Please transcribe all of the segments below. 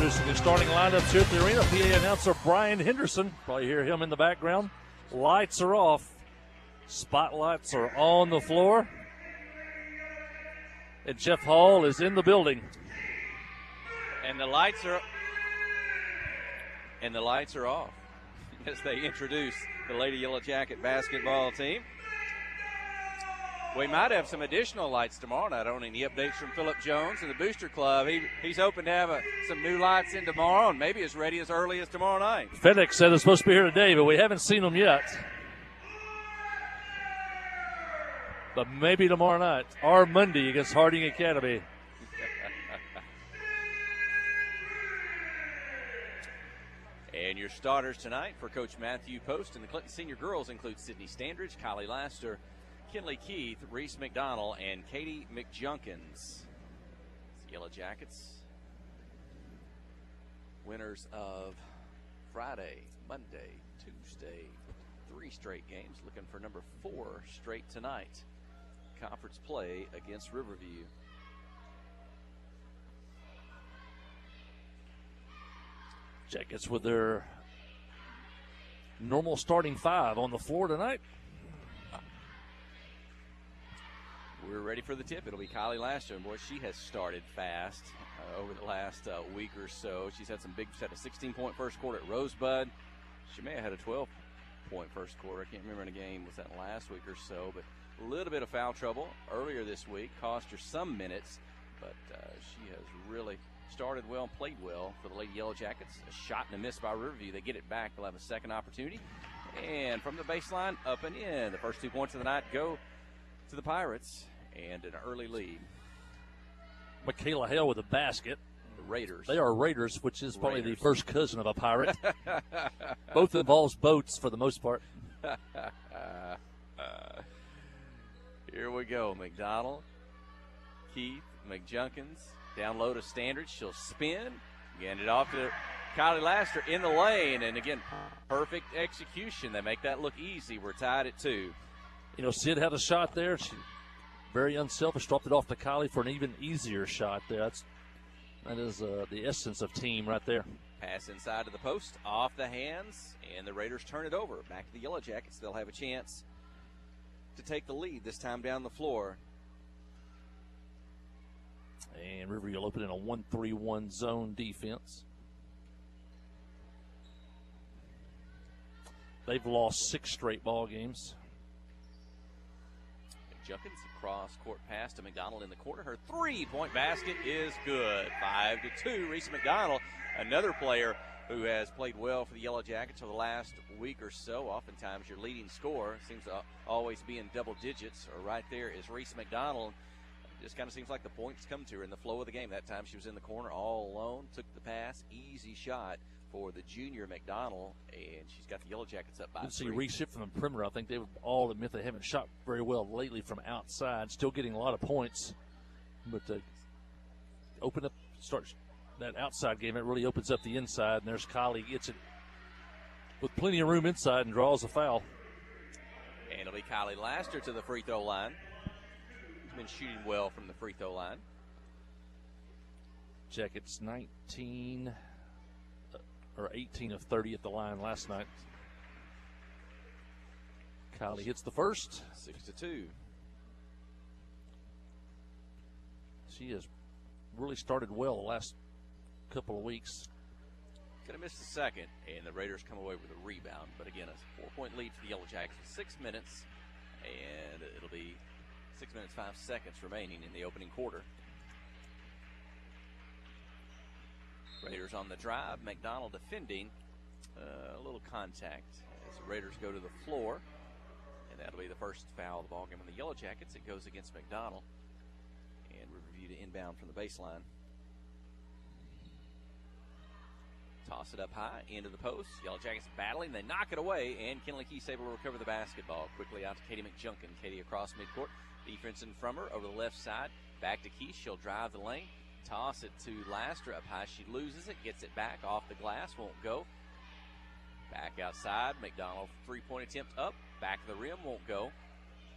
Introducing the starting lineups here at the arena. PA announcer Brian Henderson. Probably hear him in the background. Lights are off. Spotlights are on the floor. And Jeff Hall is in the building. And the lights are off as they introduce the Lady Yellow Jacket basketball team. We might have some additional lights tomorrow night. On any updates from Phillip Jones and the Booster Club. He's hoping to have some new lights in tomorrow and maybe as ready as early as tomorrow night. FedEx said it's supposed to be here today, but we haven't seen them yet. But maybe tomorrow night or Monday against Harding Academy. And your starters tonight for Coach Matthew Post and the Clinton Senior Girls include Sydney Standridge, Kylie Laster, Kinley Keith, Reese McDonald, and Katie McJunkins. Yellow Jackets, winners of Friday, Monday, Tuesday, 3 straight games, looking for number 4 straight tonight. Conference play against Riverview. Jackets with their normal starting 5 on the floor tonight. We're ready for the tip. It'll be Kylie Laster. And boy, she has started fast over the last week or so. She's had a 16-point first quarter at Rosebud. She may have had a 12-point first quarter. I can't remember in a game. Was that last week or so? But a little bit of foul trouble earlier this week. Cost her some minutes. But she has really started well and played well for the Lady Yellow Jackets. A shot and a miss by Riverview. They get it back. They'll have a second opportunity. And from the baseline, up and in. The first 2 points of the night go to the Pirates. And an early lead. Michaela Hale with a basket. The Raiders. They are Raiders, which is probably the first cousin of a Pirate. Both involves boats for the most part. Here we go. McDonald, Keith, McJunkins. Down low to Standridge. She'll spin. Get it off to Kylie Laster in the lane. And again, perfect execution. They make that look easy. We're tied at 2. You know, Sid had a shot there. She very unselfish, dropped it off to Kylie for an even easier shot there. That is the essence of team right there. Pass inside of the post, off the hands, and the Raiders turn it over. Back to the Yellow Jackets. They'll have a chance to take the lead, this time down the floor. And Riverview will open in a 1-3-1 zone defense. They've lost 6 straight ball games. Junkins, cross-court pass to McDonald in the corner. Her 3-point basket is good. 5-2. Reese McDonald, another player who has played well for the Yellow Jackets for the last week or so. Oftentimes your leading scorer seems to always be in double digits. Or right there is Reese McDonald. Just kind of seems like the points come to her in the flow of the game. That time she was in the corner all alone, took the pass, easy shot for the junior McDonald, and she's got the Yellow Jackets up by 3. You see Reese hit from the perimeter. I think they would all admit they haven't shot very well lately from outside. Still getting a lot of points, but open up, start that outside game. It really opens up the inside, and there's Kylie, gets it with plenty of room inside and draws a foul. And it'll be Kylie Laster to the free throw line. She's been shooting well from the free throw line. Jackets 18 of 30 at the line last night. Kylie hits the first. 6-2. She has really started well the last couple of weeks. Could have missed the second, and the Raiders come away with a rebound. But again, a 4-point lead for the Yellow Jackets with 6 minutes, and it'll be 6 minutes, 5 seconds remaining in the opening quarter. Raiders on the drive. McDonald defending. A little contact as the Raiders go to the floor. And that'll be the first foul of the ballgame on the Yellow Jackets. It goes against McDonald. And Riverview to inbound from the baseline. Toss it up high, into the post. Yellow Jackets battling. They knock it away, and Kinley Keith's able to recover the basketball. Quickly out to Katie McJunkin. Katie across midcourt. Defense in from her over the left side. Back to Keith. She'll drive the lane. Toss it to Laster up high. She loses it, gets it back off the glass, won't go. Back outside. McDonald 3-point attempt up. Back of the rim, won't go.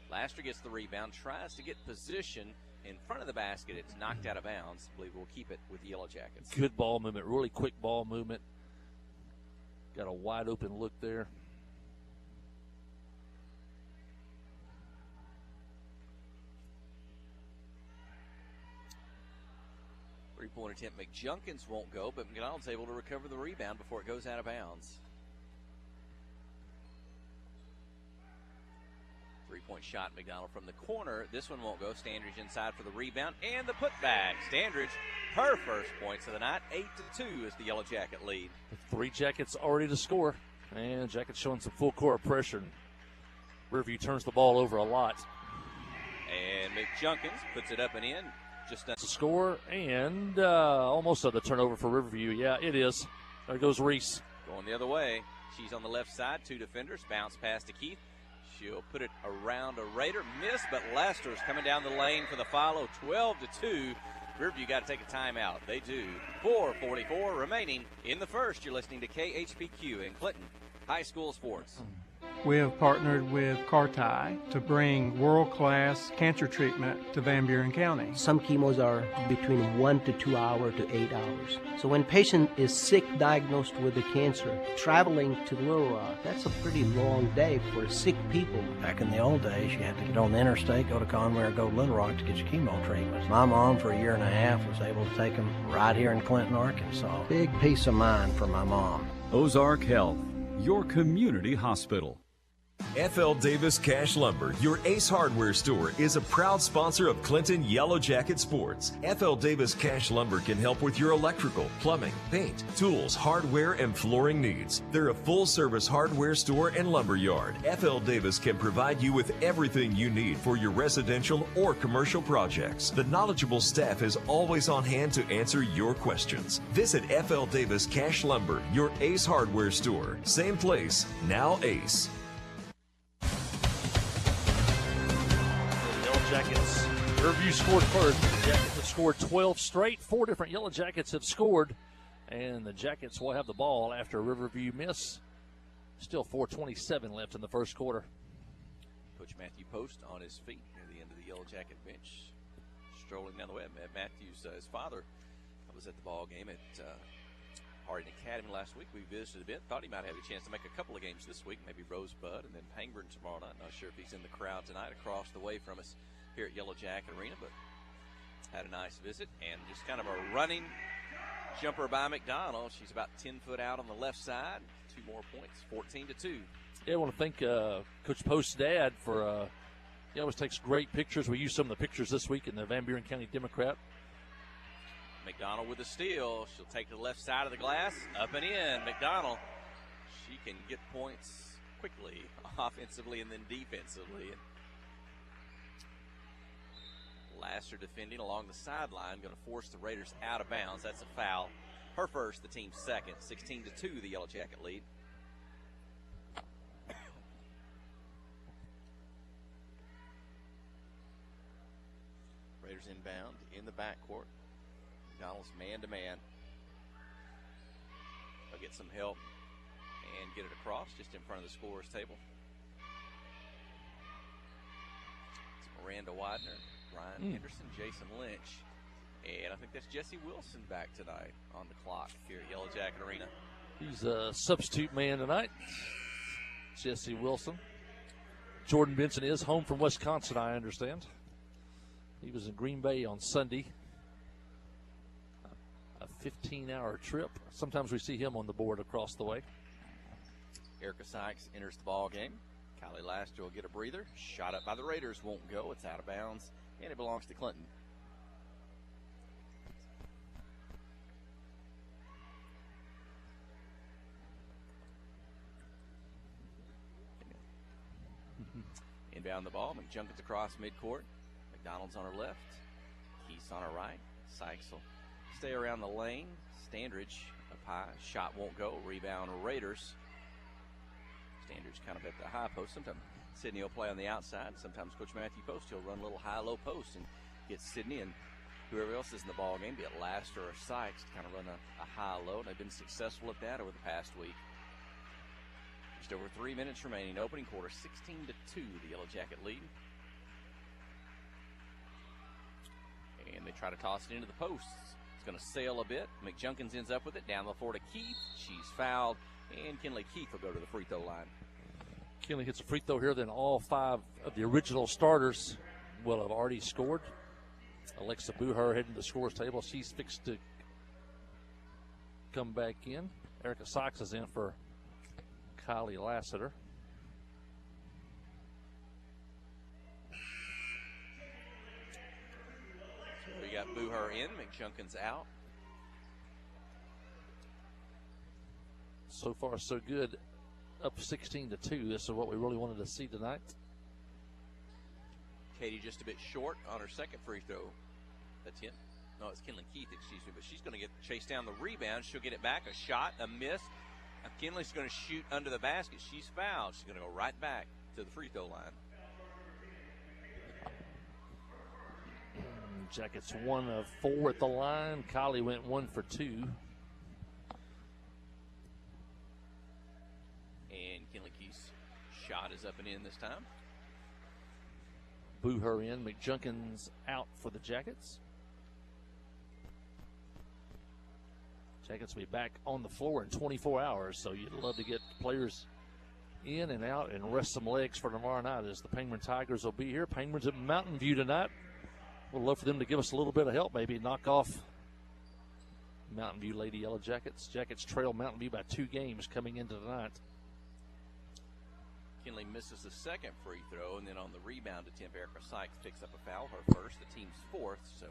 Laster gets the rebound, tries to get position in front of the basket. It's knocked out of bounds. I believe we'll keep it with the Yellow Jackets. Good ball movement, really quick ball movement. Got a wide open look there. Three-point attempt. McJunkins won't go, but McDonald's able to recover the rebound before it goes out of bounds. Three-point shot, McDonald from the corner. This one won't go. Standridge inside for the rebound and the putback. Standridge, her first points of the night. 8-2 is the Yellow Jacket lead. Three Jackets already to score. And Jackets showing some full court pressure. Riverview turns the ball over a lot. And McJunkins puts it up and in. Just to score, and almost a turnover for Riverview. Yeah, it is. There goes Reese. Going the other way. She's on the left side. Two defenders. Bounce pass to Keith. She'll put it around a Raider. Miss, but Lester's coming down the lane for the follow. 12-2. Riverview got to take a timeout. They do. 4:44 remaining in the first. You're listening to KHPQ in Clinton High School Sports. We have partnered with Carti to bring world-class cancer treatment to Van Buren County. Some chemos are between 1 to 2 hours to 8 hours. So when patient is sick, diagnosed with the cancer, traveling to Little Rock, that's a pretty long day for sick people. Back in the old days, you had to get on the interstate, go to Conway or go to Little Rock to get your chemo treatments. My mom, for a year and a half, was able to take them right here in Clinton, Arkansas. Big peace of mind for my mom. Ozark Health, your community hospital. F.L. Davis Cash Lumber, your Ace Hardware store, is a proud sponsor of Clinton Yellowjacket Sports. F.L. Davis Cash Lumber can help with your electrical, plumbing, paint, tools, hardware, and flooring needs. They're a full-service hardware store and lumber yard. F.L. Davis can provide you with everything you need for your residential or commercial projects. The knowledgeable staff is always on hand to answer your questions. Visit F.L. Davis Cash Lumber, your Ace Hardware store. Same place, now Ace. Jackets. Riverview scored first. The Jackets have scored 12 straight. 4 different Yellow Jackets have scored. And the Jackets will have the ball after a Riverview miss. Still 4:27 left in the first quarter. Coach Matthew Post on his feet near the end of the Yellow Jacket bench. Strolling down the way. Matthews, his father, was at the ball game at Harding Academy last week. We visited a bit. Thought he might have a chance to make a couple of games this week. Maybe Rosebud and then Pangburn tomorrow night. Not sure if he's in the crowd tonight across the way from us here at Yellow Jacket Arena, but had a nice visit and just kind of a running jumper by McDonald. She's about 10 foot out on the left side. 2 more points, 14-2. Yeah, I want to thank Coach Post's dad for, he always takes great pictures. We used some of the pictures this week in the Van Buren County Democrat. McDonald with a steal. She'll take to the left side of the glass, up and in. McDonald, she can get points quickly, offensively and then defensively. Laster defending along the sideline, going to force the Raiders out of bounds. That's a foul. Her first, the team's second. 16-2, the Yellow Jacket lead. Raiders inbound in the backcourt. McDonald's man-to-man. They'll get some help and get it across just in front of the scorer's table. It's Miranda Widener, Ryan Henderson, Jason Lynch, and I think that's Jesse Wilson back tonight on the clock here at Yellow Jacket Arena. He's a substitute man tonight, Jesse Wilson. Jordan Benson is home from Wisconsin, I understand. He was in Green Bay on Sunday. A 15-hour trip. Sometimes we see him on the board across the way. Erica Sykes enters the ball game. Kylie Laster will get a breather. Shot up by the Raiders, won't go. It's out of bounds, and it belongs to Clinton. Inbound the ball. McJunkins across midcourt. McDonald's on her left. Keith's on her right. Sykes will stay around the lane. Standridge up high. Shot won't go. Rebound Raiders. Standridge kind of at the high post. Sometimes Sydney will play on the outside. Sometimes Coach Matthew Post, he'll run a little high-low post and get Sydney and whoever else is in the ball game, be it Laster or Sykes, to kind of run a high-low. And they've been successful at that over the past week. Just over 3 minutes remaining. Opening quarter, 16-2, the Yellow Jacket lead. may try to toss it into the posts. It's going to sail a bit. McJunkins ends up with it down the floor to Keith. She's fouled, and Kinley Keith will go to the free throw line. Kinley hits a free throw here, then all 5 of the original starters will have already scored. Alexa Buher heading to the scores table. She's fixed to come back in. Erica Sykes is in for Kylie Lassiter. So we got Buher in, McJunkins out. So far, so good. Up 16-2. This is what we really wanted to see tonight. Katie just a bit short on her second free throw attempt. No, it's Kinley Keith, excuse me, but she's going to get chased down the rebound. She'll get it back. A shot, a miss. Kinley's going to shoot under the basket. She's fouled. She's going to go right back to the free throw line. Jackets 1 of 4 at the line. Kylie went 1 for 2. And Kinley Keith's shot is up and in this time. Buher in. McJunkins out for the Jackets. Jackets will be back on the floor in 24 hours, so you'd love to get players in and out and rest some legs for tomorrow night as the Penguin Tigers will be here. Penguins at Mountain View tonight. We'd love for them to give us a little bit of help, maybe knock off Mountain View Lady Yellowjackets. Jackets trail Mountain View by 2 games coming into tonight. Kinley misses the second free throw, and then on the rebound attempt, Erica Sykes picks up a foul, her first, the team's 4th, so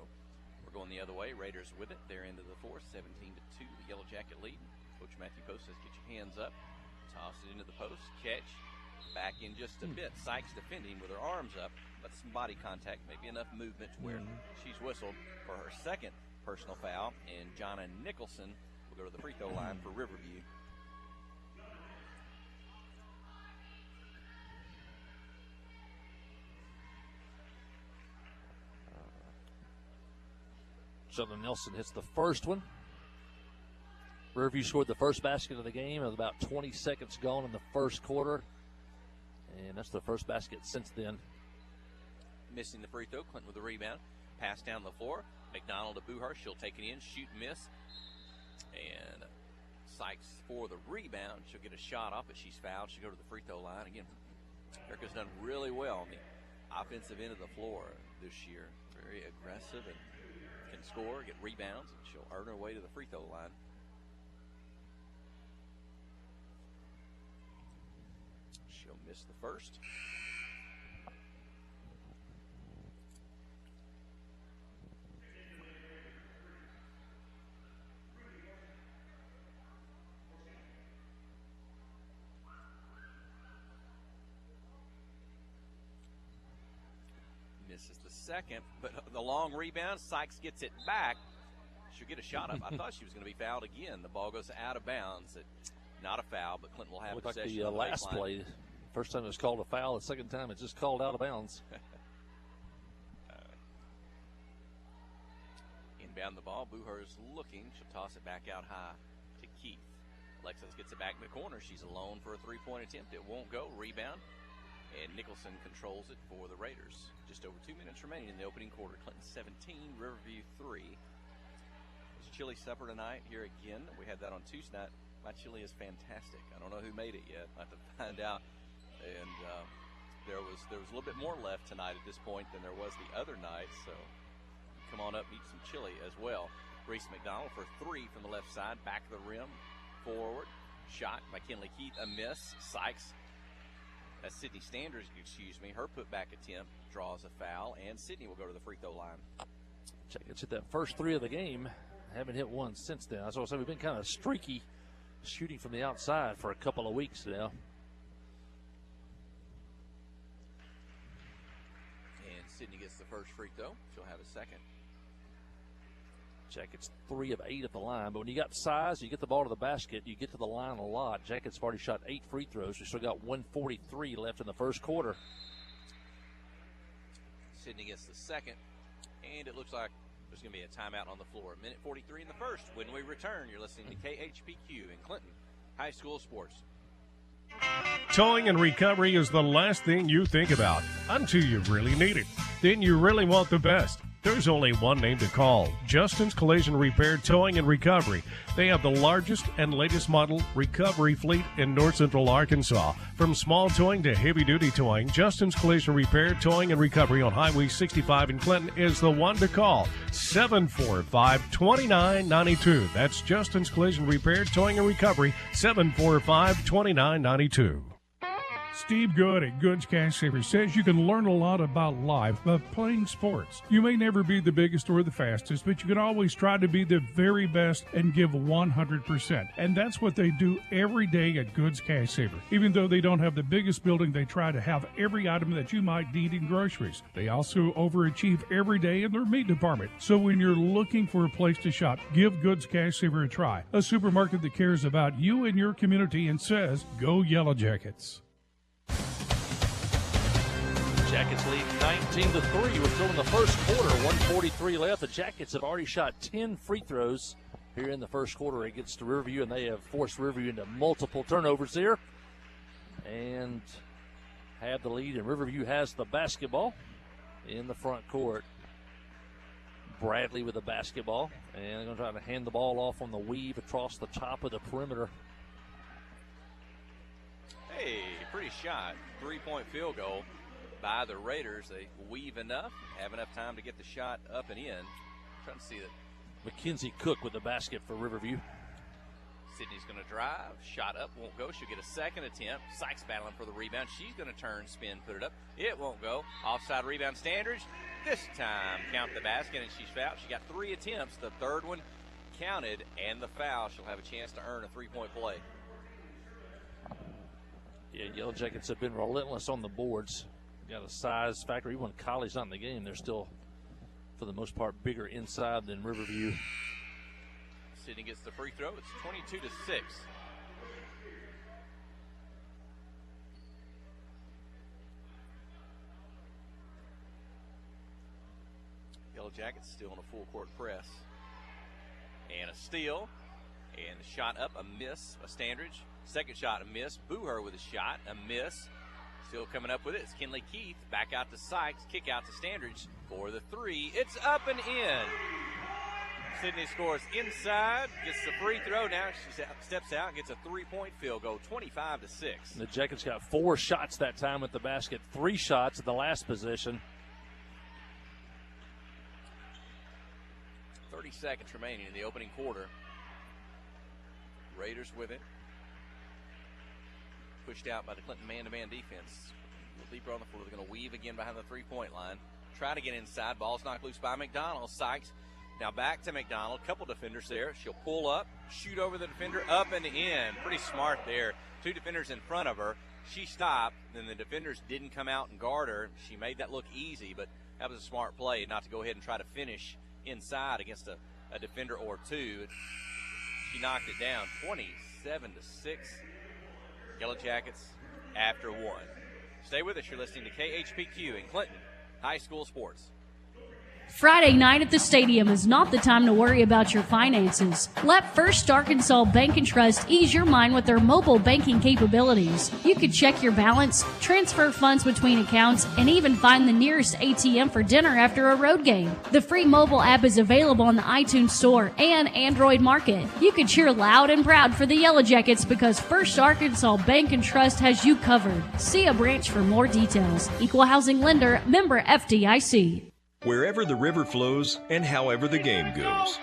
we're going the other way. Raiders with it. They're into the 4th, 17-2, the Yellow Jacket lead. Coach Matthew Post says, get your hands up. Toss it into the post. Catch. Back in just a bit. Sykes defending with her arms up, but some body contact, maybe enough movement to where she's whistled for her second personal foul, and Jonna Nicholson will go to the free throw line for Riverview. Sheldon Nelson hits the first one. Riverview scored the first basket of the game with about 20 seconds gone in the first quarter. And that's the first basket since then. Missing the free throw. Clinton with the rebound. Pass down the floor. McDonald to Buher. She'll take it in. Shoot, miss. And Sykes for the rebound. She'll get a shot off, but she's fouled. She'll go to the free throw line. Again, Erica's done really well on the offensive end of the floor this year. Very aggressive and can score, get rebounds, and she'll earn her way to the free throw line. She'll miss the first. Misses the second, but the long rebound, Sykes gets it back. She'll get a shot up. I thought she was going to be fouled again. The ball goes out of bounds. Not a foul, but Clinton will have possession. Like the last play. First time it was called a foul. The second time it's just called out of bounds. Inbound the ball. Buher's looking. She'll toss it back out high to Keith. Alexis gets it back in the corner. She's alone for a three-point attempt. It won't go. Rebound. And Nicholson controls it for the Raiders. Just over 2 minutes remaining in the opening quarter. Clinton 17, Riverview 3. It's chili supper tonight here again. We had that on Tuesday night. My chili is fantastic. I don't know who made it yet. I have to find out. And there was a little bit more left tonight at this point than there was the other night. So come on up, eat some chili as well. Reese McDonald for 3 from the left side. Back of the rim. Forward. Shot by Kinley Keith. A miss. Sykes. That's Sydney Standers, her putback attempt draws a foul, and Sydney will go to the free throw line. Jackets hit that first 3 of the game. Haven't hit one since then. As I was saying, we've been kind of streaky shooting from the outside for a couple of weeks now. And Sydney gets the first free throw. She'll have a second. Jackets 3 of 8 at the line, but when you got size, you get the ball to the basket, you get to the line a lot. Jackets have already shot 8 free throws. We still got 1:43 left in the first quarter. Sydney gets the second, and it looks like there's going to be a timeout on the floor. 1:43 in the first. When we return, you're listening to KHPQ in Clinton High School Sports. Towing and recovery is the last thing you think about until you really need it. Then you really want the best. There's only one name to call, Justin's Collision Repair, Towing, and Recovery. They have the largest and latest model recovery fleet in north central Arkansas. From small towing to heavy-duty towing, Justin's Collision Repair, Towing, and Recovery on Highway 65 in Clinton is the one to call, 745-2992. That's Justin's Collision Repair, Towing, and Recovery, 745-2992. Steve Good at Goods Cash Saver says you can learn a lot about life by playing sports. You may never be the biggest or the fastest, but you can always try to be the very best and give 100%. And that's what they do every day at Goods Cash Saver. Even though they don't have the biggest building, they try to have every item that you might need in groceries. They also overachieve every day in their meat department. So when you're looking for a place to shop, give Goods Cash Saver a try. A supermarket that cares about you and your community and says, go Yellowjackets. Jackets lead 19-3. We're still in the first quarter. 1:43 left. The Jackets have already shot 10 free throws here in the first quarter against Riverview, and they have forced Riverview into multiple turnovers here and have the lead. And Riverview has the basketball in the front court. Bradley with the basketball, and they're going to try to hand the ball off on the weave across the top of the perimeter. Hey, pretty shot. 3-point field goal by the Raiders. They weave enough, have enough time to get the shot up and in. Trying to see that. Mackenzie Cook with the basket for Riverview. Sydney's going to drive. Shot up, won't go. She'll get a second attempt. Sykes battling for the rebound. She's going to turn, spin, put it up. It won't go. Offside rebound, Standridge. This time, count the basket, and she's fouled. She got 3 attempts. The third one counted, and the foul. She'll have a chance to earn a 3-point play. Yeah, Yellowjackets have been relentless on the boards. Got a size factor. Even when Colley's not in the game, they're still, for the most part, bigger inside than Riverview. Sydney gets the free throw. It's 22-6. Yellowjackets still in a full court press. And a steal. And a shot up, a miss, a Standridge. Second shot, a miss. Booher with a shot, a miss. Still coming up with it. It's Kinley Keith. Back out to Sykes. Kick out to Standridge for the 3. It's up and in. Sydney scores inside. Gets the free throw. Now she steps out and gets a 3-point field goal. 25-6. The Jackets got 4 shots that time at the basket. 3 shots at the last possession. 30 seconds remaining in the opening quarter. Raiders with it. Pushed out by the Clinton man-to-man defense. A little deeper on the floor. They're going to weave again behind the 3-point line. Try to get inside. Ball's knocked loose by McDonald. Sykes now back to McDonald. Couple defenders there. She'll pull up, shoot over the defender, up and in. Pretty smart there. 2 defenders in front of her. She stopped. Then the defenders didn't come out and guard her. She made that look easy, but that was a smart play not to go ahead and try to finish inside against a defender or 2. She knocked it down. 27-6. Yellowjackets after 1. Stay with us. You're listening to KHPQ in Clinton High School Sports. Friday night at the stadium is not the time to worry about your finances. Let First Arkansas Bank and Trust ease your mind with their mobile banking capabilities. You can check your balance, transfer funds between accounts, and even find the nearest ATM for dinner after a road game. The free mobile app is available on the iTunes Store and Android Market. You can cheer loud and proud for the Yellowjackets because First Arkansas Bank and Trust has you covered. See a branch for more details. Equal housing lender, member FDIC. Wherever the river flows and however the game goes.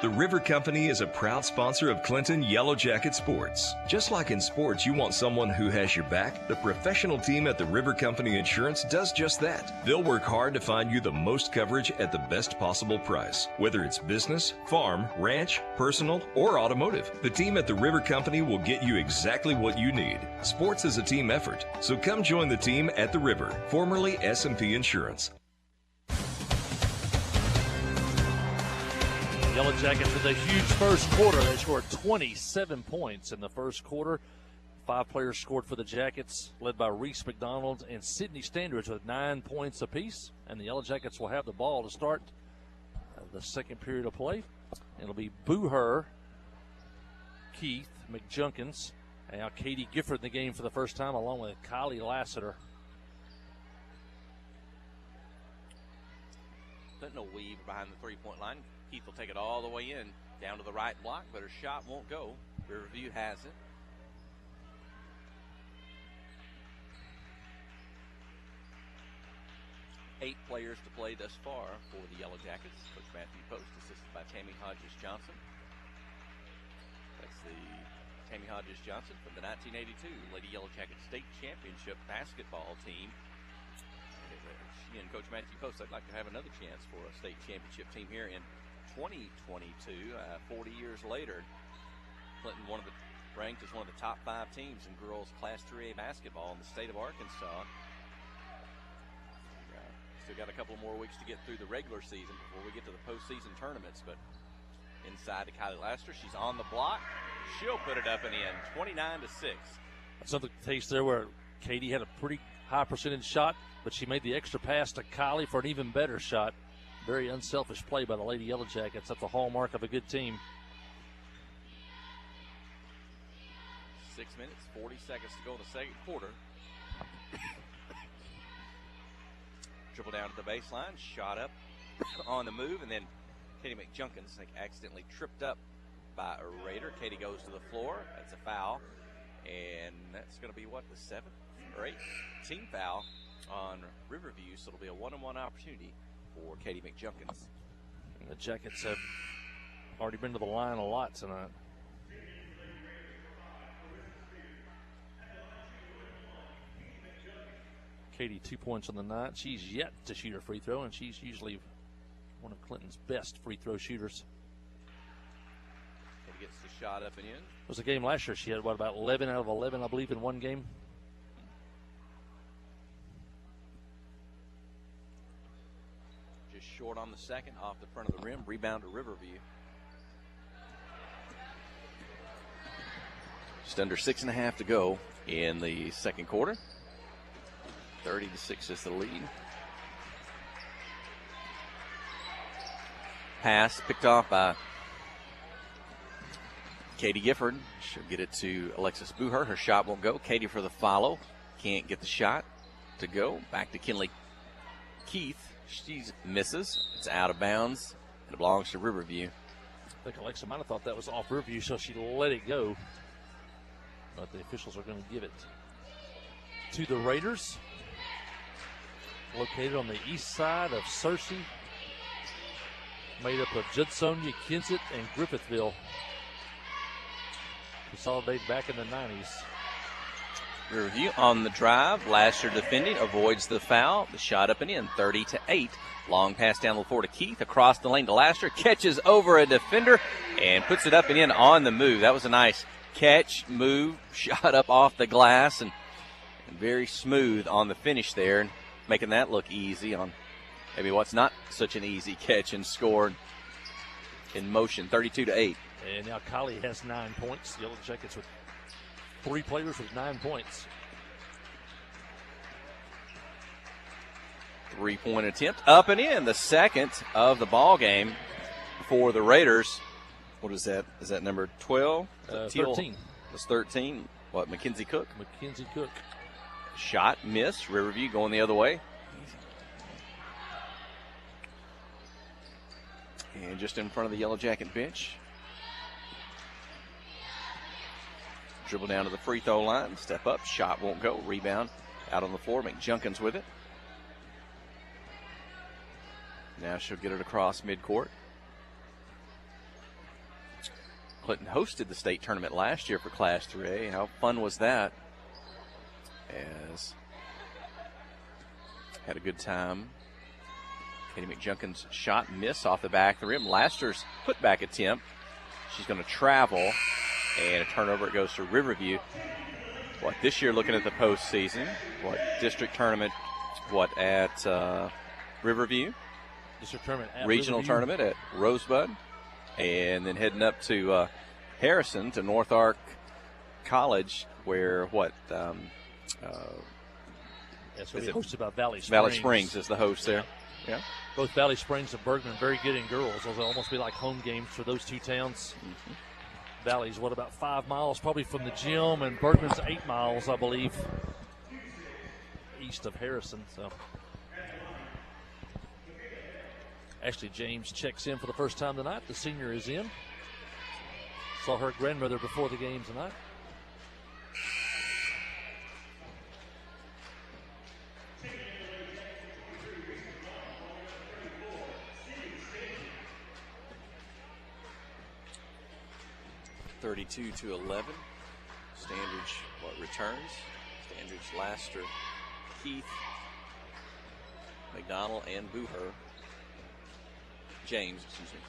The River Company is a proud sponsor of Clinton Yellowjacket Sports. Just like in sports, you want someone who has your back. The professional team at the River Company Insurance does just that. They'll work hard to find you the most coverage at the best possible price. Whether it's business, farm, ranch, personal, or automotive, the team at the River Company will get you exactly what you need. Sports is a team effort, so come join the team at the River, formerly S&P Insurance. Yellowjackets with a huge first quarter. They scored 27 points in the first quarter. 5 players scored for the Jackets, led by Reese McDonald and Sydney Standridge with 9 points apiece. And the Yellowjackets will have the ball to start the second period of play. It'll be Booher, Keith, McJunkins, and now Katie Gifford in the game for the first time, along with Kylie Lassiter. Clinton will weave behind the three-point line. Keith will take it all the way in, down to the right block, but her shot won't go. Riverview has it. Eight players to play thus far for the Yellowjackets. Coach Matthew Post, assisted by Tammy Hodges-Johnson. That's the Tammy Hodges-Johnson from the 1982 Lady Yellowjackets State Championship basketball team. She and Coach Matthew Post, I'd like to have another chance for a state championship team here in 2022. 40 years later, Clinton ranked as one of the top 5 teams in girls Class 3A basketball in the state of Arkansas. Still got a couple more weeks to get through the regular season before we get to the postseason tournaments. But inside to Kylie Laster, she's on the block. She'll put it up and in, 29-6. That's another case there where Katie had a pretty high percentage shot, but she made the extra pass to Kylie for an even better shot. Very unselfish play by the Lady Yellowjackets. That's the hallmark of a good team. 6 minutes, 40 seconds to go in the second quarter. Dribble down to the baseline, shot up on the move, and then Katie McJunkins accidentally tripped up by a Raider. Katie goes to the floor. That's a foul, and that's going to be, what, the 7th or 8th team foul on Riverview, so it'll be a one-on-one opportunity for Katie McJunkins. And the Jackets have already been to the line a lot tonight. Katie 2 points on the night. She's yet to shoot her free throw, and she's usually one of Clinton's best free throw shooters. Katie gets the shot up and in. It was a game last year. She had, what, about 11 out of 11, I believe, in one game. Just short on the second, off the front of the rim. Rebound to Riverview. Just under 6.5 to go in the second quarter. 30-6 is the lead. Pass picked off by Katie Gifford. She'll get it to Alexis Booher. Her shot won't go. Katie for the follow. Can't get the shot to go. Back to Kinley Keith. She misses. It's out of bounds. It belongs to Riverview. I think Alexa might have thought that was off Riverview, so she let it go. But the officials are going to give it to the Raiders. Located on the east side of Searcy, made up of Judsonia, Kensett, and Griffithville. Consolidated back in the 90s. Riverview on the drive. Laster defending, avoids the foul. The shot up and in, 30-8. Long pass down the floor to Keith. Across the lane to Laster. Catches over a defender and puts it up and in on the move. That was a nice catch, move, shot up off the glass, and very smooth on the finish there. Making that look easy on maybe what's not such an easy catch and scored in motion, 32-8. And now Kylie has 9 points. The Yellowjackets with 3 players with 9 points. 3-point attempt, up and in, the second of the ball game for the Raiders. What is that? Is that number 12? 13. That's 13. What, Mackenzie Cook? Mackenzie Cook. Shot, miss. Riverview going the other way. And just in front of the Yellowjacket bench. Dribble down to the free throw line. Step up. Shot won't go. Rebound out on the floor. McJunkins with it. Now she'll get it across midcourt. Clinton hosted the state tournament last year for Class 3A. How fun was that? As had a good time. Katie McJunkins' shot miss off the back of the rim. Laster's putback attempt. She's going to travel, and a turnover. It goes to Riverview. What, this year looking at the postseason? What, district tournament? What, at Riverview? District tournament at Regional Riverview. Tournament at Rosebud. And then heading up to Harrison, to North Ark College, where what? It's going to be hosted by Valley Springs. Valley Springs is the host there. Yeah. Both Valley Springs and Bergman very good in girls. Those will almost be like home games for those two towns. Mm-hmm. Valley's, what, about 5 miles probably from the gym, and Bergman's 8 miles, I believe, east of Harrison. So Ashley James checks in for the first time tonight. The senior is in. Saw her grandmother before the game tonight. (32-11). Standridge returns. Standridge, Laster, Keith, McDonald, and Booher. James, excuse me,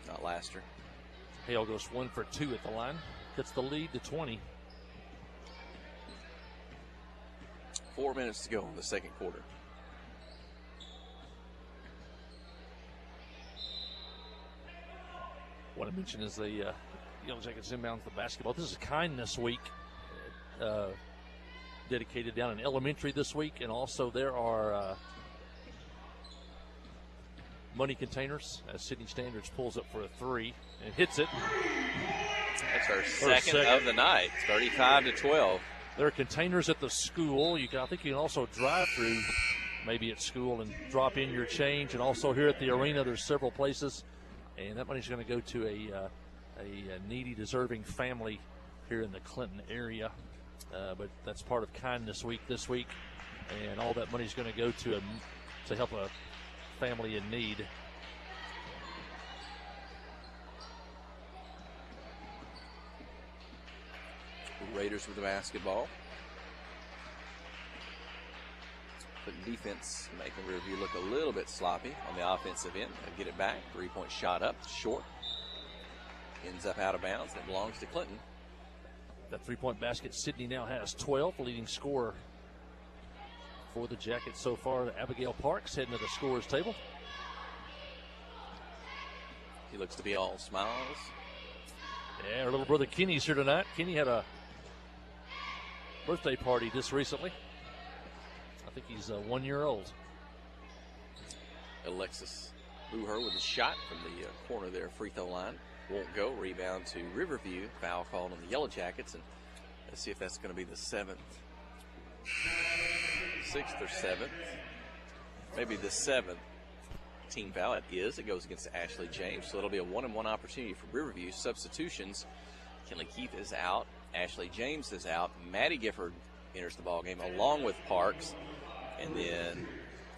not Laster. Hale goes 1 for 2 at the line. Gets the lead to 20. 4 minutes to go in the second quarter. What I mentioned is the Yellowjackets inbounds the basketball. This is Kindness Week, dedicated down in elementary this week, and also there are money containers as Sydney Standards pulls up for a 3 and hits it. That's our second of the night, 35-12. There are containers at the school. I think you can also drive through maybe at school and drop in your change, and also here at the arena there's several places, and that money's going to go to a needy, deserving family here in the Clinton area. But that's part of Kindness Week this week, and all that money's going to go to help a family in need. Raiders with the basketball. But defense making Riverview look a little bit sloppy on the offensive end. They get it back. 3-point shot up, short. Ends up out of bounds. That belongs to Clinton. That 3-point basket, Sydney now has 12. Leading scorer for the Jackets so far, Abigail Parks, heading to the scorer's table. He looks to be all smiles. Yeah, her little brother Kenny's here tonight. Kenny had a birthday party just recently. I think he's 1 year old. Alexis Booher with a shot from the corner there, free throw line. Won't go. Rebound to Riverview. Foul called on the Yellowjackets. And let's see if that's going to be the 6th or 7th. Maybe the 7th team foul. It is. It goes against Ashley James. So it'll be a 1-and-1 opportunity for Riverview. Substitutions. Kinley Keith is out. Ashley James is out. Maddie Gifford enters the ball game along with Parks. And then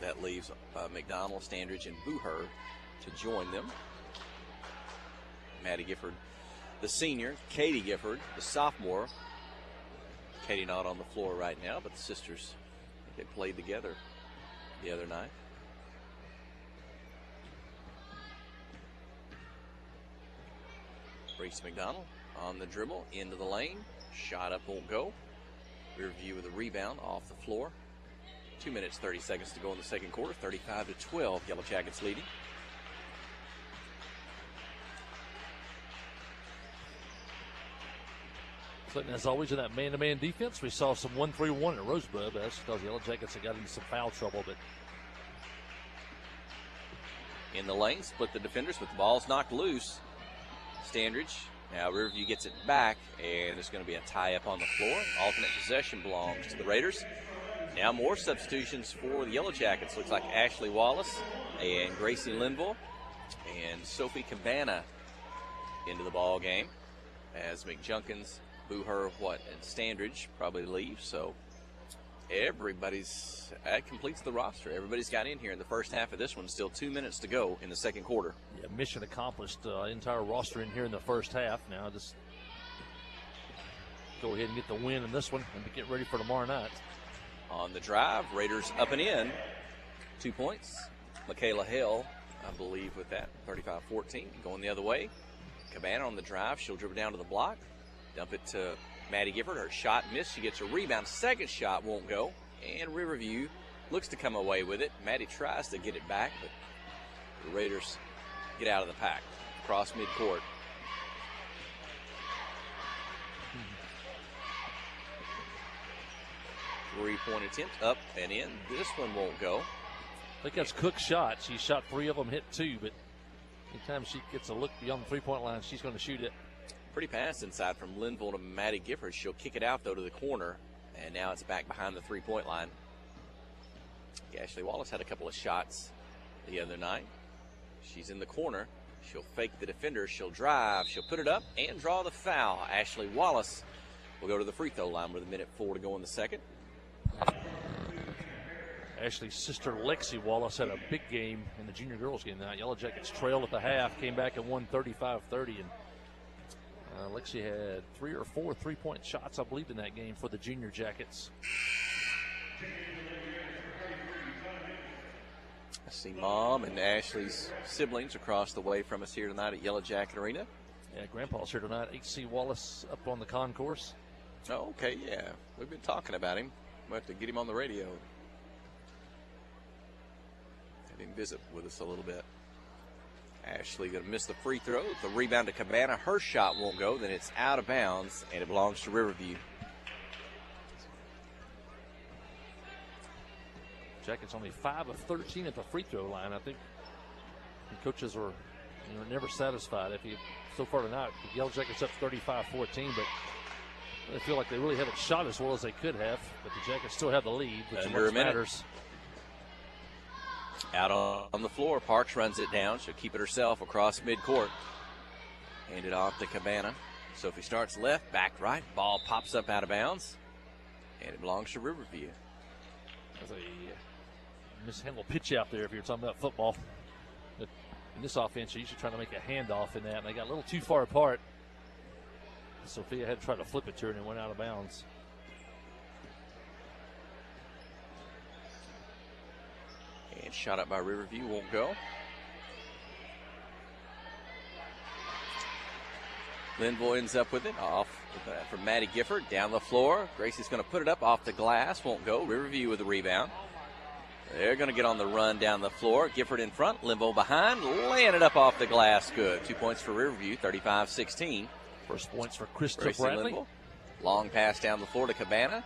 that leaves McDonald, Standridge, and Booher to join them. Maddie Gifford, the senior. Katie Gifford, the sophomore. Katie not on the floor right now, but the sisters, they played together the other night. Reese McDonald on the dribble, into the lane. Shot up, won't go. Riverview with a rebound off the floor. 2 minutes, 30 seconds to go in the second quarter. 35-12, Yellowjackets leading. Clinton, as always, in that man-to-man defense. We saw some 1-3-1 at Rosebud, but that's because the Yellowjackets have got into some foul trouble. But in the lane, split the defenders, but the ball's knocked loose. Standridge. Now Riverview gets it back, and there's going to be a tie-up on the floor. Alternate possession belongs to the Raiders. Now more substitutions for the Yellowjackets. Looks like Ashley Wallace and Gracie Linville and Sophie Cabana into the ball game as McJunkins, Booher, and Standridge probably leave. So that completes the roster. Everybody's got in here in the first half of this one. Still 2 minutes to go in the second quarter. Yeah, mission accomplished. Entire roster in here in the first half. Now just go ahead and get the win in this one and get ready for tomorrow night. On the drive, Raiders up and in. 2 points. Michaela Hale, I believe, with that. 35-14. Going the other way. Cabana on the drive. She'll dribble down to the block. Dump it to Maddie Gifford. Her shot missed. She gets a rebound. Second shot won't go. And Riverview looks to come away with it. Maddie tries to get it back, but the Raiders get out of the pack. Across midcourt. Three-point attempt up and in. This one won't go. I think that's Cook's shot. She shot 3 of them, hit 2, but anytime she gets a look beyond the three-point line, she's going to shoot it. Pretty pass inside from Linville to Maddie Gifford. She'll kick it out, though, to the corner, and now it's back behind the three-point line. Ashley Wallace had a couple of shots the other night. She's in the corner. She'll fake the defender. She'll drive. She'll put it up and draw the foul. Ashley Wallace will go to the free throw line with 1:04 to go in the second. Ashley's sister Lexi Wallace had a big game in the junior girls game tonight. Yellowjackets trailed at the half, came back and won 35-30. And Lexi had 3 or 4 3-point shots, I believe, in that game for the junior Jackets. I see Mom and Ashley's siblings across the way from us here tonight at Yellowjacket Arena. Yeah, Grandpa's here tonight. H.C. Wallace up on the concourse. Oh, okay, yeah. We've been talking about him. We'll have to get him on the radio. Have him visit with us a little bit. Ashley going to miss the free throw. The rebound to Cabana. Her shot won't go. Then it's out of bounds, and it belongs to Riverview. Jackets only 5 of 13 at the free throw line. I think the coaches are never satisfied. So far tonight, the Yellowjackets up 35-14, but they feel like they really haven't shot as well as they could have. But the Jackets still have the lead, which is what matters. Out on the floor, Parks runs it down. She'll keep it herself across midcourt. Hand it off to Cabana. Sophie starts left, back right. Ball pops up out of bounds, and it belongs to Riverview. That's a mishandled pitch out there if you're talking about football. But in this offense, you're usually trying to make a handoff in that, and they got a little too far apart. Sophia had to try to flip it to her, and it went out of bounds. And shot up by Riverview, won't go. Linville ends up with it, off from Maddie Gifford, down the floor. Gracie's going to put it up off the glass, won't go. Riverview with the rebound. They're going to get on the run down the floor. Gifford in front, Linville behind, laying it up off the glass, good. 2 points for Riverview, 35-16. First points for Krista Bradley. Linville. Long pass down the floor to Cabana.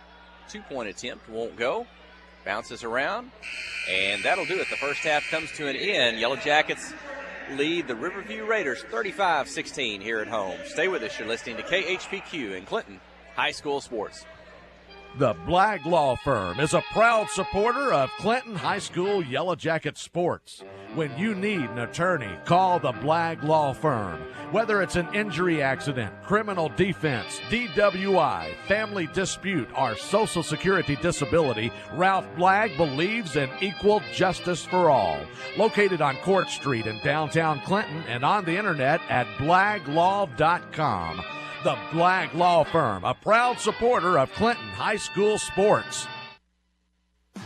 2-point attempt, won't go. Bounces around, and that'll do it. The first half comes to an end. Yellowjackets lead the Riverview Raiders 35-16 here at home. Stay with us. You're listening to KHPQ in Clinton High School Sports. The Blagg Law Firm is a proud supporter of Clinton High School Yellowjacket sports. When you need an attorney, call the Blagg Law Firm. Whether it's an injury accident, criminal defense, DWI, family dispute, or Social Security disability, Ralph Blagg believes in equal justice for all. Located on Court Street in downtown Clinton and on the internet at blagglaw.com. The Blagg Law Firm, a proud supporter of Clinton High School sports.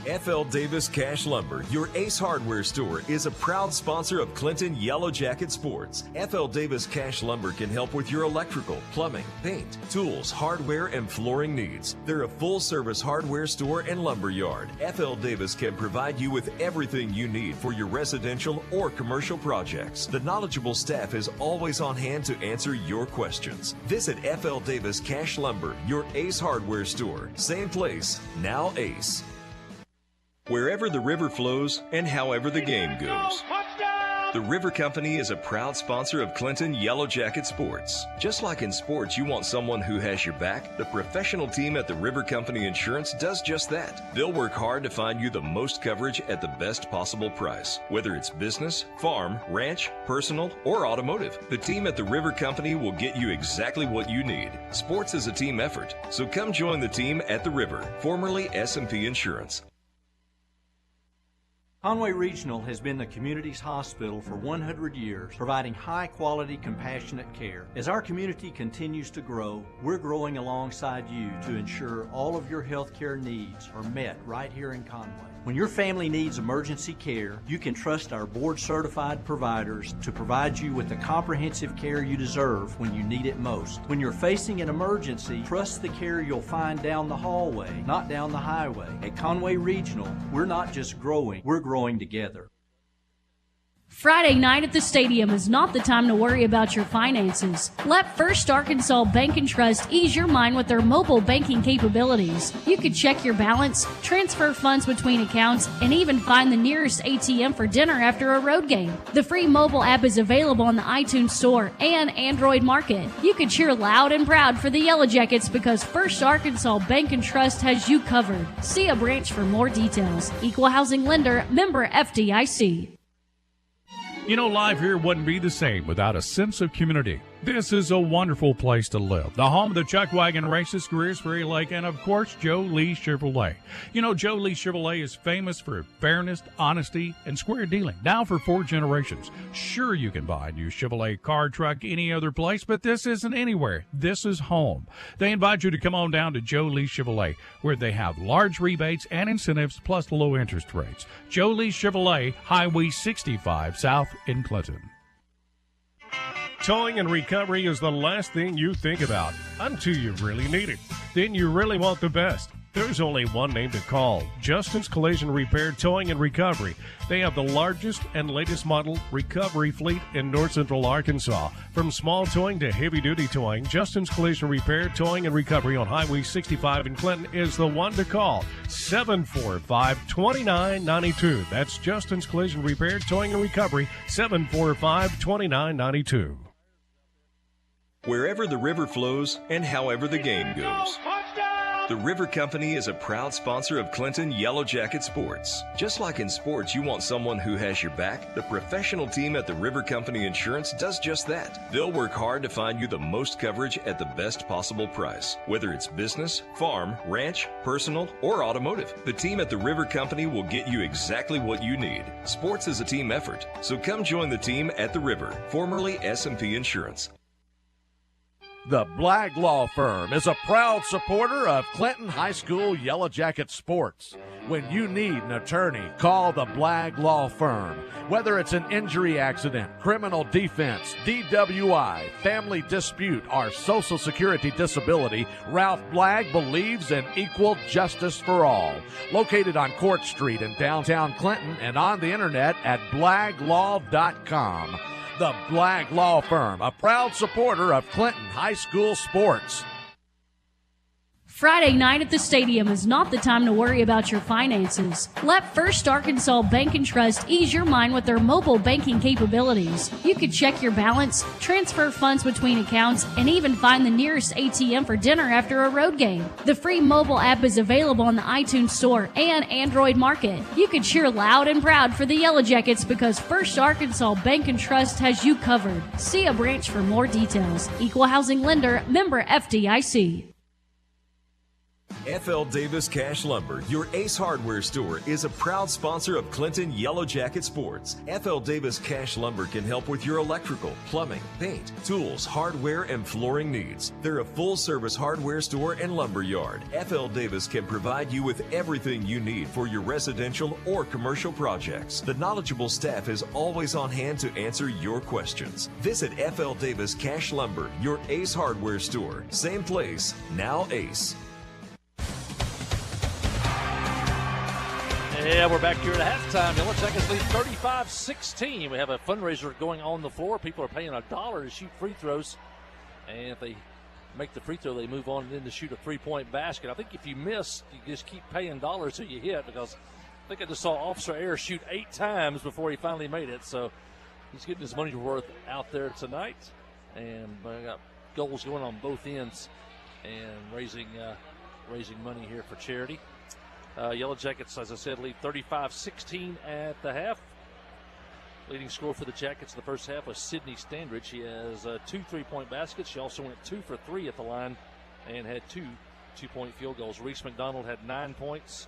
F.L. Davis Cash Lumber, your Ace Hardware store, is a proud sponsor of Clinton Yellowjacket Sports. F.L. Davis Cash Lumber can help with your electrical, plumbing, paint, tools, hardware, and flooring needs. They're a full-service hardware store and lumber yard. F.L. Davis can provide you with everything you need for your residential or commercial projects. The knowledgeable staff is always on hand to answer your questions. Visit F.L. Davis Cash Lumber, your Ace Hardware store. Same place, now Ace. Wherever the river flows and however the game goes. The River Company is a proud sponsor of Clinton Yellowjacket Sports. Just like in sports, you want someone who has your back, the professional team at the River Company Insurance does just that. They'll work hard to find you the most coverage at the best possible price. Whether it's business, farm, ranch, personal, or automotive, the team at the River Company will get you exactly what you need. Sports is a team effort, so come join the team at the River, formerly S&P Insurance. Conway Regional has been the community's hospital for 100 years, providing high-quality, compassionate care. As our community continues to grow, we're growing alongside you to ensure all of your health care needs are met right here in Conway. When your family needs emergency care, you can trust our board-certified providers to provide you with the comprehensive care you deserve when you need it most. When you're facing an emergency, trust the care you'll find down the hallway, not down the highway. At Conway Regional, we're not just growing, we're growing together. Friday night at the stadium is not the time to worry about your finances. Let First Arkansas Bank and Trust ease your mind with their mobile banking capabilities. You can check your balance, transfer funds between accounts, and even find the nearest ATM for dinner after a road game. The free mobile app is available on the iTunes Store and Android Market. You can cheer loud and proud for the Yellowjackets because First Arkansas Bank and Trust has you covered. See a branch for more details. Equal housing lender, member FDIC. You know, life here wouldn't be the same without a sense of community. This is a wonderful place to live. The home of the Chuck Wagon races, Greers Ferry Lake, and of course, Joe Lee Chevrolet. You know, Joe Lee Chevrolet is famous for fairness, honesty, and square dealing. Now for 4 generations. Sure, you can buy a new Chevrolet car, truck, any other place, but this isn't anywhere. This is home. They invite you to come on down to Joe Lee Chevrolet, where they have large rebates and incentives plus low interest rates. Joe Lee Chevrolet, Highway 65 South in Clinton. Towing and recovery is the last thing you think about until you really need it. Then you really want the best. There's only one name to call, Justin's Collision Repair, Towing and Recovery. They have the largest and latest model recovery fleet in north central Arkansas. From small towing to heavy-duty towing, Justin's Collision Repair, Towing and Recovery on Highway 65 in Clinton is the one to call, 745-2992. That's Justin's Collision Repair, Towing and Recovery, 745-2992. Wherever the river flows and however the game goes. The River Company is a proud sponsor of Clinton Yellowjacket Sports. Just like in sports, you want someone who has your back, the professional team at the River Company Insurance does just that. They'll work hard to find you the most coverage at the best possible price. Whether it's business, farm, ranch, personal, or automotive, the team at the River Company will get you exactly what you need. Sports is a team effort, so come join the team at the River, formerly S&P Insurance. The Blagg Law Firm is a proud supporter of Clinton High School Yellowjacket sports. When you need an attorney, call the Blagg Law Firm. Whether it's an injury accident, criminal defense, DWI, family dispute, or Social Security disability, Ralph Blagg believes in equal justice for all. Located on Court Street in downtown Clinton and on the internet at blagglaw.com. The Blagg Law Firm, a proud supporter of Clinton High School sports. Friday night at the stadium is not the time to worry about your finances. Let First Arkansas Bank and Trust ease your mind with their mobile banking capabilities. You can check your balance, transfer funds between accounts, and even find the nearest ATM for dinner after a road game. The free mobile app is available on the iTunes Store and Android Market. You can cheer loud and proud for the Yellowjackets because First Arkansas Bank and Trust has you covered. See a branch for more details. Equal housing lender, member FDIC. F.L. Davis Cash Lumber, your Ace Hardware store, is a proud sponsor of Clinton Yellowjacket Sports. F.L. Davis Cash Lumber can help with your electrical, plumbing, paint, tools, hardware, and flooring needs. They're a full-service hardware store and lumber yard. F.L. Davis can provide you with everything you need for your residential or commercial projects. The knowledgeable staff is always on hand to answer your questions. Visit F.L. Davis Cash Lumber, your Ace Hardware store. Same place, now Ace. Yeah, we're back here at halftime. Yellowjackets lead 35-16. We have a fundraiser going on the floor. People are paying $1 to shoot free throws. And if they make the free throw, they move on then to shoot a three-point basket. I think if you miss, you just keep paying dollars till you hit, because I think I just saw Officer Ayers shoot 8 times before he finally made it. So he's getting his money's worth out there tonight. And I got goals going on both ends and raising money here for charity. Yellowjackets, as I said, lead 35-16 at the half. Leading scorer for the Jackets in the first half was Sydney Standridge. She has 2 3-point baskets. She also went 2 for 3 at the line and had 2 2-point field goals. Reese McDonald had 9 points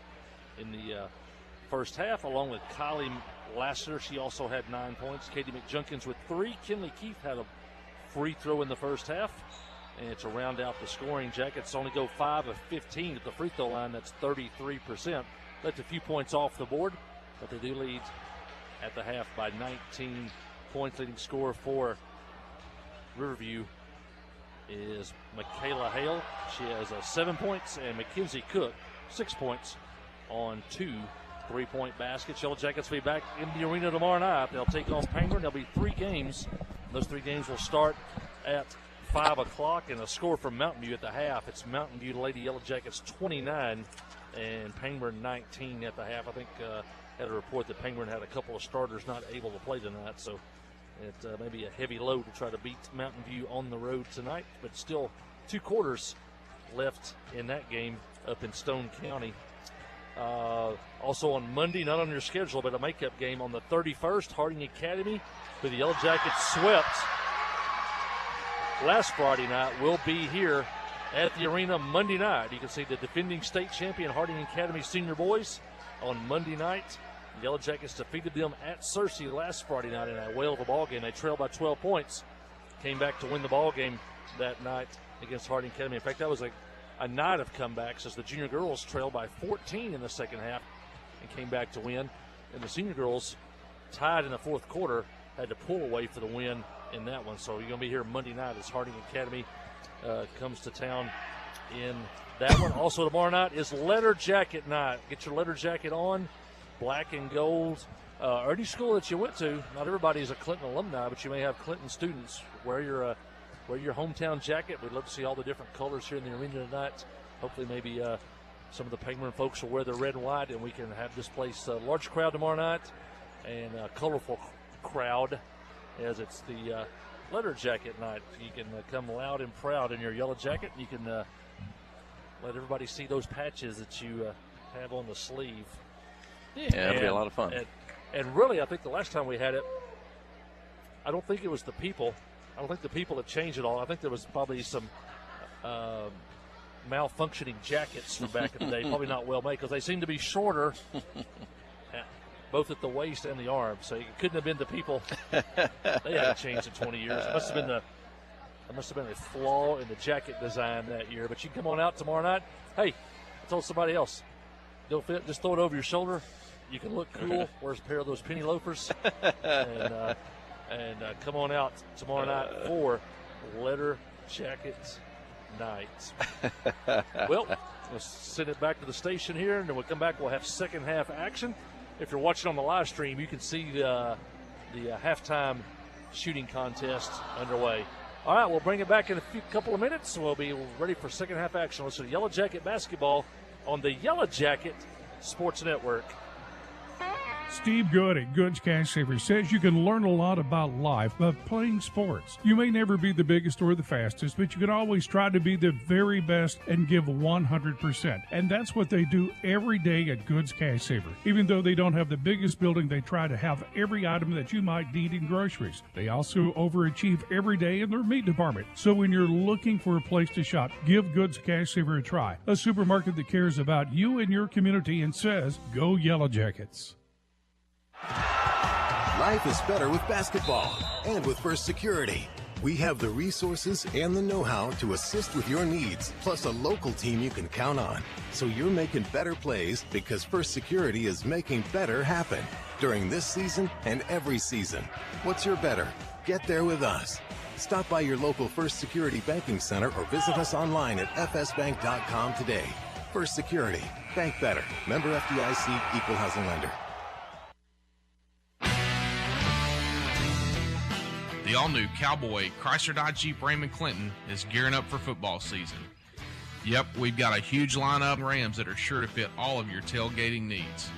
in the first half, along with Kylie Lassiter. She also had 9 points. Katie McJunkins with 3. Kinley Keith had a free throw in the first half. And to round out the scoring, Jackets only go 5 of 15 at the free throw line. That's 33%. That's a few points off the board, but they do lead at the half by 19 points. Leading scorer for Riverview is Michaela Hale. She has 7 points, and Mackenzie Cook 6 points on 2 3-point baskets. Yellowjackets will be back in the arena tomorrow night. They'll take on Penguin. There'll be 3 games. Those 3 games will start at 5 o'clock, and a score from Mountain View at the half. It's Mountain View Lady Yellowjackets 29 and Penguin 19 at the half. I think had a report that Penguin had a couple of starters not able to play tonight, so it may be a heavy load to try to beat Mountain View on the road tonight, but still 2 quarters left in that game up in Stone County. Also on Monday, not on your schedule, but a makeup game on the 31st, Harding Academy, who the Yellowjackets swept last Friday night, will be here at the arena Monday night. You can see the defending state champion Harding Academy senior boys on Monday night. The Yellowjackets defeated them at Searcy last Friday night in a whale of a ball game. They trailed by 12 points, came back to win the ball game that night against Harding Academy. In fact, that was a night of comebacks as the junior girls trailed by 14 in the second half and came back to win. And the senior girls, tied in the fourth quarter, had to pull away for the win in that one. So you're going to be here Monday night as Harding Academy comes to town in that one. Also tomorrow night is Letter Jacket night. Get your letter jacket on, black and gold. Any school that you went to, not everybody is a Clinton alumni, but you may have Clinton students. Wear your hometown jacket. We'd love to see all the different colors here in the arena tonight. Hopefully maybe some of the Penguin folks will wear the red and white, and we can have this place a large crowd tomorrow night and a colorful crowd as it's the letter jacket night. You can come loud and proud in your yellow jacket. You can let everybody see those patches that you have on the sleeve. Yeah, that'll be a lot of fun. And really, I think the last time we had it, I don't think it was the people. I don't think the people had changed it all. I think there was probably some malfunctioning jackets from back in the day, probably not well made, because they seem to be shorter, both at the waist and the arm. So it couldn't have been the people. They haven't changed in 20 years. It must have been a flaw in the jacket design that year. But you can come on out tomorrow night. Hey, I told somebody else, don't fit, just throw it over your shoulder. You can look cool. Wear a pair of those penny loafers, and come on out tomorrow night for Letter Jackets night. Well, we'll send it back to the station here, and then we'll come back. We'll have second half action. If you're watching on the live stream, you can see the halftime shooting contest underway. All right, we'll bring it back in a couple of minutes. We'll be ready for second half action. Let's do Yellow Jacket basketball on the Yellow Jacket Sports Network. Steve Good at Goods Cash Savers says you can learn a lot about life by playing sports. You may never be the biggest or the fastest, but you can always try to be the very best and give 100%. And that's what they do every day at Goods Cash Saver. Even though they don't have the biggest building, they try to have every item that you might need in groceries. They also overachieve every day in their meat department. So when you're looking for a place to shop, give Goods Cash Saver a try. A supermarket that cares about you and your community and says, go Yellow Jackets. Life is better with basketball and with First Security. We have the resources and the know-how to assist with your needs, plus a local team you can count on. So you're making better plays because First Security is making better happen during this season and every season. What's your better? Get there with us. Stop by your local First Security Banking Center or visit us online at fsbank.com today. First Security. Bank better. Member FDIC, Equal Housing Lender. The all-new Cowboy Chrysler Dodge Jeep Ram & Clinton is gearing up for football season. Yep, we've got a huge lineup of Rams that are sure to fit all of your tailgating needs.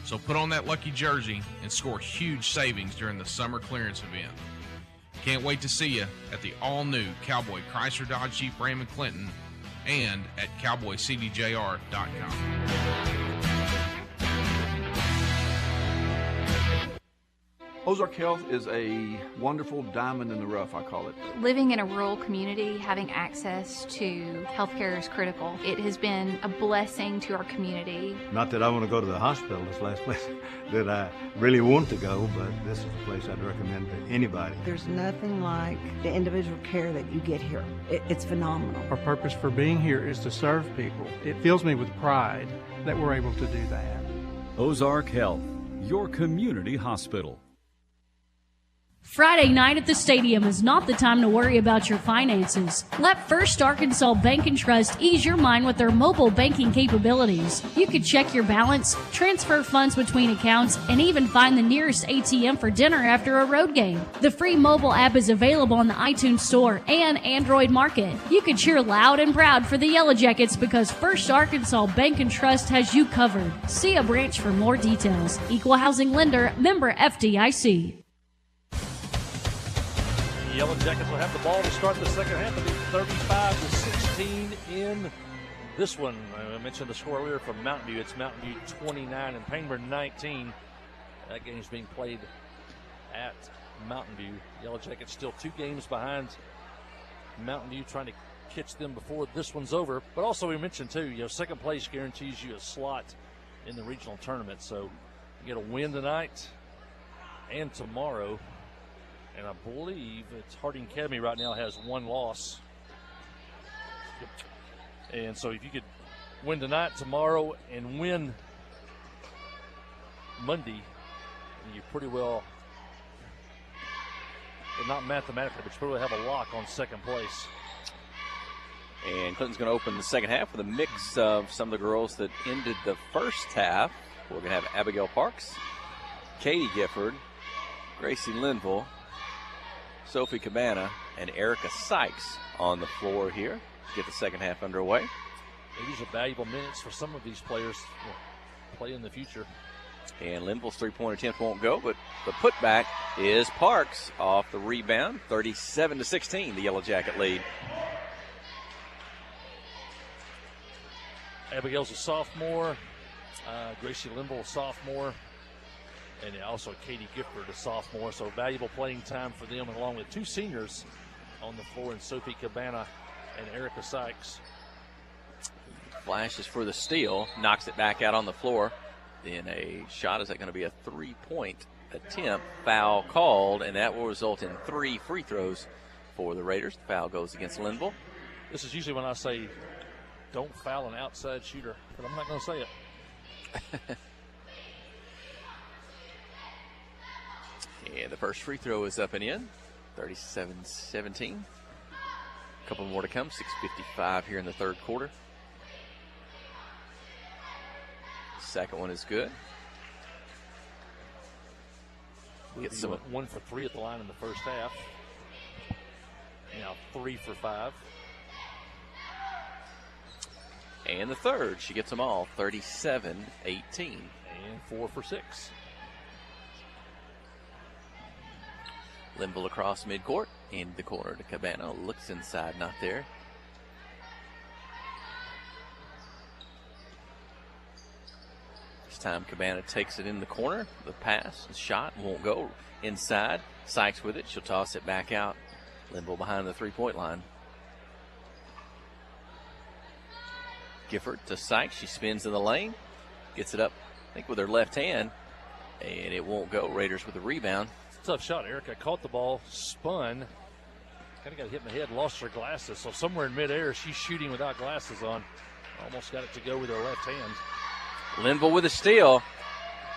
So put on that lucky jersey and score huge savings during the summer clearance event. Can't wait to see you at the all-new Cowboy Chrysler Dodge Jeep Ram & Clinton and at cowboycdjr.com. Ozark Health is a wonderful diamond in the rough, I call it. Living in a rural community, having access to healthcare is critical. It has been a blessing to our community. Not that I want to go to the hospital, this last place that I really want to go, but this is a place I'd recommend to anybody. There's nothing like the individual care that you get here. It's phenomenal. Our purpose for being here is to serve people. It fills me with pride that we're able to do that. Ozark Health, your community hospital. Friday night at the stadium is not the time to worry about your finances. Let First Arkansas Bank and Trust ease your mind with their mobile banking capabilities. You can check your balance, transfer funds between accounts, and even find the nearest ATM for dinner after a road game. The free mobile app is available on the iTunes Store and Android Market. You can cheer loud and proud for the Yellowjackets because First Arkansas Bank and Trust has you covered. See a branch for more details. Equal Housing Lender, member FDIC. Yellow Jackets will have the ball to start the second half. It'll be 35-16 in This one, I mentioned the score earlier from Mountain View. It's Mountain View 29 and Payneburn 19. That game's being played at Mountain View. Yellowjackets still 2 games behind Mountain View, trying to catch them before this one's over. But also we mentioned too, second place guarantees you a slot in the regional tournament. So you get a win tonight and tomorrow. And I believe it's Harding Academy right now has 1 loss. And so if you could win tonight, tomorrow, and win Monday, you pretty well, not mathematically, but you pretty well have a lock on second place. And Clinton's going to open the second half with a mix of some of the girls that ended the first half. We're going to have Abigail Parks, Katie Gifford, Gracie Linville, Sophie Cabana, and Erica Sykes on the floor here to get the second half underway. These are valuable minutes for some of these players to play in the future. And Linville's three-point attempt won't go, but the putback is Parks off the rebound. 37-16, the Yellow Jacket lead. Abigail's a sophomore. Gracie Linville, a sophomore. And also Katie Gifford, a sophomore. So valuable playing time for them, along with 2 seniors on the floor, in Sophie Cabana and Erica Sykes. Flashes for the steal, knocks it back out on the floor. Then a shot, is that going to be a 3-point attempt? Foul called, and that will result in 3 free throws for the Raiders. The foul goes against Linville. This is usually when I say don't foul an outside shooter, but I'm not going to say it. And the first free throw is up and in, 37-17. A couple more to come, 6:55 here in the third quarter. Second one is good. Get some 1 for 3 at the line in the first half. Now 3 for 5. And the third, she gets them all, 37-18. And 4 for 6. Linville across midcourt, in the corner to Cabana, looks inside, not there. This time Cabana takes it in the corner. The pass, the shot won't go inside. Sykes with it, she'll toss it back out. Linville behind the 3-point line. Gifford to Sykes, she spins in the lane, gets it up, I think with her left hand, and it won't go. Raiders with the rebound. Tough shot. Erica caught the ball, spun, kind of got hit in the head, lost her glasses. So somewhere in midair, she's shooting without glasses on. Almost got it to go with her left hand. Linville with a steal.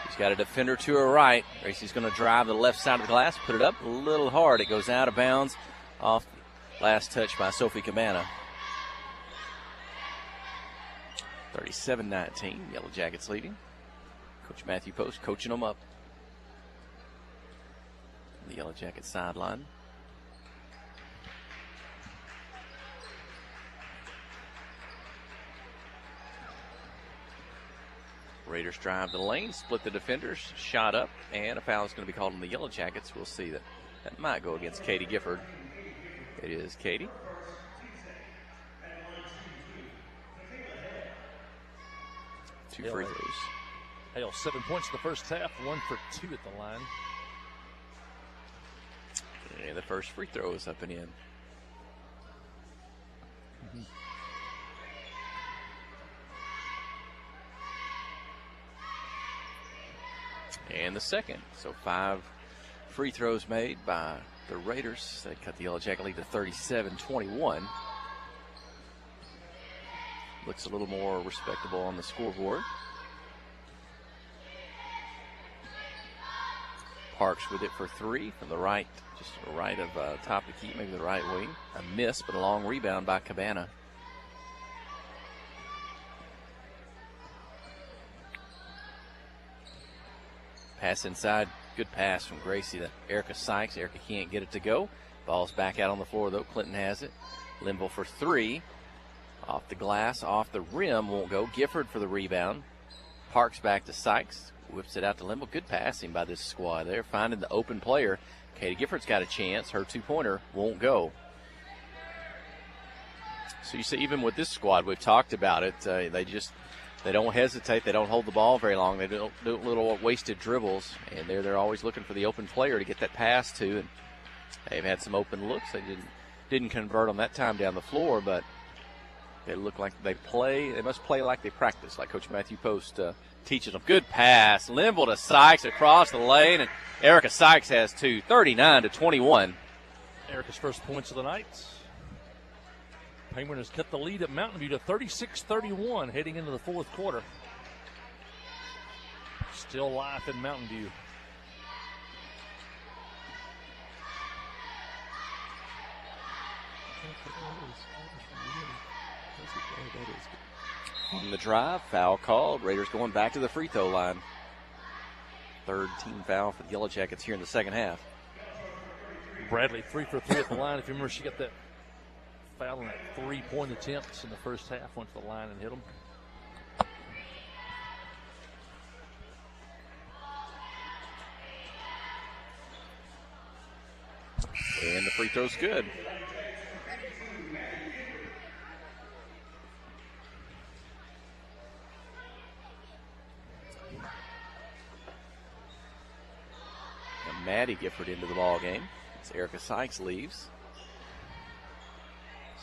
She's got a defender to her right. Gracie's going to drive the left side of the glass, put it up a little hard. It goes out of bounds off last touch by Sophie Cabana. 37-19, Yellow Jackets leading. Coach Matthew Post coaching them up. The Yellow Jacket sideline. Raiders drive the lane, split the defenders, shot up, and a foul is going to be called on the Yellow Jackets. We'll see that. That might go against Katie Gifford. It is Katie. Two free throws. Hale, 7 points in the first half, 1 for 2 at the line. And the first free throw is up and in. And the second. So 5 free throws made by the Raiders. They cut the Yellow Jacket lead to 37-21. Looks a little more respectable on the scoreboard. Parks with it for 3 from the right, just to the right of top of the key, maybe the right wing. A miss, but a long rebound by Cabana. Pass inside, good pass from Gracie to Erica Sykes. Erica can't get it to go. Ball's back out on the floor though. Clinton has it. Linville for 3. Off the glass, off the rim, won't go. Gifford for the rebound. Parks back to Sykes. Whips it out to Linville. Good passing by this squad there. Finding the open player. Katie Gifford's got a chance. Her 2-pointer won't go. So you see, even with this squad, we've talked about it. They don't hesitate. They don't hold the ball very long. They don't do little wasted dribbles, and they're always looking for the open player to get that pass to. And they've had some open looks. They didn't convert on that time down the floor, but they look like they play. They must play like they practice, like Coach Matthew Post teaches them. Good pass, Linville to Sykes across the lane, and Erica Sykes has 2, 39-21. Erica's first points of the night. Penguin has cut the lead at Mountain View to 36-31 heading into the fourth quarter. Still life in Mountain View. On the drive, foul called. Raiders going back to the free throw line. Third team foul for the Yellow Jackets here in the second half. Bradley 3 for 3 at the line. If you remember, she got that foul on that 3-point attempts in the first half. Went to the line and hit them. And the free throw's good. And Maddie Gifford into the ball game as Erica Sykes leaves.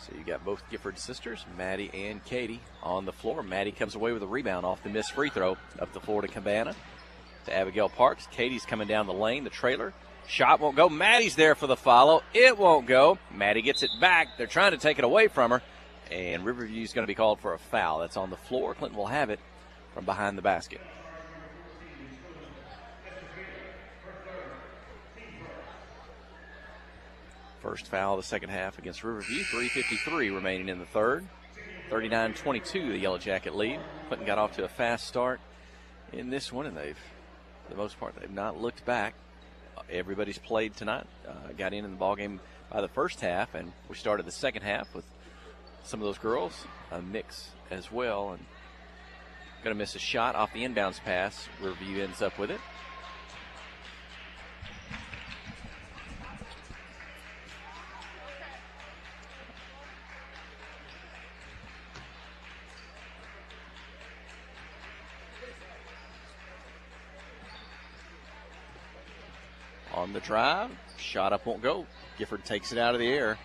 So you got both Gifford sisters, Maddie and Katie, on the floor. Maddie comes away with a rebound off the missed free throw. Up the floor to Cabana, to Abigail Parks. Katie's coming down the lane, the trailer. Shot won't go. Maddie's there for the follow. It won't go. Maddie gets it back. They're trying to take it away from her. And Riverview's going to be called for a foul. That's on the floor. Clinton will have it from behind the basket. First foul of the second half against Riverview. 3:53 remaining in the third. 39-22, the Yellow Jacket lead. Clinton got off to a fast start in this one, and they've, for the most part, they've not looked back. Everybody's played tonight. Got in the ball game by the first half, and we started the second half with some of those girls, a mix as well. And going to miss a shot off the inbounds pass. Riverview ends up with it. On the drive, shot up won't go. Gifford takes it out of the air.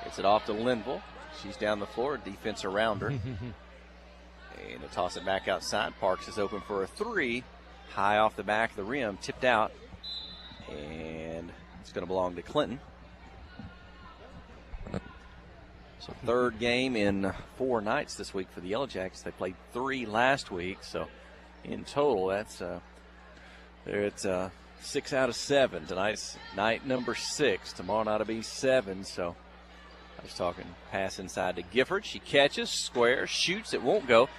Gets it off to Linville. She's down the floor, defense around her. And to toss it back outside. Parks is open for a three. High off the back of the rim, tipped out. And it's going to belong to Clinton. So third game in 4 nights this week for the Yellow Jackets. They played 3 last week. So in total, that's it's 6 out of 7. Tonight's night number 6. Tomorrow night will be 7. So I was talking pass inside to Gifford. She catches, square, shoots. It won't go.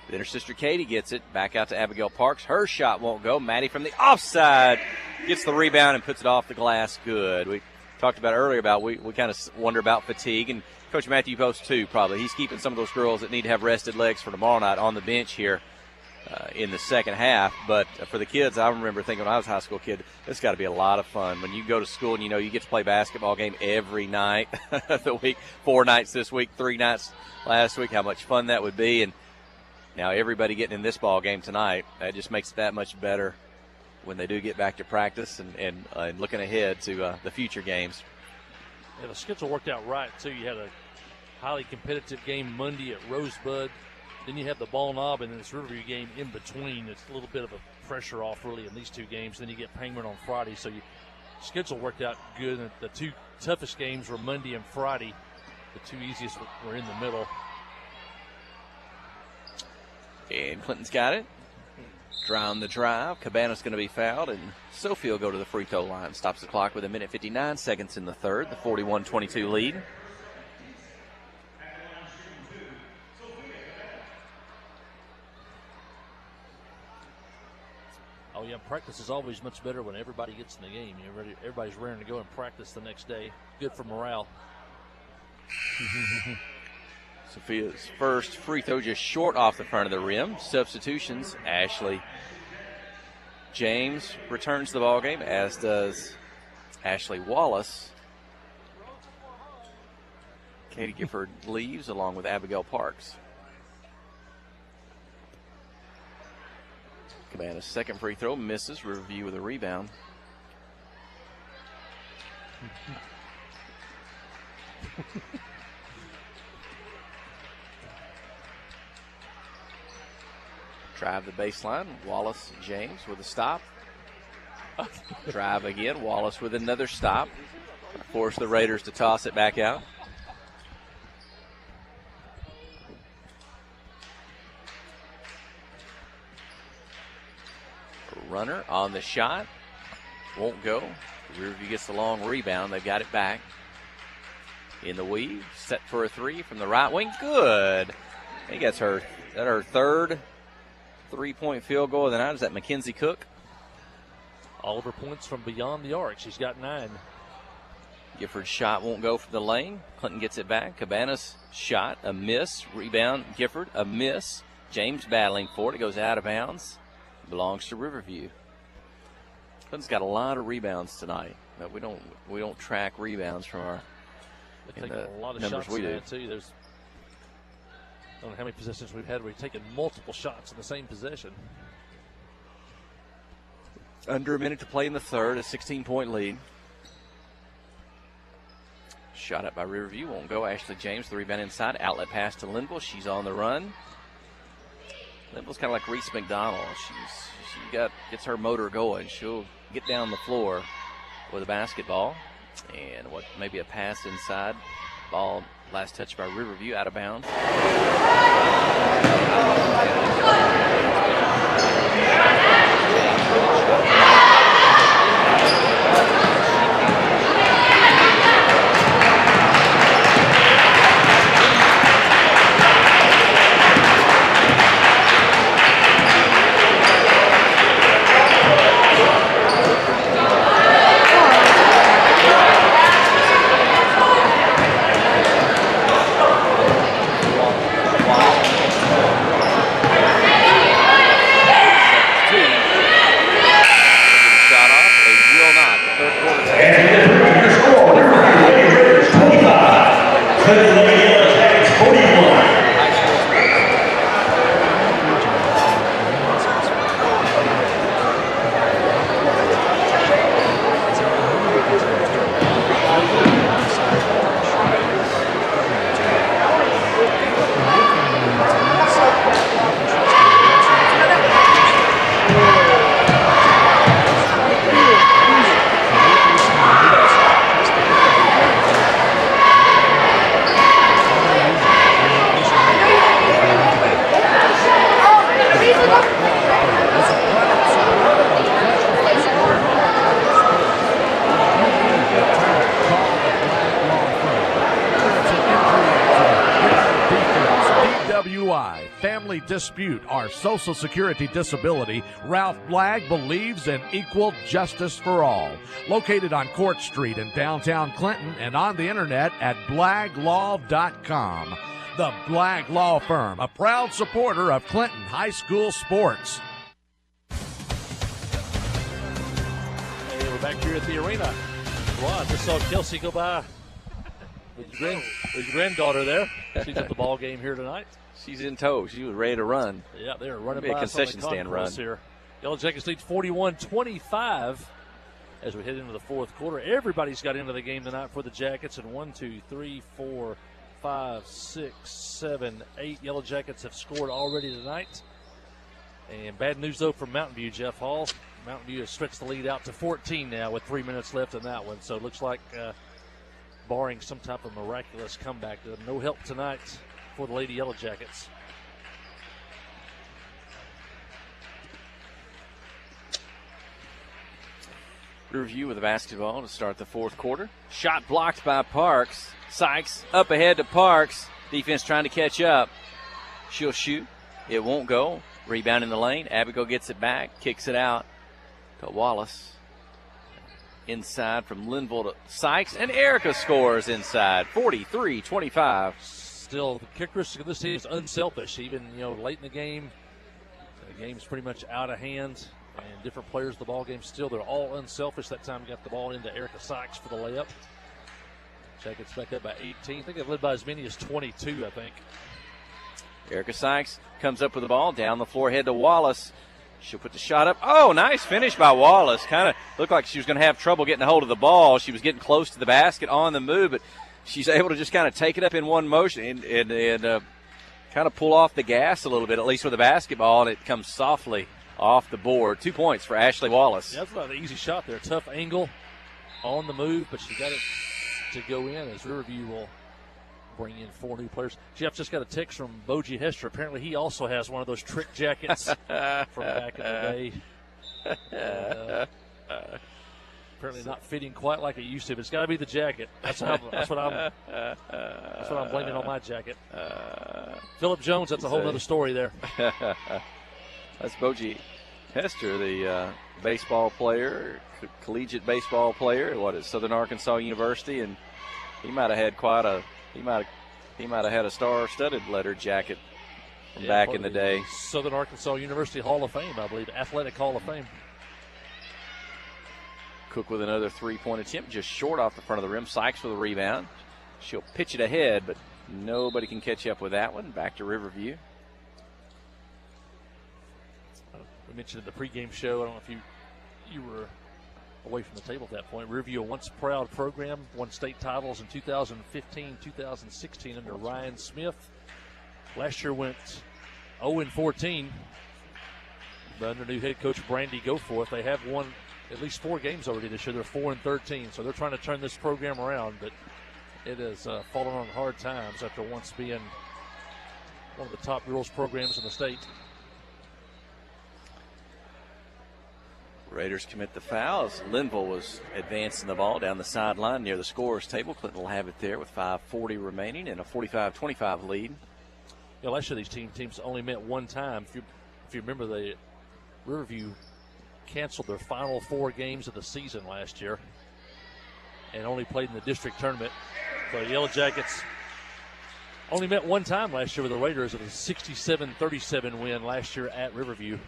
Then her sister Katie gets it. Back out to Abigail Parks. Her shot won't go. Maddie from the offside gets the rebound and puts it off the glass. Good. We talked about earlier about we kind of wonder about fatigue. And Coach Matthew Post, too, probably. He's keeping some of those girls that need to have rested legs for tomorrow night on the bench here in the second half. But for the kids, I remember thinking when I was a high school kid, this got to be a lot of fun. When you go to school and you know you get to play basketball game every night of the week, 4 nights this week, 3 nights last week, how much fun that would be. And now everybody getting in this ball game tonight, that just makes it that much better when they do get back to practice and looking ahead to the future games. Yeah, the schedule worked out right, too. You had a highly competitive game Monday at Rosebud. Then you have the Ball Knob and this Riverview game in between. It's a little bit of a pressure off, really, in these 2 games. Then you get Penguin on Friday. So schedule worked out good. And the 2 toughest games were Monday and Friday. The 2 easiest were in the middle. And Clinton's got it. Drown the drive. Cabana's going to be fouled, and Sophie will go to the free throw line. Stops the clock with 1:59 in the third. The 41-22 lead. Oh, yeah, practice is always much better when everybody gets in the game. Everybody's raring to go and practice the next day. Good for morale. Sophia's first free throw just short off the front of the rim. Substitutions, Ashley James returns the ball game, as does Ashley Wallace. Katie Gifford leaves along with Abigail Parks. Cabana's second free throw misses. Riverview with a rebound. Drive the baseline. Wallace James with a stop. Drive again. Wallace with another stop. Force the Raiders to toss it back out. Runner on the shot. Won't go. Riverview gets the long rebound. They've got it back. In the weave. Set for a three from the right wing. Good. I think that's her third three-point field goal of the night. Is that Mackenzie Cook? All of her points from beyond the arc. She's got 9. Gifford's shot won't go from the lane. Clinton gets it back. Cabana's shot, a miss. Rebound, Gifford, a miss. James battling for it. It goes out of bounds. Belongs to Riverview. Clinton's got a lot of rebounds tonight. But we don't track rebounds from our a lot of shots we do. There too. There's I don't know how many possessions we've had where we've taken multiple shots in the same possession. Under a minute to play in the third, a 16-point lead. Shot up by Riverview, won't go. Ashley James, the rebound inside. Outlet pass to Linville. She's on the run. Linville's kind of like Reese McDonald. She gets her motor going. She'll get down the floor with a basketball. And maybe a pass inside. Ball last touch by Riverview, out of bounds. Dispute our Social Security disability, Ralph Blagg believes in equal justice for all. Located on Court Street in downtown Clinton and on the internet at blagglaw.com. The Blagg Law Firm, a proud supporter of Clinton High School sports. Hey, we're back here at the arena. Wow, I just saw Kelsey go by with your granddaughter there. She's at the ball game here tonight. She's in tow. She was ready to run. Yeah, they're running by a concession stand run here. Yellowjackets lead 41-25 as we head into the fourth quarter. Everybody's got into the game tonight for the Jackets, and 1, 2, 3, 4, 5, 6, 7, 8 Yellowjackets have scored already tonight. And bad news, though, from Mountain View, Jeff Hall. Mountain View has stretched the lead out to 14 now with 3 minutes left in that one. So it looks like, barring some type of miraculous comeback, no help tonight for the Lady Yellowjackets. Riverview with the basketball to start the fourth quarter. Shot blocked by Parks. Sykes up ahead to Parks. Defense trying to catch up. She'll shoot. It won't go. Rebound in the lane. Abigail gets it back. Kicks it out to Wallace. Inside from Linville to Sykes. And Erica scores inside. 43-25. Still, the characteristic of this team is unselfish. Even, late in the game, the game's pretty much out of hand, and different players of the ball game still, they're all unselfish. That time got the ball into Erica Sykes for the layup. Jackets back up by 18. I think they've led by as many as 22, I think. Erica Sykes comes up with the ball, down the floor, head to Wallace. She'll put the shot up. Oh, nice finish by Wallace. Kind of looked like she was going to have trouble getting a hold of the ball. She was getting close to the basket on the move, but she's able to just kind of take it up in one motion and kind of pull off the gas a little bit, at least with the basketball, and it comes softly off the board. 2 points for Ashley Wallace. Yeah, that's not an easy shot there. Tough angle on the move, but she got it to go in as Riverview will bring in 4 new players. Jeff just got a text from Boji Hester. Apparently he also has one of those trick jackets from back in the day. Apparently not fitting quite like it used to, but it's got to be the jacket. That's what I'm blaming on my jacket. Phillip Jones, that's a whole other story there. That's Boji Hester, the baseball player, collegiate baseball player, at Southern Arkansas University, and he might have had had a star-studded letter jacket from back in the day. Southern Arkansas University Hall of Fame, I believe, Athletic Hall of Fame. Cook with another three-point attempt, just short off the front of the rim. Sykes with a rebound. She'll pitch it ahead, but nobody can catch up with that one. Back to Riverview. We mentioned in the pregame show, I don't know if you were away from the table at that point. Riverview, a once proud program, won state titles in 2015, 2016 under Ryan Smith. Last year went 0-14, but under new head coach Brandy Goforth, they have won at least 4 games already this year. They're 4-13, so they're trying to turn this program around, but it has fallen on hard times after once being one of the top girls programs in the state. Raiders commit the fouls. Linville was advancing the ball down the sideline near the scorer's table. Clinton will have it there with 5:40 remaining and a 45-25 lead. Yeah, last year these teams only met one time. If you remember, the Riverview canceled their final 4 games of the season last year and only played in the district tournament. So the Yellowjackets only met one time last year with the Raiders. It was a 67-37 win last year at Riverview.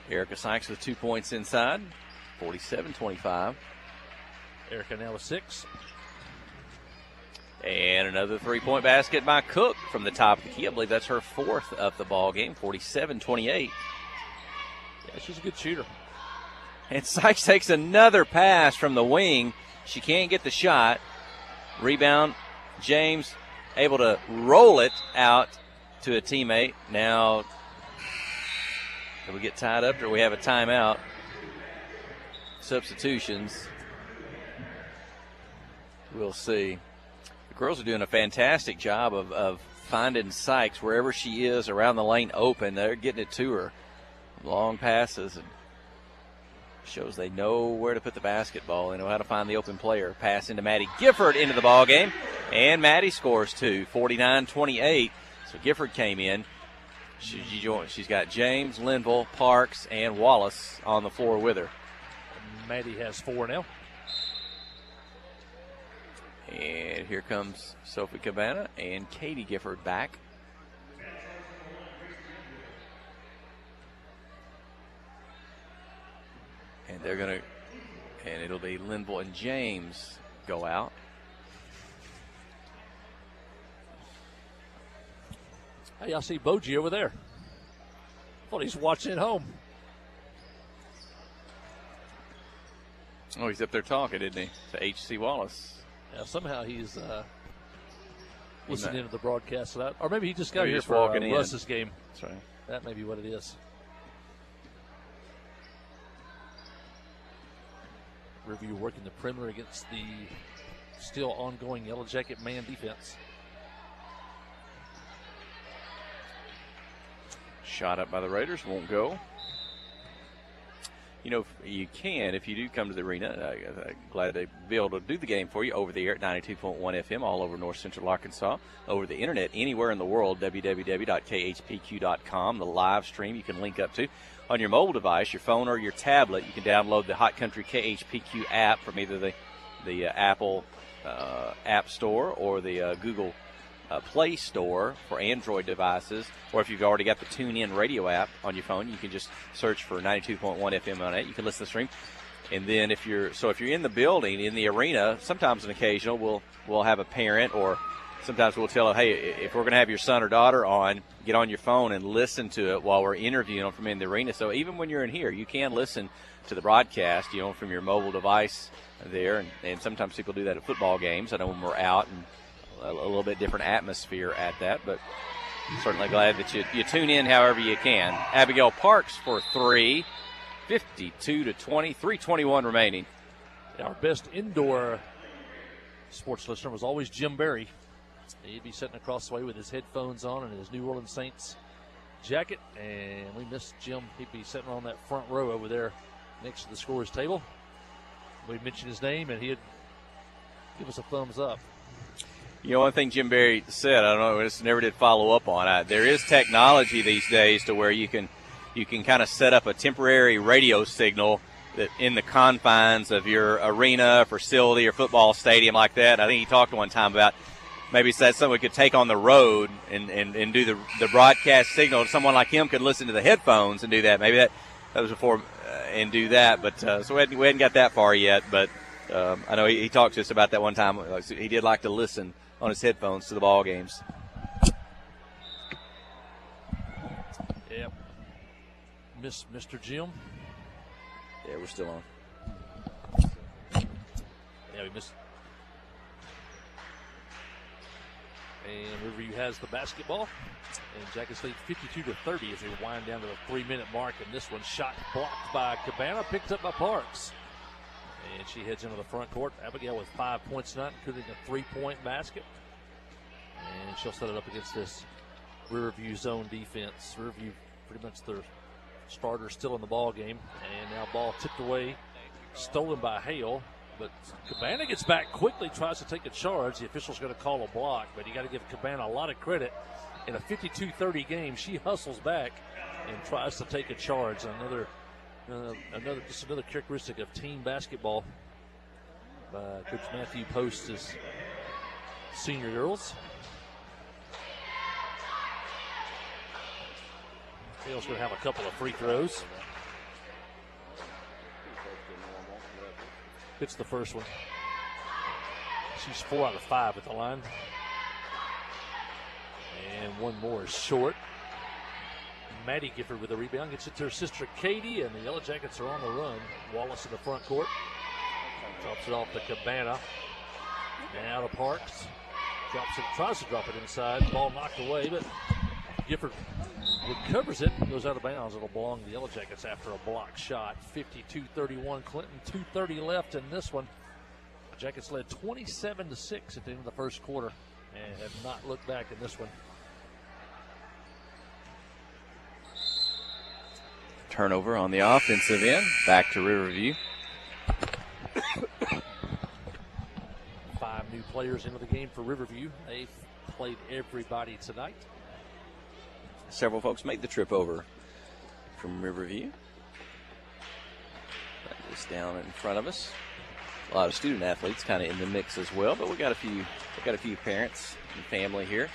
Erica Sykes with 2 points inside, 47-25. Erica now with 6. And another three-point basket by Cook from the top of the key. I believe that's her 4th of the ball game, 47-28. Yeah, she's a good shooter. And Sykes takes another pass from the wing. She can't get the shot. Rebound, James able to roll it out to a teammate. Now, do we get tied up or we have a timeout? Substitutions. We'll see. The girls are doing a fantastic job of finding Sykes wherever she is around the lane open. They're getting it to her. Long passes and shows they know where to put the basketball. They know how to find the open player. Pass into Maddie Gifford into the ball game, and Maddie scores 2, 49-28. So Gifford came in. She's got James, Linville, Parks, and Wallace on the floor with her. Maddie has 4 now. And here comes Sophie Cabana and Katie Gifford back. And they're going to, and it'll be Linville and James go out. Hey, I see Boji over there. Thought he's watching at home. Oh, he's up there talking, isn't he? To H.C. Wallace. Yeah, somehow he's listening to the broadcast. Or maybe he just got here just for walking in. Russ's game. That's right. That may be what it is. Riverview working the perimeter against the still ongoing Yellow Jacket man defense. Shot up by the Raiders, won't go. You know, you can, if you do come to the arena, I'm glad to be able to do the game for you over the air at 92.1 FM all over North Central Arkansas, over the internet anywhere in the world, www.khpq.com, the live stream you can link up to. On your mobile device, your phone or your tablet, you can download the Hot Country KHPQ app from either the Apple App Store or the Google Play Store for Android devices, or if you've already got the TuneIn radio app on your phone, you can just search for 92.1 FM on it. You can listen to the stream. And then if you're in the building, in the arena, sometimes an occasional we'll have a parent, or sometimes we'll tell them, hey, if we're going to have your son or daughter on, get on your phone and listen to it while we're interviewing them from in the arena. So even when you're in here, you can listen to the broadcast, from your mobile device there. And sometimes people do that at football games. I know when we're out, and a little bit different atmosphere at that, but certainly glad that you tune in however you can. Abigail Parks for 3, 52-20, 3:21 remaining. Our best indoor sports listener was always Jim Berry. He'd be sitting across the way with his headphones on and his New Orleans Saints jacket, and we missed Jim. He'd be sitting on that front row over there next to the scorer's table. We'd mention his name, and he'd give us a thumbs up. One thing Jim Berry said, I don't know, I just never did follow up on. There is technology these days to where you can kind of set up a temporary radio signal that in the confines of your arena, facility, or football stadium like that. I think he talked one time about maybe that's something we could take on the road and do the broadcast signal. Someone like him could listen to the headphones and do that. Maybe that was before and do that. But so we hadn't got that far yet. But I know he talked to us about that one time. He did like to listen on his headphones to the ball games. Yep. Mr. Jim. Yeah, we're still on. Yeah, we missed. And Riverview has the basketball. And Jackets lead 52-30 as they wind down to the 3-minute mark. And this one shot blocked by Cabana, picked up by Parks. And she heads into the front court. Abigail with 5 points tonight, including a 3-point basket. And she'll set it up against this Riverview zone defense. Riverview pretty much their starter still in the ball game. And now ball tipped away, stolen by Hale. But Cabana gets back quickly, tries to take a charge. The official's going to call a block, but you got to give Cabana a lot of credit. In a 52-30 game, she hustles back and tries to take a charge. Another characteristic of team basketball by Coach Matthew Post's senior girls. Hale's going to have a couple of free throws. Hits the first one. She's 4 out of 5 at the line. And one more is short. Maddie Gifford with a rebound. Gets it to her sister Katie, and the Yellowjackets are on the run. Wallace in the front court. Drops it off to Cabana. Now to Parks. Tries to drop it inside. Ball knocked away, but Gifford recovers it. Goes out of bounds. It'll belong to the Yellowjackets after a block shot. 52-31 Clinton. 2:30 left in this one. The Jackets led 27-6 at the end of the first quarter and have not looked back in this one. Turnover on the offensive end. Back to Riverview. 5 new players into the game for Riverview. They've played everybody tonight. Several folks made the trip over from Riverview. That is down in front of us. A lot of student athletes kind of in the mix as well, but we got a few parents and family here.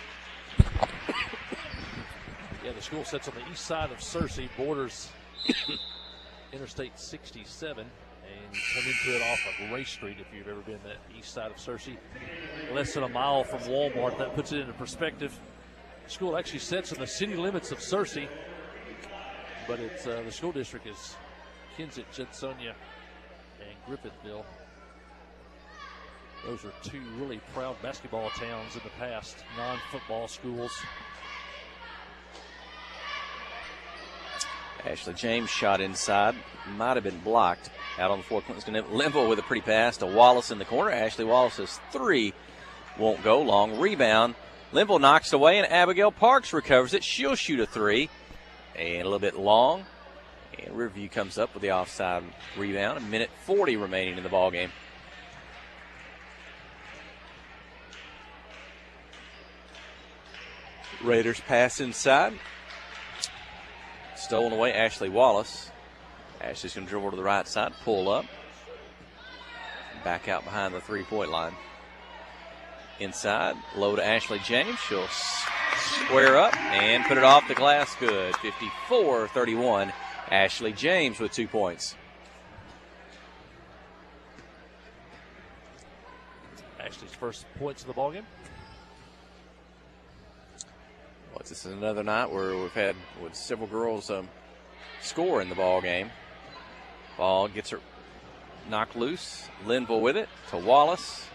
Yeah, the school sits on the east side of Searcy, borders Interstate 67, and you come into it off of Ray Street if you've ever been that east side of Searcy. Less than a mile from Walmart. That puts it into perspective. The school actually sits in the city limits of Searcy, but it's the school district is Kensett, Judsonia, and Griffithville. Those are 2 really proud basketball towns in the past, non-football schools. Ashley James shot inside. Might have been blocked out on the floor. Linville with a pretty pass to Wallace in the corner. Ashley Wallace's 3 won't go. Long rebound. Linville knocks away, and Abigail Parks recovers it. She'll shoot a 3. And a little bit long. And Riverview comes up with the offside rebound. 1:40 remaining in the ballgame. Raiders pass inside. Stolen away, Ashley Wallace. Ashley's going to dribble to the right side, pull up. Back out behind the 3-point line. Inside, low to Ashley James. She'll square up and put it off the glass. Good. 54-31. Ashley James with 2 points. Ashley's first points of the ballgame. Well, this is another night where we've had several girls score in the ball game. Ball gets her knocked loose. Linville with it to Wallace.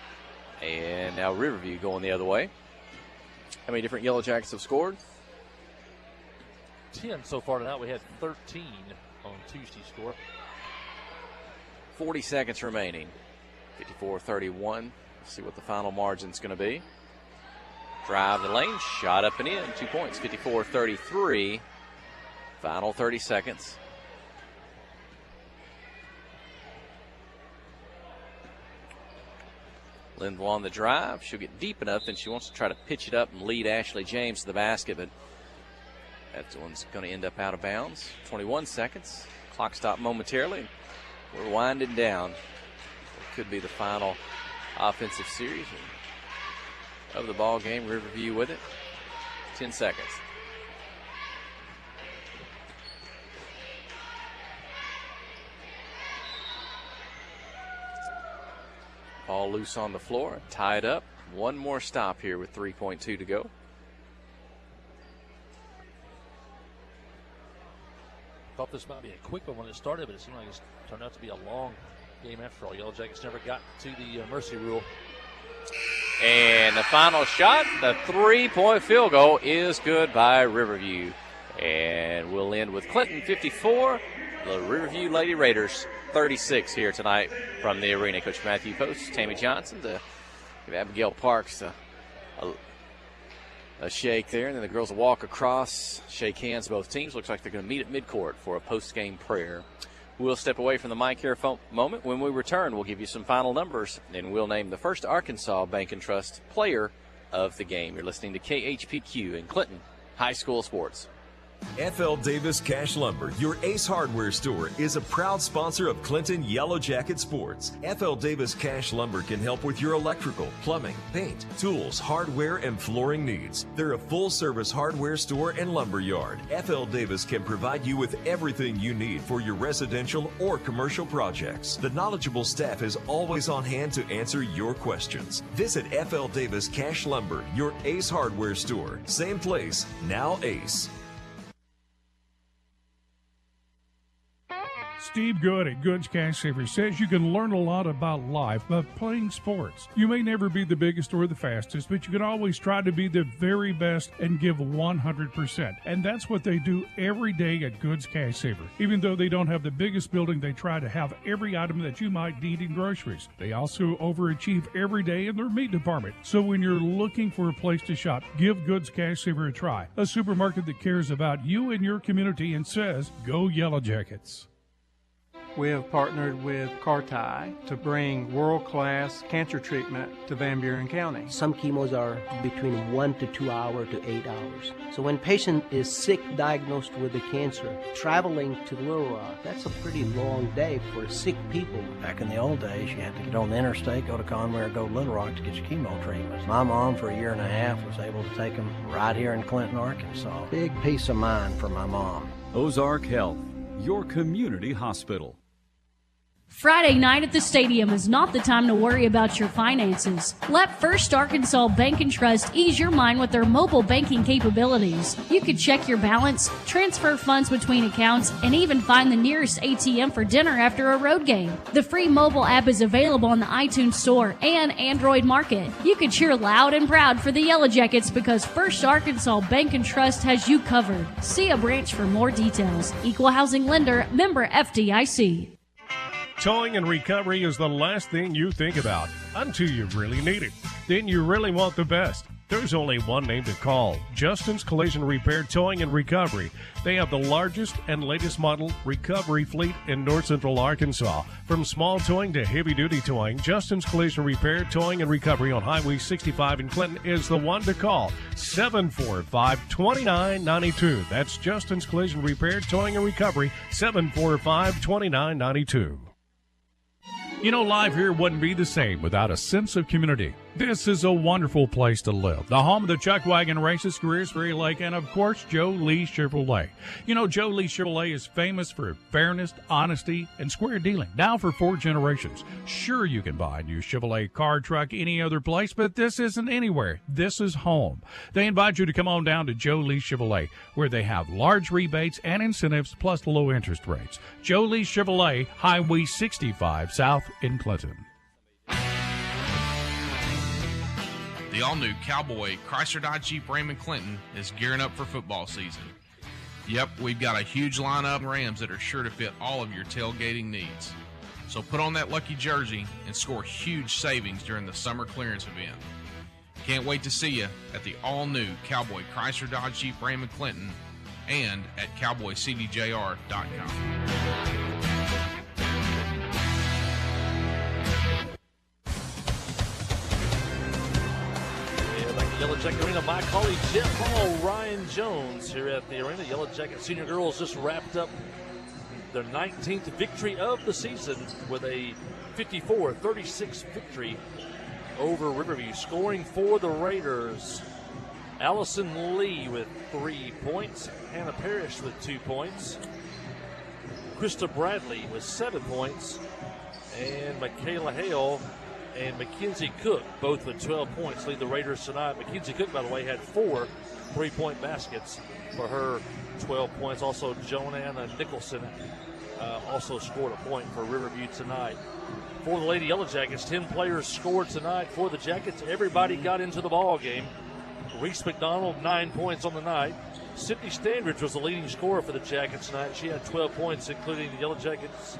And now Riverview going the other way. How many different Yellowjackets have scored? 10 so far tonight. We had 13 on Tuesday's score. 40 seconds remaining. 54-31. Let's see what the final margin's going to be. Drive the lane, shot up and in. 2 points, 54-33. Final 30 seconds. Linville on the drive. She'll get deep enough, and she wants to try to pitch it up and lead Ashley James to the basket, but that one's going to end up out of bounds. 21 seconds. Clock stopped momentarily. We're winding down. It could be the final offensive series of the ball game. Riverview with it. 10 seconds. Ball loose on the floor, tied up. One more stop here with 3.2 to go. Thought this might be a quick one when it started, but it seemed like it's turned out to be a long game after all. Yellowjackets never got to the mercy rule. And the final shot, the 3-point field goal, is good by Riverview. And we'll end with Clinton 54, the Riverview Lady Raiders 36 here tonight from the arena. Coach Matthew Post, Tammy Johnson, to give Abigail Parks a shake there, and then the girls will walk across, shake hands, both teams. Looks like they're going to meet at midcourt for a post-game prayer. We'll step away from the mic here for a moment. When we return, we'll give you some final numbers, and we'll name the first Arkansas Bank and Trust player of the game. You're listening to KHPQ in Clinton High School Sports. FL Davis Cash Lumber, your Ace Hardware store, is a proud sponsor of Clinton Yellowjacket Sports. FL Davis Cash Lumber can help with your electrical, plumbing, paint, tools, hardware, and flooring needs. They're a full-service hardware store and lumber yard. FL Davis can provide you with everything you need for your residential or commercial projects. The knowledgeable staff is always on hand to answer your questions. Visit FL Davis Cash Lumber, your Ace Hardware store. Same place, now Ace. Steve Good at Goods Cash Savers says you can learn a lot about life by playing sports. You may never be the biggest or the fastest, but you can always try to be the very best and give 100%. And that's what they do every day at Goods Cash Savers. Even though they don't have the biggest building, they try to have every item that you might need in groceries. They also overachieve every day in their meat department. So when you're looking for a place to shop, give Goods Cash Savers a try. A supermarket that cares about you and your community and says, go Yellowjackets. We have partnered with Carti to bring world-class cancer treatment to Van Buren County. Some chemos are between 1 to 2 hours to 8 hours. So when patient is sick, diagnosed with the cancer, traveling to Little Rock, that's a pretty long day for sick people. Back in the old days, you had to get on the interstate, go to Conway or go to Little Rock to get your chemo treatments. My mom, for a year and a half, was able to take them right here in Clinton, Arkansas. Big peace of mind for my mom. Ozark Health, your community hospital. Friday night at the stadium is not the time to worry about your finances. Let First Arkansas Bank and Trust ease your mind with their mobile banking capabilities. You can check your balance, transfer funds between accounts, and even find the nearest ATM for dinner after a road game. The free mobile app is available on the iTunes Store and Android Market. You can cheer loud and proud for the Yellowjackets because First Arkansas Bank and Trust has you covered. See a branch for more details. Equal housing lender, member FDIC. Towing and recovery is the last thing you think about until you really need it. Then you really want the best. There's only one name to call, Justin's Collision Repair Towing and Recovery. They have the largest and latest model recovery fleet in North Central Arkansas. From small towing to heavy-duty towing, Justin's Collision Repair Towing and Recovery on Highway 65 in Clinton is the one to call, 745-2992. That's Justin's Collision Repair Towing and Recovery, 745-2992. You know, life here wouldn't be the same without a sense of community. This is a wonderful place to live. The home of the Chuck Wagon Races, Greers Ferry Lake, and of course, Joe Lee Chevrolet. You know, Joe Lee Chevrolet is famous for fairness, honesty, and square dealing. Now for 4 generations. Sure, you can buy a new Chevrolet car, truck, any other place, but this isn't anywhere. This is home. They invite you to come on down to Joe Lee Chevrolet, where they have large rebates and incentives, plus low interest rates. Joe Lee Chevrolet, Highway 65 South in Clinton. The all-new Cowboy Chrysler Dodge Jeep Ram in Clinton is gearing up for football season. Yep, we've got a huge lineup of Rams that are sure to fit all of your tailgating needs. So put on that lucky jersey and score huge savings during the summer clearance event. Can't wait to see you at the all-new Cowboy Chrysler Dodge Jeep Ram in Clinton and at cowboycdjr.com. Yellowjacket Arena, my colleague Jeff Hall, Ryan Jones here at the arena. Yellowjacket Senior Girls just wrapped up their 19th victory of the season with a 54-36 victory over Riverview. Scoring for the Raiders, Allison Lee with 3 points, Hannah Parrish with 2 points, Krista Bradley with 7 points, and Michaela Hale and Mackenzie Cook, both with 12 points, lead the Raiders tonight. Mackenzie Cook, by the way, had 4 3-point baskets for her 12 points. Also, Joanna Nicholson also scored a point for Riverview tonight. For the Lady Yellowjackets, 10 players scored tonight for the Jackets. Everybody got into the ball game. Reese McDonald, 9 points on the night. Sydney Standridge was the leading scorer for the Jackets tonight. She had 12 points, including the Yellowjackets.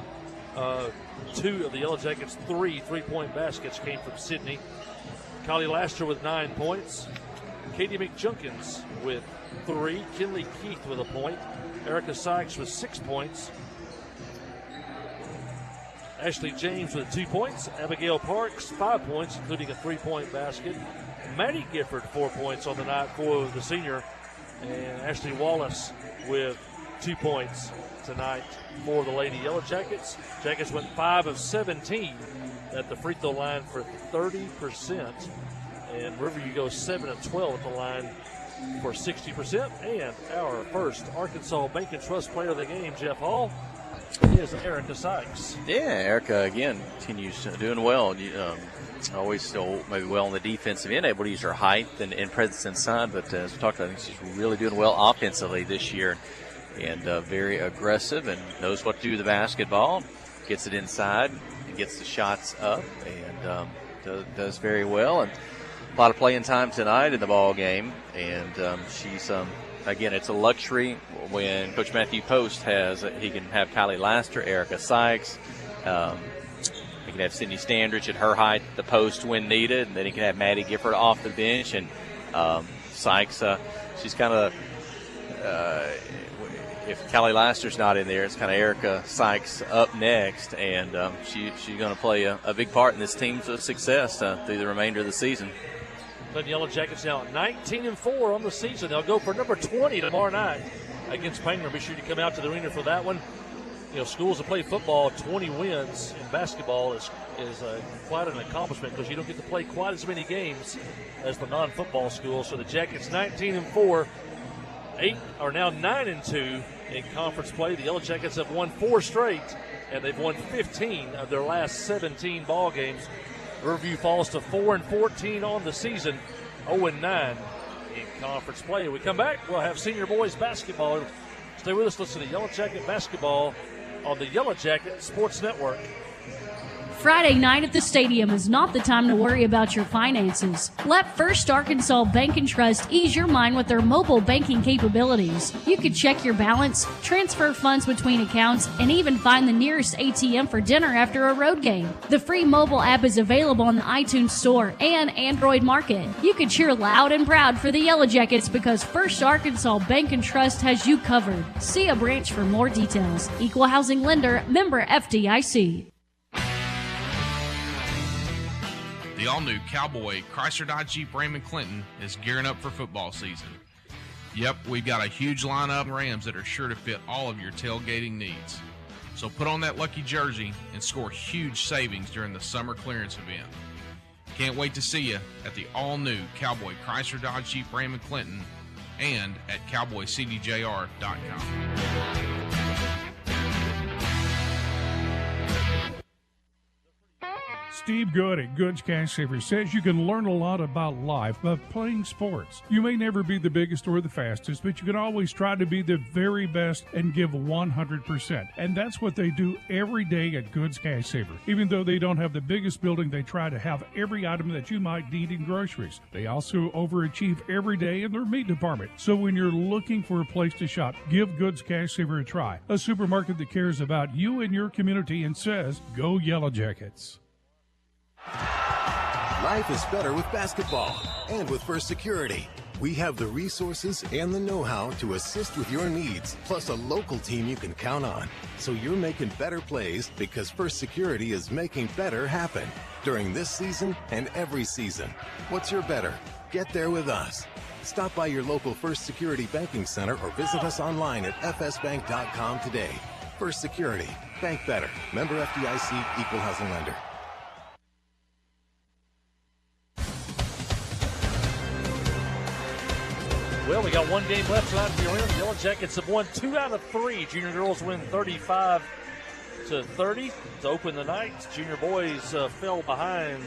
2 of the Yellowjackets' 3 3-point baskets came from Sydney. Kylie Laster with 9 points. Katie McJunkins with 3. Kinley Keith with a point. Erica Sykes with 6 points. Ashley James with 2 points. Abigail Parks, 5 points, including a 3-point basket. Maddie Gifford, 4 points on the night for the senior. And Ashley Wallace with 2 points tonight for the Lady Yellowjackets. Jackets went 5 of 17 at the free throw line for 30%. And Riverview goes 7 of 12 at the line for 60%. And our first Arkansas Bank and Trust player of the game, Jeff Hall, is Erica Sykes. Yeah, Erica, again, continues doing well. Always still maybe well on the defensive end, able to use her height and presence inside. But as we talked about, I think she's really doing well offensively this year. And very aggressive and knows what to do with the basketball. Gets it inside and gets the shots up and does very well. And a lot of playing time tonight in the ball game. And she's, again, it's a luxury when Coach Matthew Post he can have Kylie Laster, Erica Sykes. He can have Sydney Standridge at her height at the post when needed. And then he can have Maddie Gifford off the bench. And Sykes, she's kind of if Callie Laster's not in there, it's kind of Erica Sykes up next, and she's going to play a big part in this team's success through the remainder of the season. The Yellowjackets now 19-4 on the season. They'll go for number 20 tomorrow night against Panger. Be sure to come out to the arena for that one. You know, schools that play football, 20 wins in basketball is quite an accomplishment because you don't get to play quite as many games as the non-football schools. So the Jackets 19-4. 8 are now 9-2 in conference play. The Yellowjackets have won 4 straight, and they've won 15 of their last 17 ball games. Riverview falls to 4-14 on the season, 0-9 in conference play. When we come back, we'll have senior boys basketball. Stay with us. Listen to Yellowjacket basketball on the Yellowjacket Sports Network. Friday night at the stadium is not the time to worry about your finances. Let First Arkansas Bank and Trust ease your mind with their mobile banking capabilities. You can check your balance, transfer funds between accounts, and even find the nearest ATM for dinner after a road game. The free mobile app is available on the iTunes Store and Android Market. You can cheer loud and proud for the Yellowjackets because First Arkansas Bank and Trust has you covered. See a branch for more details. Equal housing lender, member FDIC. The all-new Cowboy Chrysler Dodge Jeep Ram in Clinton is gearing up for football season. Yep, we've got a huge lineup of Rams that are sure to fit all of your tailgating needs. So put on that lucky jersey and score huge savings during the summer clearance event. Can't wait to see you at the all-new Cowboy Chrysler Dodge Jeep Ram in Clinton and at cowboycdjr.com. Steve Good at Goods Cash Savers says you can learn a lot about life by playing sports. You may never be the biggest or the fastest, but you can always try to be the very best and give 100%. And that's what they do every day at Goods Cash Savers. Even though they don't have the biggest building, they try to have every item that you might need in groceries. They also overachieve every day in their meat department. So when you're looking for a place to shop, give Goods Cash Savers a try. A supermarket that cares about you and your community and says, go Yellowjackets. Life is better with basketball and with First Security. We have the resources and the know-how to assist with your needs, plus a local team you can count on. So you're making better plays because First Security is making better happen during this season and every season. What's your better? Get there with us. Stop by your local First Security Banking Center or visit us online at fsbank.com today. First Security. Bank better. Member FDIC, Equal Housing Lender. Well, we got one game left tonight for your The Yellowjackets have won 2 out of 3. Junior girls win 35-30 to open the night. Junior boys fell behind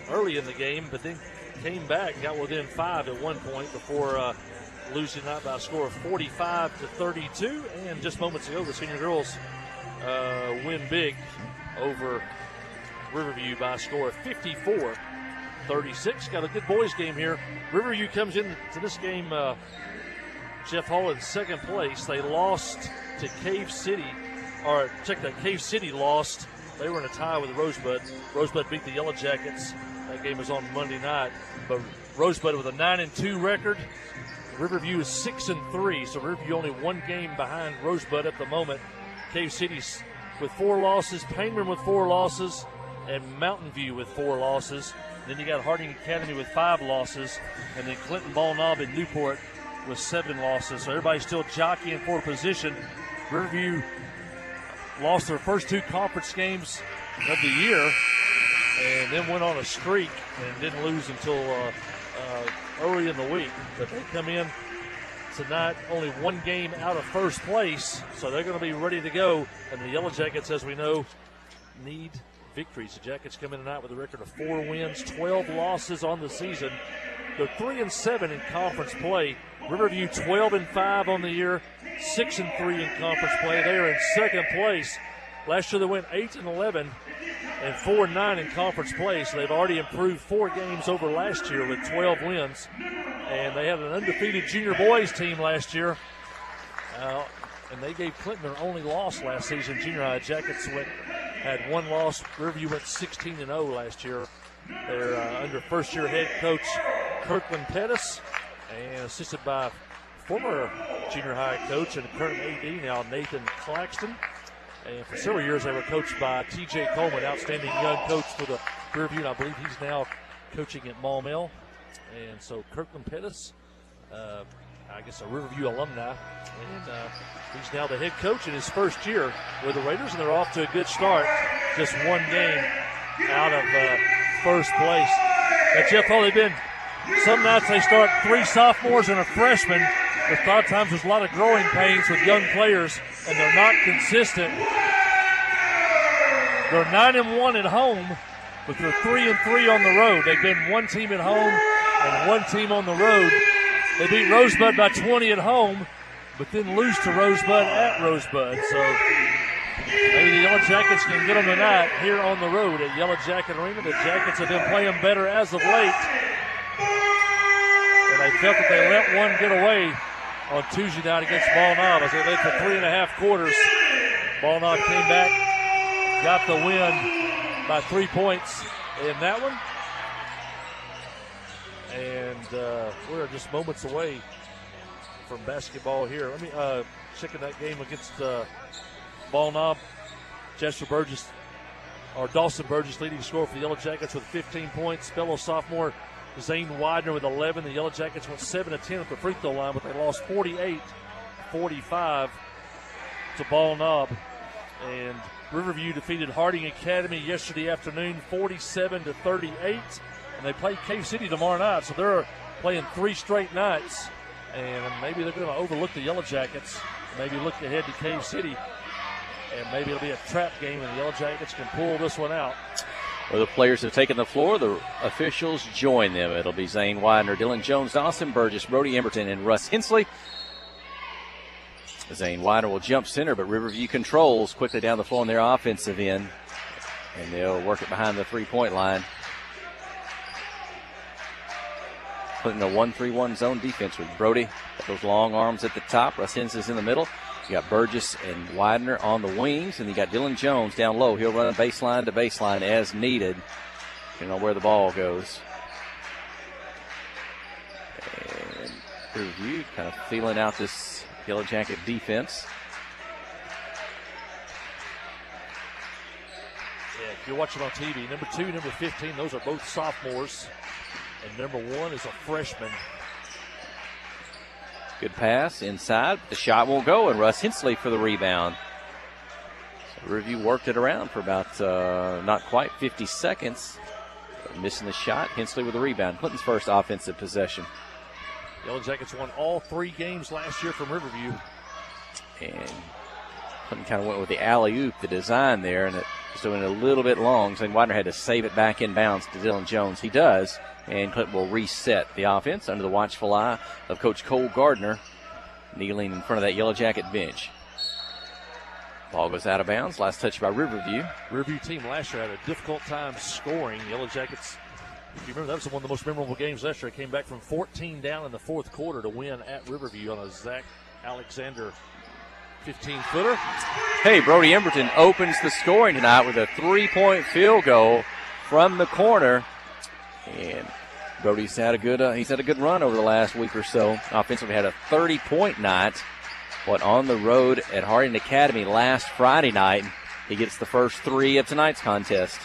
early in the game, but then came back and got within 5 at one point before losing tonight by a score of 45-32. And just moments ago, the senior girls win big over Riverview by a score of 54-36. Got a good boys game here. Riverview comes into this game, Jeff Hall in second place. They lost to Cave City, or check that, Cave City lost. They were in a tie with Rosebud. Rosebud beat the Yellowjackets. That game was on Monday night. But Rosebud with a 9-2 record. Riverview is 6-3, so Riverview only one game behind Rosebud at the moment. Cave City's with 4 losses, Payneman with 4 losses, and Mountain View with 4 losses. Then you got Harding Academy with 5 losses, and then Clinton, Ball Knob, and Newport with 7 losses. So everybody's still jockeying for position. Riverview lost their first 2 conference games of the year, and then went on a streak and didn't lose until early in the week. But they come in tonight only 1 game out of first place, so they're going to be ready to go. And the Yellowjackets, as we know, need victories. The Jackets come in tonight with a record of 4 wins, 12 losses on the season. They're 3-7 in conference play. Riverview 12-5 on the year, 6-3 in conference play. They are in second place. Last year they went 8-11 and 4-9 in conference play, so they've already improved 4 games over last year with 12 wins. And they had an undefeated junior boys team last year, and they gave Clinton their only loss last season. Junior high Jackets had 1 loss. Riverview went 16-0 last year. They're under first-year head coach Kirkland Pettis and assisted by former junior high coach and current AD now Nathan Claxton. And for several years they were coached by T.J. Coleman, outstanding young coach for the Riverview. And I believe he's now coaching at Maumelle. And so Kirkland Pettis, I guess a Riverview alumni, and he's now the head coach in his first year with the Raiders, and they're off to a good start. Just 1 game out of first place. At Jeff Hall, some nights they start 3 sophomores and a freshman. But a lot of times there's a lot of growing pains with young players, and they're not consistent. They're 9-1 at home, but they're 3-3 on the road. They've been 1 team at home and 1 team on the road. They beat Rosebud by 20 at home, but then lose to Rosebud at Rosebud. So maybe the Yellowjackets can get them tonight here on the road at Yellowjacket Arena. The Jackets have been playing better as of late, and they felt that they let one get away on Tuesday night against Ball Knob as they led for 3.5 quarters. Ball Knob came back, got the win by 3 points in that one. And we're just moments away from basketball here. Let me check in that game against Ball Knob. Dawson Burgess leading scorer for the Yellowjackets with 15 points. Fellow sophomore Zane Widener with 11. The Yellowjackets went 7 of 10 at the free throw line, but they lost 48-45 to Ball Knob. And Riverview defeated Harding Academy yesterday afternoon 47-38, and they play Cave City tomorrow night, so they're playing 3 straight nights, and maybe they're going to overlook the Yellowjackets, maybe look ahead to Cave City, and maybe it'll be a trap game and the Yellowjackets can pull this one out. Well, the players have taken the floor. The officials join them. It'll be Zane Widener, Dylan Jones, Dawson Burgess, Brody Emberton, and Russ Hensley. Zane Widener will jump center, but Riverview controls quickly down the floor on their offensive end, and they'll work it behind the three-point line. Putting a 1-3-1 zone defense with Brody. Those long arms at the top. Russ Hensley's in the middle. You got Burgess and Widener on the wings, and you got Dylan Jones down low. He'll run baseline to baseline as needed, depending on where the ball goes. And Riverview kind of feeling out this Yellow Jacket defense. Yeah, if you're watching on TV, number 2, number 15, those are both sophomores, and number 1 is a freshman. Good pass inside. The shot won't go, and Russ Hensley for the rebound. So Riverview worked it around for about not quite 50 seconds. Missing the shot. Hensley with the rebound. Clinton's first offensive possession. Yellow Jackets won all 3 games last year from Riverview. And Clinton kind of went with the alley-oop, the design there, and it was doing a little bit long. So Widener had to save it back in bounds to Dylan Jones. He does. And Clinton will reset the offense under the watchful eye of Coach Cole Gardner, kneeling in front of that Yellow Jacket bench. Ball goes out of bounds. Last touch by Riverview. Riverview team last year had a difficult time scoring. Yellow Jackets, if you remember, that was one of the most memorable games last year. It came back from 14 down in the fourth quarter to win at Riverview on a Zach Alexander 15-footer. Hey, Brody Emberton opens the scoring tonight with a 3-point field goal from the corner. And Brody's had a good run over the last week or so. Offensively had a 30-point night, but on the road at Harding Academy last Friday night, he gets the first 3 of tonight's contest.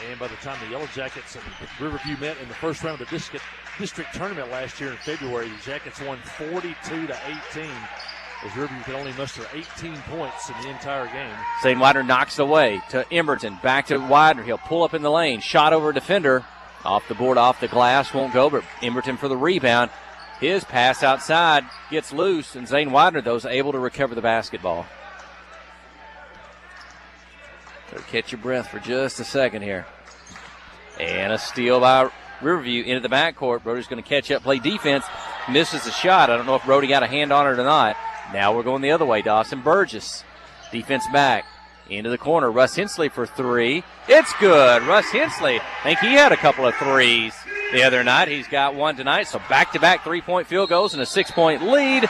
And by the time the Yellow Jackets and Riverview met in the first round of the district tournament last year in February, the Jackets won 42-18. As Riverview could only muster 18 points in the entire game. Zane Widener knocks it away to Emberton. Back to Widener. He'll pull up in the lane. Shot over defender. Off the board, off the glass. Won't go, but Emberton for the rebound. His pass outside gets loose, and Zane Widener, though, is able to recover the basketball. So catch your breath for just a second here. And a steal by Riverview into the backcourt. Brody's going to catch up, play defense. Misses the shot. I don't know if Brody got a hand on it or not. Now we're going the other way. Dawson Burgess. Defense back. Into the corner. Russ Hensley for 3. It's good. Russ Hensley. I think he had a couple of threes the other night. He's got one tonight. So back-to-back 3-point field goals and a 6-point lead.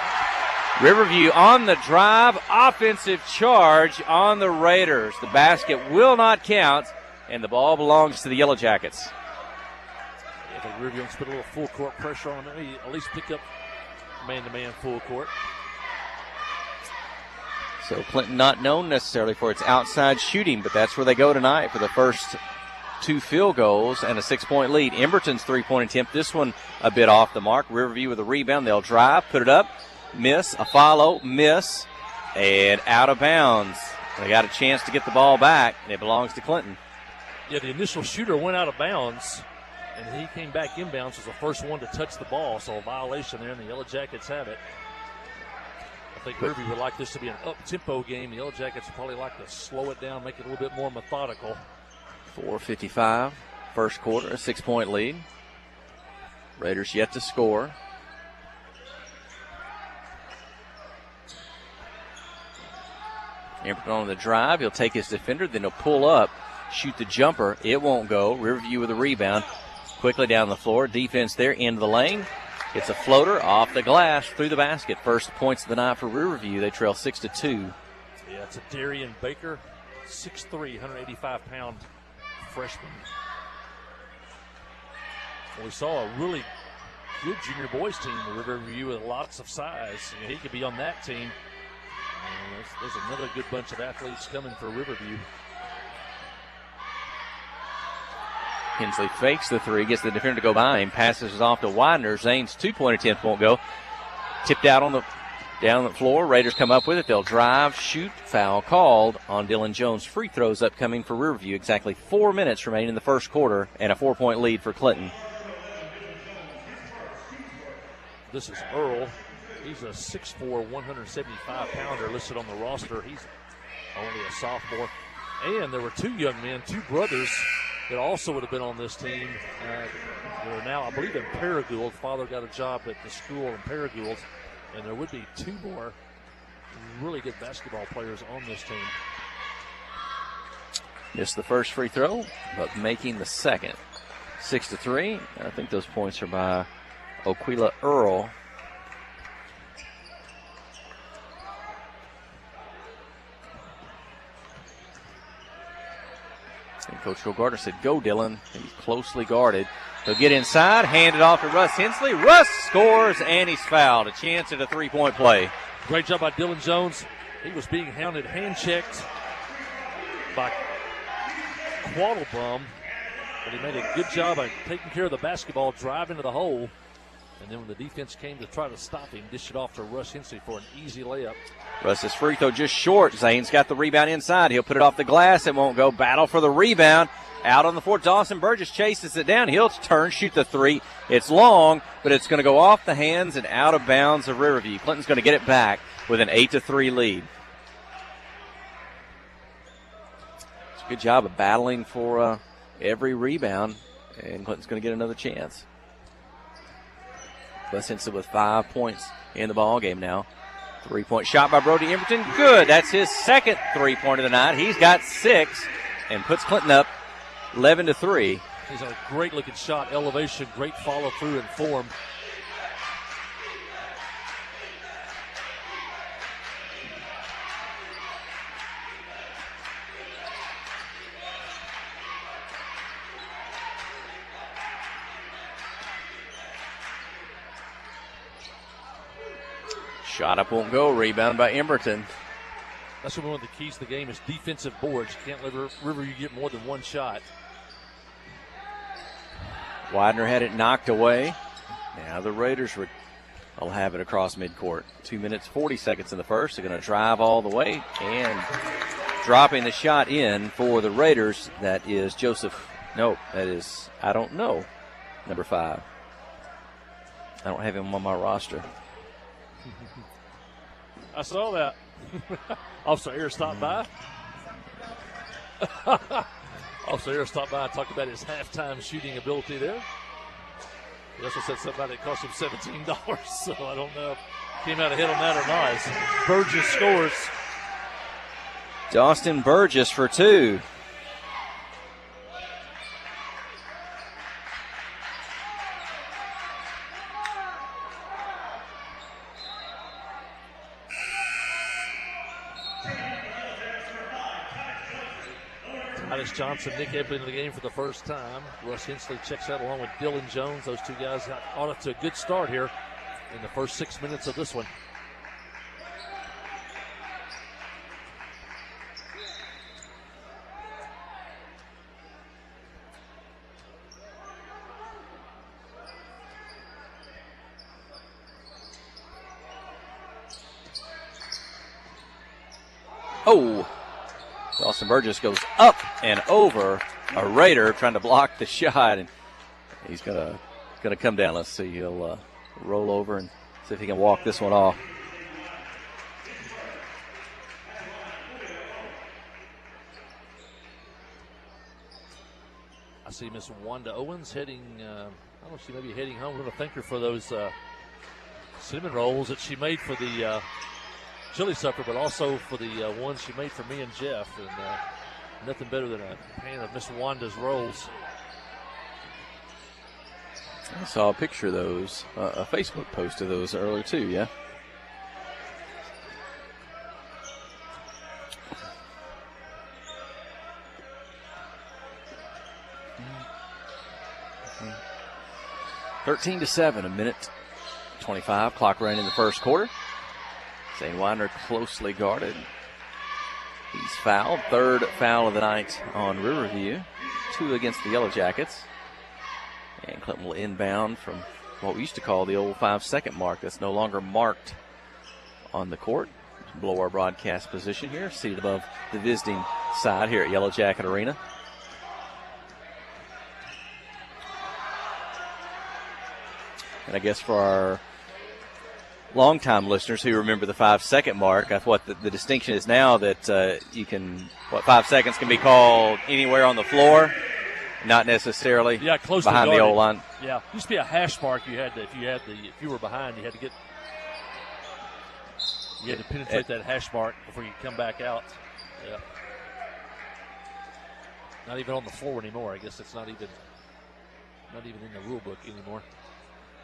Riverview on the drive. Offensive charge on the Raiders. The basket will not count, and the ball belongs to the Yellow Jackets. I think Riverview wants to put a little full court pressure on them. At least pick up man-to-man full court. So Clinton not known necessarily for its outside shooting, but that's where they go tonight for the first 2 field goals and a 6-point lead. Emberton's 3-point attempt, this one a bit off the mark. Riverview with a rebound. They'll drive, put it up, miss, a follow, miss, and out of bounds. They got a chance to get the ball back, and it belongs to Clinton. Yeah, the initial shooter went out of bounds, and he came back inbounds, was the first one to touch the ball, so a violation there, and the Yellow Jackets have it. I think Riverview would like this to be an up-tempo game. The Yellow Jackets would probably like to slow it down, make it a little bit more methodical. 4:55, first quarter, a 6-point lead. Raiders yet to score. Emberton on the drive. He'll take his defender, then he'll pull up, shoot the jumper. It won't go. Riverview with a rebound. Quickly down the floor. Defense there into the lane. It's a floater off the glass through the basket. First points of the night for Riverview. They trail 6-2. Yeah, it's a Darian Baker, 6'3", 185-pound freshman. Well, we saw a really good junior boys team in Riverview with lots of size. He could be on that team. There's another good bunch of athletes coming for Riverview. Hensley fakes the 3, gets the defender to go by him, passes it off to Widener. Zane's 2-point attempt won't go. Tipped out on the Down the floor, Raiders come up with it. They'll drive, shoot, foul called on Dylan Jones. Free throws upcoming for Riverview. Exactly 4 minutes remaining in the first quarter and a 4-point lead for Clinton. This is Earl. He's a 6'4", 175-pounder listed on the roster. He's only a sophomore. And there were two young men, two brothers, that also would have been on this team. They're now, I believe, in Paragould. Father got a job at the school in Paragould. And there would be two more really good basketball players on this team. Missed the first free throw, but making the second. 6-3. I think those points are by Aquila Earl. And Coach Phil Gardner said, go, Dylan. He's closely guarded. He'll get inside, hand it off to Russ Hensley. Russ scores, and he's fouled. A chance at a three-point play. Great job by Dylan Jones. He was being hounded, hand-checked by Quattlebaum, but he made a good job of taking care of the basketball, driving to the hole. And then when the defense came to try to stop him, dish it off to Russ Hensley for an easy layup. Russ's free throw just short. Zane's got the rebound inside. He'll put it off the glass. It won't go. Battle for the rebound. Out on the floor, Dawson Burgess chases it down. He'll turn, shoot the three. It's long, but it's going to go off the hands and out of bounds of Riverview. Clinton's going to get it back with an 8-3 lead. It's a good job of battling for every rebound, and Clinton's going to get another chance. Russ Hensley with 5 points in the ball game now. 3-point shot by Brody Emberton. Good. That's his second three-pointer of the night. He's got 6 and puts Clinton up 11-3. He's a great-looking shot, elevation, great follow-through and form. Shot up won't go. Rebound by Emberton. That's one of the keys to the game is defensive boards. You can't let Riverview get more than one shot. Widener had it knocked away. Now the Raiders will have it across midcourt. 2 minutes, 40 seconds in the first. They're going to drive all the way and dropping the shot in for the Raiders. That is Joseph. No, that is, I don't know, number 5. I don't have him on my roster. I saw that. Officer Ayers stopped by. Officer Ayers stopped by and talked about his halftime shooting ability there. He also said something about it cost him $17, so I don't know if he came out ahead on that or not. As Burgess scores. Dawson Burgess for 2. Titus Johnson, Nick Ebley into the game for the first time. Russ Hensley checks out along with Dylan Jones. Those two guys got off to a good start here in the first 6 minutes of this one. Oh, Dawson Burgess goes up and over a Raider trying to block the shot, and he's gonna come down. Let's see, he'll roll over and see if he can walk this one off. I see Miss Wanda Owens heading, I don't know, she may be heading home. We're going to thank her for those cinnamon rolls that she made for the chili supper, but also for the ones she made for me and Jeff. And nothing better than a pan of Miss Wanda's rolls. I saw a picture of those, a Facebook post of those earlier too, yeah? Mm-hmm. 13-7, a minute 25, clock running in the first quarter. Zane Widener closely guarded. He's fouled. Third foul of the night on Riverview. 2 against the Yellowjackets. And Clinton will inbound from what we used to call the old 5-second mark. That's no longer marked on the court. Below our broadcast position here, seated above the visiting side here at Yellow Jacket Arena. And I guess for our longtime listeners who remember the 5-second mark, I thought the distinction is now that you can, 5 seconds can be called anywhere on the floor, not necessarily close behind to the old line. Yeah, used to be a hash mark. If you were behind, you had to penetrate that hash mark before you come back out. Yeah. Not even on the floor anymore. I guess it's not even in the rule book anymore.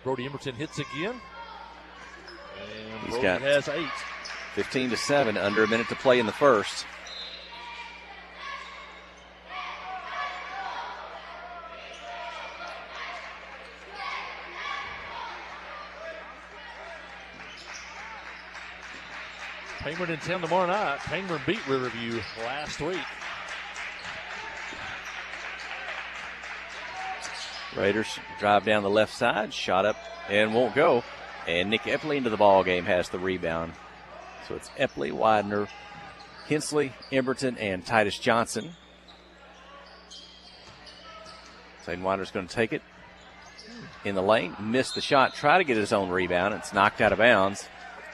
Brody Emberton hits again. And He's Brody got has 8. 15-7, under a minute to play in the first. Payment in town tomorrow night. Payment beat Riverview last week. Raiders drive down the left side, shot up and won't go. And Nick Epley into the ball game has the rebound. So it's Epley, Widener, Hensley, Emberton, and Titus Johnson. Zayden Widener's going to take it in the lane, missed the shot, try to get his own rebound. It's knocked out of bounds.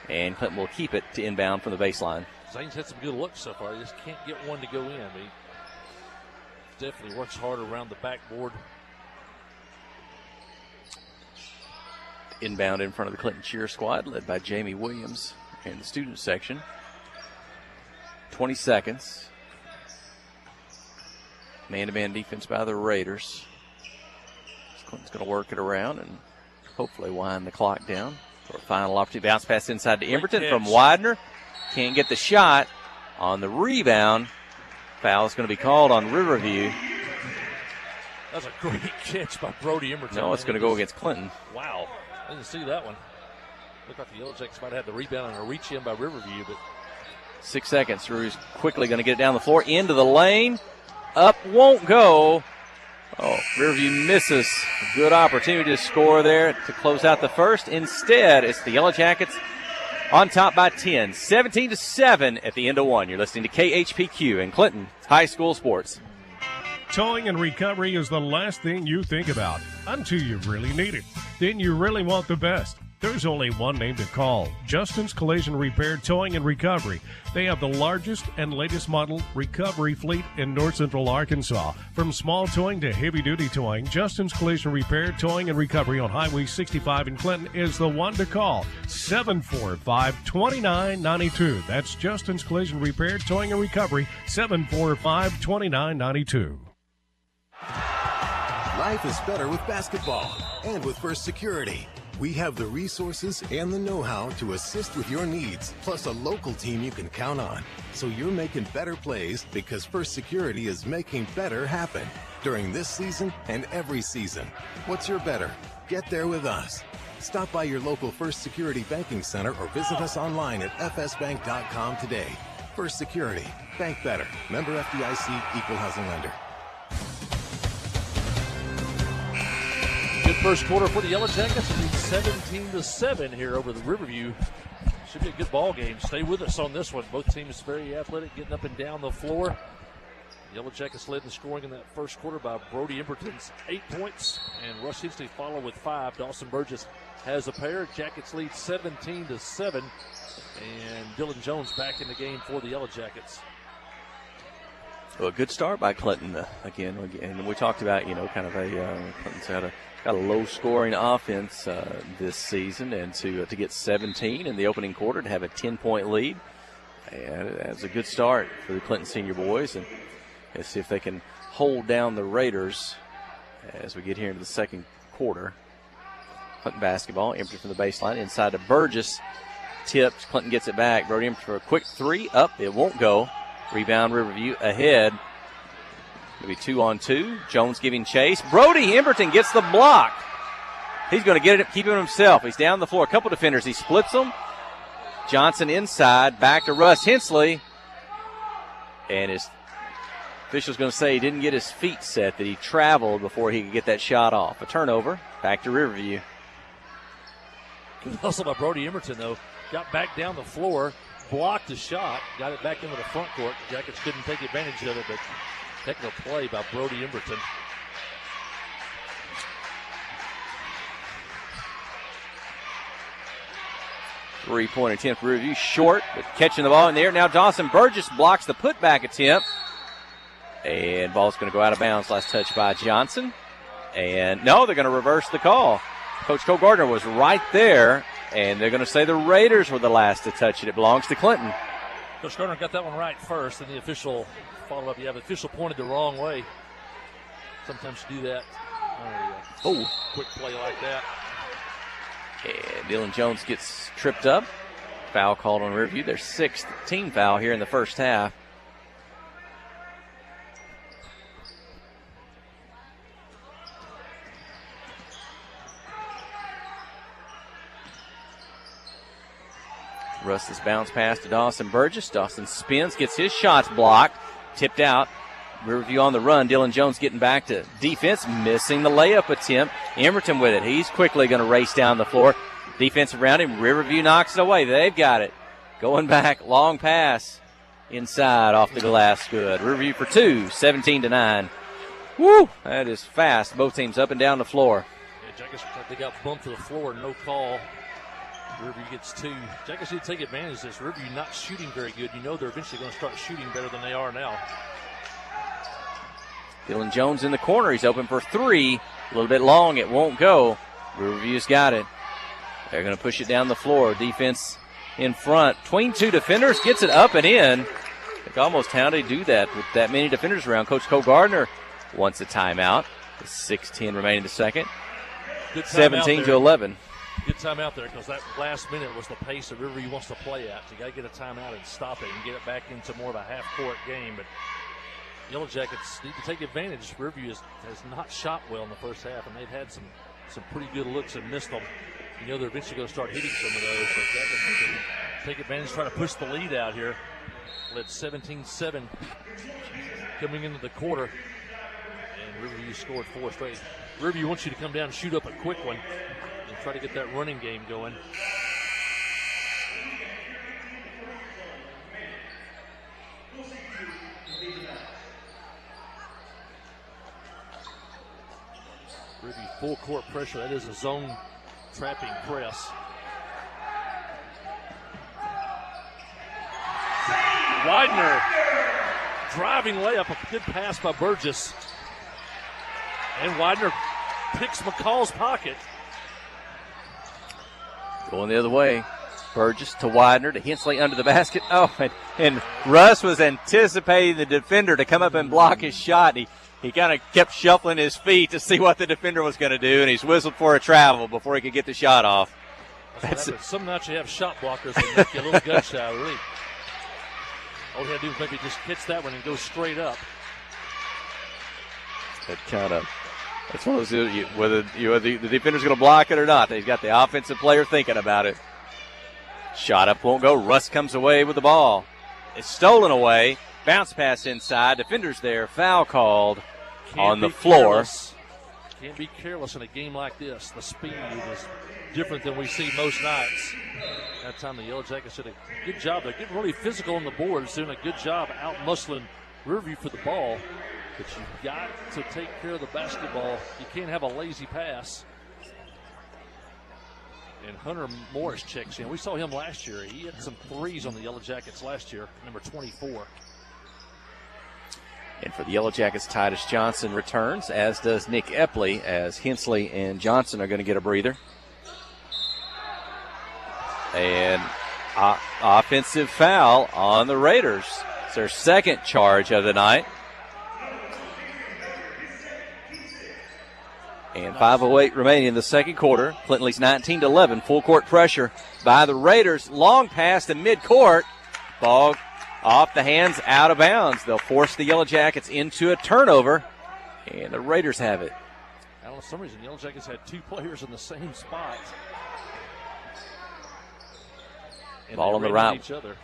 And Clinton will keep it to inbound from the baseline. Zane's had some good looks so far. He just can't get one to go in. He definitely works hard around the backboard. Inbound in front of the Clinton cheer squad, led by Jamie Williams in the student section. 20 seconds. Man-to-man defense by the Raiders. Clinton's going to work it around and hopefully wind the clock down. For a final opportunity, bounce pass inside to Emberton from Widener. Can't get the shot on the rebound. Foul is going to be called on Riverview. That's a great catch by Brody Emberton. No, it's going to go against Clinton. Wow. I didn't see that one. Looked like the Yellowjackets might have had the rebound and a reach in by Riverview, but 6 seconds. Drew's quickly going to get it down the floor, into the lane. Up, won't go. Oh, Riverview misses a good opportunity to score there to close out the first. Instead, it's the Yellowjackets on top by 10, 17-7 at the end of one. You're listening to KHPQ and Clinton High School Sports. Towing and recovery is the last thing you think about until you really need it. Then you really want the best. There's only one name to call, Justin's Collision Repair Towing and Recovery. They have the largest and latest model recovery fleet in North Central Arkansas. From small towing to heavy-duty towing, Justin's Collision Repair Towing and Recovery on Highway 65 in Clinton is the one to call, 745-2992. That's Justin's Collision Repair Towing and Recovery, 745-2992. Life is better with basketball and with First Security. We have the resources and the know-how to assist with your needs, plus a local team you can count on. So you're making better plays because First Security is making better happen during this season and every season. What's your better? Get there with us. Stop by your local First Security Banking Center or visit us online at fsbank.com today. First Security. Bank better. Member FDIC, Equal Housing Lender. Good first quarter for the Yellowjackets. It'll be 17-7 here over the Riverview. Should be a good ball game. Stay with us on this one. Both teams very athletic, getting up and down the floor. The Yellowjackets led in scoring in that first quarter by Brody Emberton's 8 points, and Russ Hensley followed with 5. Dawson Burgess has a pair. Jackets lead 17-7, and Dylan Jones back in the game for the Yellowjackets. Well, a good start by Clinton again. And we talked about, kind of Clinton's got a low-scoring offense this season, and to get 17 in the opening quarter, to have a 10-point lead, and that's a good start for the Clinton senior boys. And let's see if they can hold down the Raiders as we get here into the second quarter. Clinton basketball, empty from the baseline, inside to Burgess. Tipped, Clinton gets it back. Brody Emberton for a quick three, up, it won't go. Rebound, Riverview ahead. Maybe 2-on-2. Jones giving chase. Brody Emberton gets the block. He's going to get it, keep it himself. He's down the floor. A couple defenders. He splits them. Johnson inside. Back to Russ Hensley. And his official's going to say he didn't get his feet set, that he traveled before he could get that shot off. A turnover. Back to Riverview. Good hustle by Brody Emberton, though. got back down the floor, blocked the shot, got it back into the front court. The Jackets couldn't take advantage of it, but heck of a play by Brody Emberton. Three-point attempt for Riverview, short, but catching the ball in the air. Now Dawson Burgess blocks the putback attempt. And ball's going to go out of bounds. Last touch by Johnson. And no, they're going to reverse the call. Coach Cole Gardner was right there, and they're going to say the Raiders were the last to touch it. It belongs to Clinton. Coach Gardner got that one right first, and the official followed up. Yeah, the official pointed the wrong way. Sometimes you do that. Quick play like that. And Dylan Jones gets tripped up. Foul called on Riverview. Their 6th team foul here in the first half. Russ this bounce pass to Dawson Burgess. Dawson spins, gets his shots blocked, tipped out. Riverview on the run. Dylan Jones getting back to defense, missing the layup attempt. Emberton with it. He's quickly going to race down the floor. Defense around him. Riverview knocks it away. They've got it. Going back, long pass inside off the glass. Good. Riverview for 2, 17-9. Woo! That is fast. Both teams up and down the floor. Yeah, Jackets, they got bumped to the floor. No call. Riverview gets 2. Jackets need to take advantage of this. Riverview not shooting very good. You know they're eventually going to start shooting better than they are now. Dylan Jones in the corner. He's open for 3. A little bit long. It won't go. Riverview's got it. They're going to push it down the floor. Defense in front. Between 2 defenders. Gets it up and in. Like almost how they do that with that many defenders around. Coach Cole Gardner wants a timeout. 6:10 remaining in the second. 17-11. Good time out there because that last minute was the pace that Riverview wants to play at. You got to get a timeout and stop it and get it back into more of a half-court game. But Yellowjackets need to take advantage. Riverview has not shot well in the first half, and they've had some pretty good looks and missed them. You know they're eventually going to start hitting some of those. So Jackets can take advantage, try to push the lead out here. Led 17-7 coming into the quarter. And Riverview scored 4 straight. Riverview wants you to come down and shoot up a quick one and try to get that running game going. Riverview full court pressure. That is a zone trapping press. Widener driving layup. A good pass by Burgess. And Widener picks McCall's pocket. Going the other way. Burgess to Widener to Hensley under the basket. Oh, and Russ was anticipating the defender to come up and block his shot. He kind of kept shuffling his feet to see what the defender was going to do, and he's whistled for a travel before he could get the shot off. Some nights you have shot blockers that make you a little gun shy. Really, all you got to do is maybe just catch that one and go straight up. That's one of those, whether the defender's going to block it or not. He's got the offensive player thinking about it. Shot up won't go. Russ comes away with the ball. It's stolen away. Bounce pass inside. Defenders there. Foul called on the floor. Can't be careless in a game like this. The speed is different than we see most nights. That time the Yellowjackets did a good job. They're getting really physical on the boards, doing a good job out-muscling Riverview for the ball. But you've got to take care of the basketball. You can't have a lazy pass. And Hunter Morris checks in. We saw him last year. He had some threes on the Yellowjackets last year, number 24. And for the Yellowjackets, Titus Johnson returns, as does Nick Epley, as Hensley and Johnson are going to get a breather. And offensive foul on the Raiders. It's their second charge of the night. And 5:08 remaining in the second quarter. Clinton leads 19-11. Full court pressure by the Raiders. Long pass to midcourt. Ball off the hands, out of bounds. They'll force the Yellowjackets into a turnover, and the Raiders have it. I don't know, for some reason, the Yellowjackets had 2 players in the same spot. And ball on the right. Each other.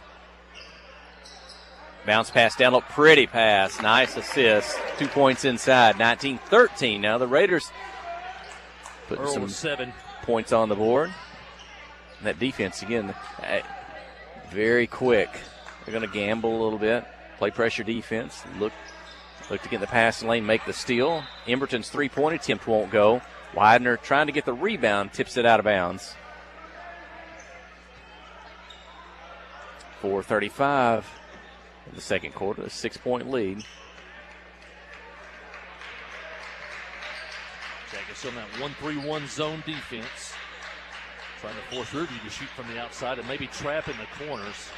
Bounce pass down low, pretty pass. Nice assist. 2 points inside, 19-13. Now the Raiders putting some 7 points on the board. That defense, again, very quick. They're going to gamble a little bit, play pressure defense, look to get in the passing lane, make the steal. Emberton's three-point attempt won't go. Widener trying to get the rebound, tips it out of bounds. 4:35 in the second quarter, a 6-point lead. Jackets on that 1-3-1 zone defense. Trying to force Riverview to shoot from the outside and maybe trap in the corners.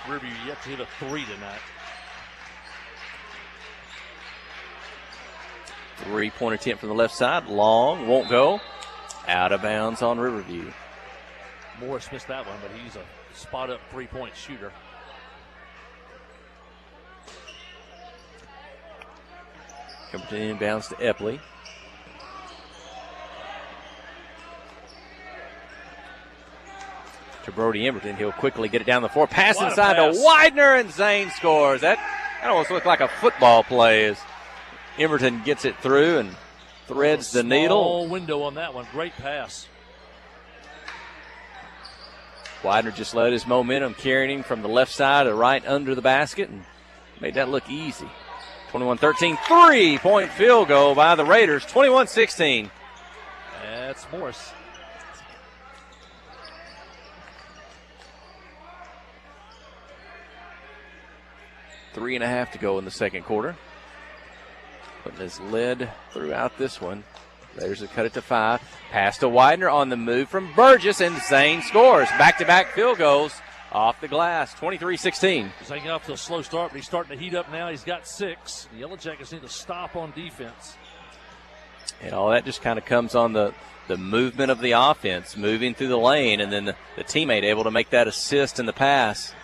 Riverview yet to hit a three tonight. 3-point attempt from the left side. Long, won't go. Out of bounds on Riverview. Morris missed that one, but he's a spot-up 3-point shooter. Emberton inbounds to Epley. To Brody Emberton. He'll quickly get it down the floor. Pass inside to Widener, and Zane scores. That almost looked like a football play as Emberton gets it through and threads the needle. Small window on that one. Great pass. Widener just let his momentum carry him from the left side to right under the basket and made that look easy. 21-13, 3-point field goal by the Raiders, 21-16. That's Morris. Three and a half to go in the second quarter. Clinton has led throughout this one. Raiders have cut it to 5. Pass to Widener on the move from Burgess, and Zane scores. Back-to-back field goals off the glass, 23-16. He's hanging off to a slow start, but he's starting to heat up now. He's got 6. The Yellowjackets need to stop on defense. And all that just kind of comes on the movement of the offense, moving through the lane, and then the teammate able to make that assist in the pass.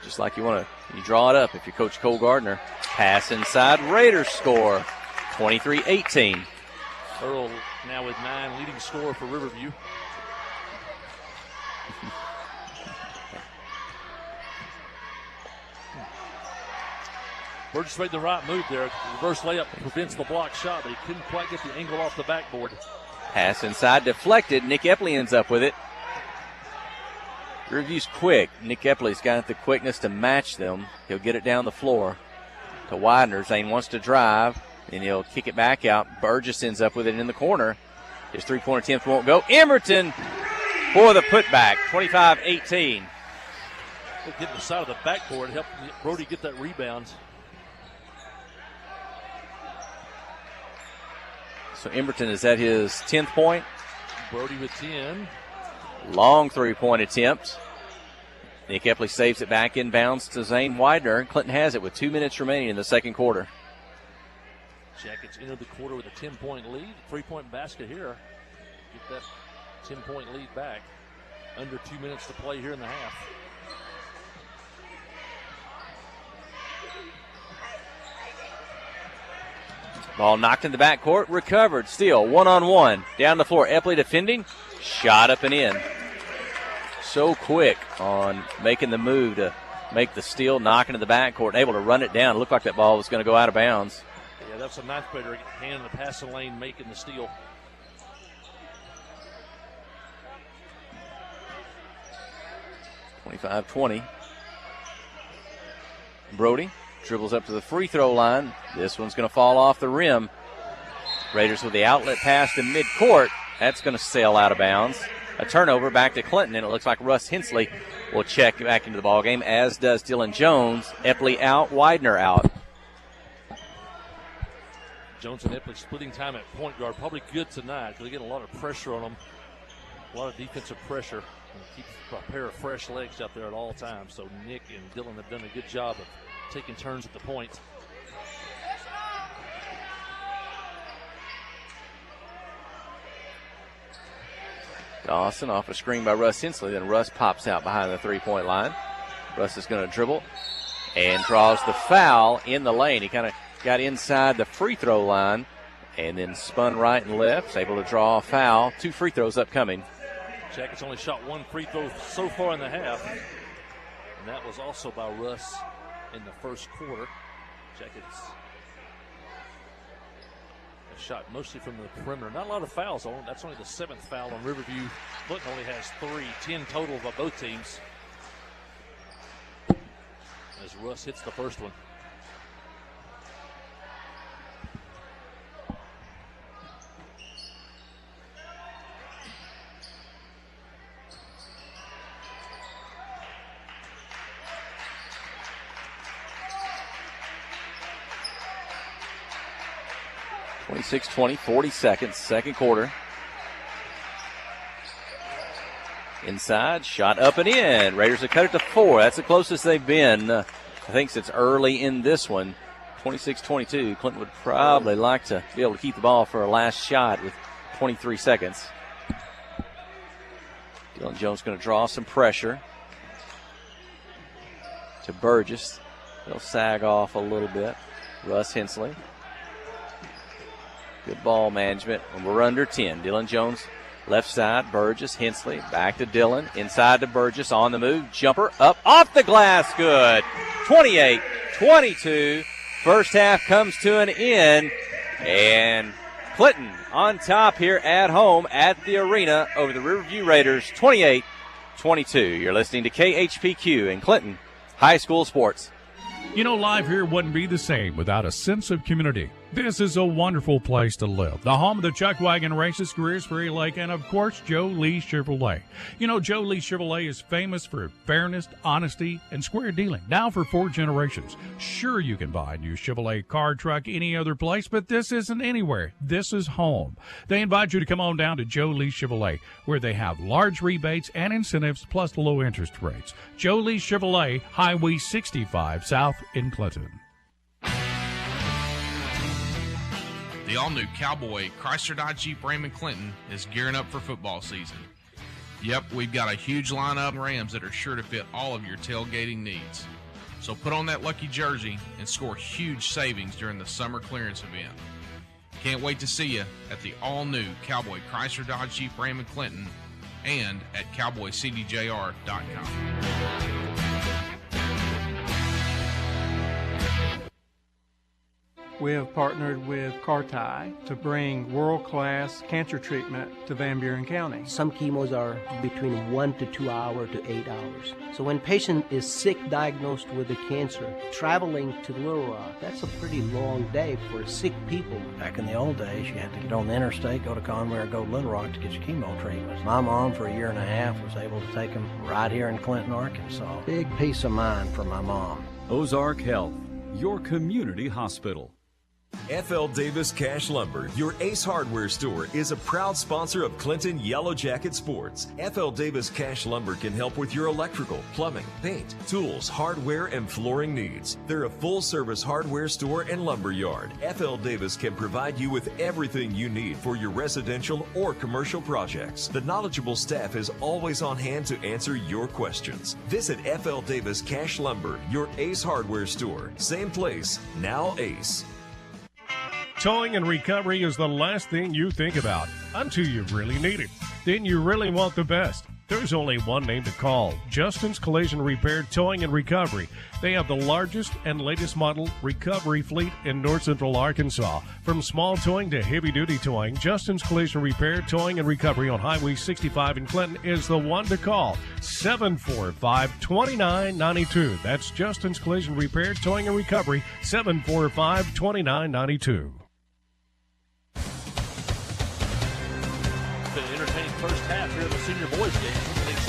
Just like you draw it up if you're Coach Cole Gardner. Pass inside, Raiders score, 23-18. Earl now with 9, leading scorer for Riverview. Burgess made the right move there. Reverse layup prevents the block shot, but he couldn't quite get the angle off the backboard. Pass inside, deflected. Nick Epley ends up with it. Riverview's quick. Nick Epley's got the quickness to match them. He'll get it down the floor to Widener. Zane wants to drive, and he'll kick it back out. Burgess ends up with it in the corner. His three-point attempt won't go. Emberton for the putback, 25-18. Getting the side of the backboard helped Brody get that rebound. So Emberton is at his 10th point. Brody with 10. Long three-point attempt. Nick Epley saves it back inbounds to Zane Widener. Clinton has it with 2 minutes remaining in the second quarter. Jackets enter the quarter with a 10-point lead. 3-point basket here. Get that 10-point lead back. Under 2 minutes to play here in the half. Ball knocked in the backcourt, recovered, steal, one-on-one. Down the floor, Epley defending, shot up and in. So quick on making the move to make the steal, knocking to the backcourt, able to run it down. It looked like that ball was going to go out of bounds. Yeah, that's a ninth grader hand in the passing lane making the steal. (25-20). Brody dribbles up to the free throw line. This one's going to fall off the rim. Raiders with the outlet pass to midcourt. That's going to sail out of bounds. A turnover back to Clinton, and it looks like Russ Hensley will check back into the ballgame, as does Dylan Jones. Epley out, Widener out. Jones and Epley splitting time at point guard. Probably good tonight because they get a lot of pressure on them. A lot of defensive pressure. And keep a pair of fresh legs out there at all times. So Nick and Dylan have done a good job of taking turns at the point. Dawson off a screen by Russ Hensley. Then Russ pops out behind the three-point line. Russ is going to dribble and draws the foul in the lane. He kind of got inside the free throw line and then spun right and left. Was able to draw a foul. 2 free throws upcoming. Jackets only shot 1 free throw so far in the half. And that was also by Russ in the first quarter. Jackets have shot mostly from the perimeter. Not a lot of fouls on. That's only the 7th foul on Riverview. Clinton only has 3, 10 total by both teams. As Russ hits the first one. (26-20), 40 seconds, second quarter. Inside, shot up and in. Raiders have cut it to 4. That's the closest they've been, I think, since early in this one. 26-22. Clinton would probably like to be able to keep the ball for a last shot with 23 seconds. Dylan Jones going to draw some pressure to Burgess. They'll sag off a little bit. Russ Hensley. Good ball management, and we're under 10. Dylan Jones, left side, Burgess, Hensley, back to Dylan, inside to Burgess, on the move, jumper, up, off the glass, good. 28-22, first half comes to an end, and Clinton on top here at home at the arena over the Riverview Raiders, 28-22. You're listening to KHPQ in Clinton High School Sports. You know, life here wouldn't be the same without a sense of community. This is a wonderful place to live. The home of the Chuck Wagon Races, Greers Ferry Lake, and of course, Joe Lee Chevrolet. You know, Joe Lee Chevrolet is famous for fairness, honesty, and square dealing. Now for 4 generations. Sure, you can buy a new Chevrolet car, truck, any other place, but this isn't anywhere. This is home. They invite you to come on down to Joe Lee Chevrolet, where they have large rebates and incentives plus low interest rates. Joe Lee Chevrolet, Highway 65 South in Clinton. The all-new Cowboy Chrysler Dodge Jeep Ram Clinton is gearing up for football season. Yep, we've got a huge lineup of Rams that are sure to fit all of your tailgating needs. So put on that lucky jersey and score huge savings during the summer clearance event. Can't wait to see you at the all-new Cowboy Chrysler Dodge Jeep Ram Clinton and at cowboycdjr.com. We have partnered with Carti to bring world-class cancer treatment to Van Buren County. Some chemos are between 1 to 2 hours to 8 hours. So when patient is sick, diagnosed with a cancer, traveling to Little Rock, that's a pretty long day for sick people. Back in the old days, you had to get on the interstate, go to Conway or go to Little Rock to get your chemo treatments. My mom, for a year and a half, was able to take them right here in Clinton, Arkansas. Big peace of mind for my mom. Ozark Health, your community hospital. F.L. Davis Cash Lumber, your Ace Hardware store, is a proud sponsor of Clinton Yellowjacket Sports. F.L. Davis Cash Lumber can help with your electrical, plumbing, paint, tools, hardware, and flooring needs. They're a full-service hardware store and lumber yard. F.L. Davis can provide you with everything you need for your residential or commercial projects. The knowledgeable staff is always on hand to answer your questions. Visit F.L. Davis Cash Lumber, your Ace Hardware store. Same place, now Ace. Towing and recovery is the last thing you think about until you really need it. Then you really want the best. There's only one name to call: Justin's Collision Repair Towing and Recovery. They have the largest and latest model recovery fleet in north central Arkansas. From small towing to heavy duty towing, Justin's Collision Repair Towing and Recovery on Highway 65 in Clinton is the one to call. 745-2992. That's Justin's Collision Repair Towing and Recovery. 745-2992. Been an entertaining first half here in the senior boys game. It's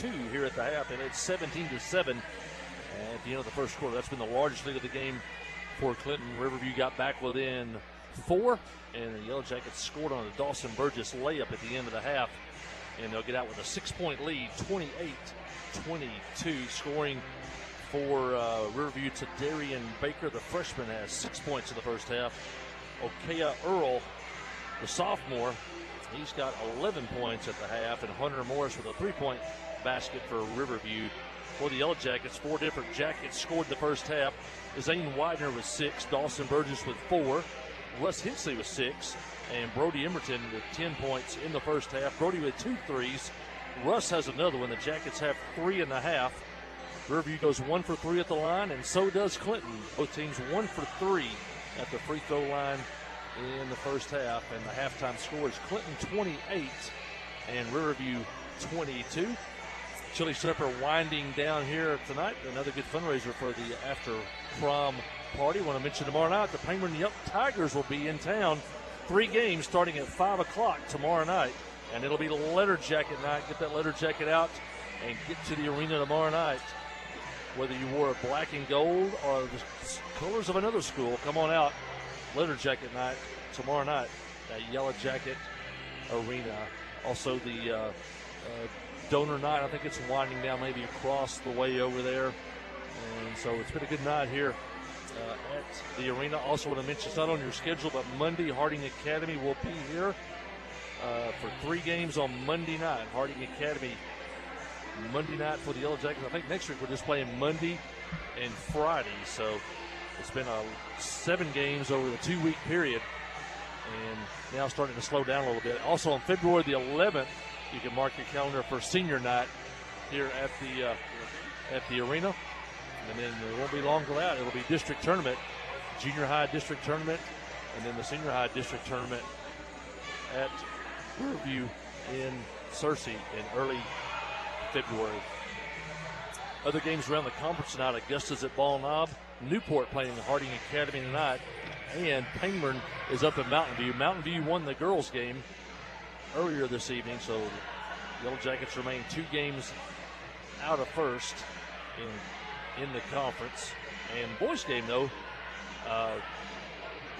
28-22 here at the half, and it's 17-7 at the end of the first quarter. That's been the largest lead of the game for Clinton. Riverview got back within 4, and the Yellowjackets scored on a Dawson Burgess layup at the end of the half, and they'll get out with a 6-point lead, 28-22. Scoring for Riverview to Darian Baker, the freshman, has 6 points in the first half. Okea Earl, the sophomore, he's got 11 points at the half, and Hunter Morris with a 3-point basket for Riverview. For the Yellowjackets, 4 different Jackets scored the first half. Zane Widener with 6, Dawson Burgess with 4, Russ Hensley with 6, and Brody Emerton with 10 points in the first half. Brody with 2 threes. Russ has another one. The Jackets have 3 in the half. Riverview goes 1 for 3 at the line, and so does Clinton. Both teams 1 for 3 at the free throw line in the first half, and the halftime score is Clinton 28 and Riverview 22. Chili Supper winding down here tonight. Another good fundraiser for the after prom party. Want to mention tomorrow night the Penguin Tigers will be in town. 3 games starting at 5 o'clock tomorrow night, and it'll be letter jacket night. Get that letter jacket out and get to the arena tomorrow night. Whether you wore a black and gold or the colors of another school, come on out. Letter jacket night tomorrow night at Yellowjacket Arena. Also the donor night, I think it's winding down maybe across the way over there. And so it's been a good night here at the arena. Also want to mention, it's not on your schedule, but Monday Harding Academy will be here for 3 games on Monday night. Harding Academy Monday night for the Yellowjackets. I think next week we're just playing Monday and Friday. So it's been 7 games over the 2-week period, and now starting to slow down a little bit. Also on February the 11th, you can mark your calendar for senior night here at the arena. And then it won't be long to that. It'll be district tournament, junior high district tournament, and then the senior high district tournament at Riverview in Searcy in early February. Other games around the conference tonight: Augusta's at Ball Knob, Newport playing Harding Academy tonight, and Pangburn is up in Mountain View. Mountain View won the girls' game earlier this evening, so Yellowjackets remain 2 games out of first in the conference. And boys' game, though,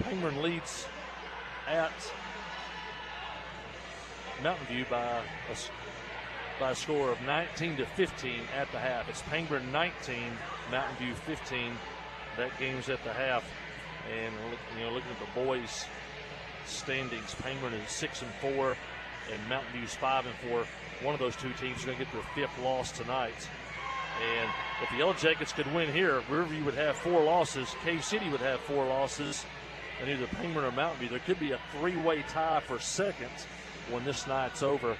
Pangburn leads at Mountain View by a score of 19-15 at the half. It's Pangburn 19, Mountain View 15. That game's at the half. And looking at the boys' standings, Pangburn is 6-4, and Mountain View's 5-4. One of those 2 teams is going to get their 5th loss tonight. And if the Yellowjackets could win here, Riverview would have 4 losses. Cave City would have 4 losses, and either Pangburn or Mountain View. There could be a 3-way tie for second when this night's over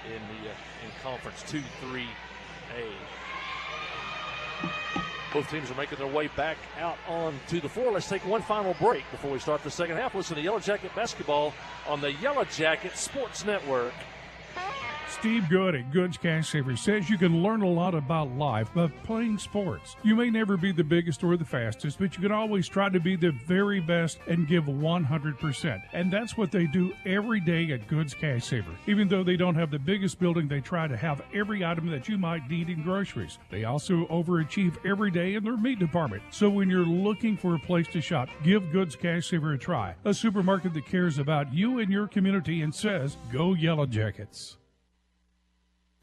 in Conference 2-3A. Both teams are making their way back out onto the floor. Let's take one final break before we start the second half. Listen to Yellowjacket basketball on the Yellowjacket Sports Network. Steve Good at Goods Cash Savers says you can learn a lot about life by playing sports. You may never be the biggest or the fastest, but you can always try to be the very best and give 100%. And that's what they do every day at Goods Cash Savers. Even though they don't have the biggest building, they try to have every item that you might need in groceries. They also overachieve every day in their meat department. So when you're looking for a place to shop, give Goods Cash Savers a try. A supermarket that cares about you and your community and says, go Yellowjackets.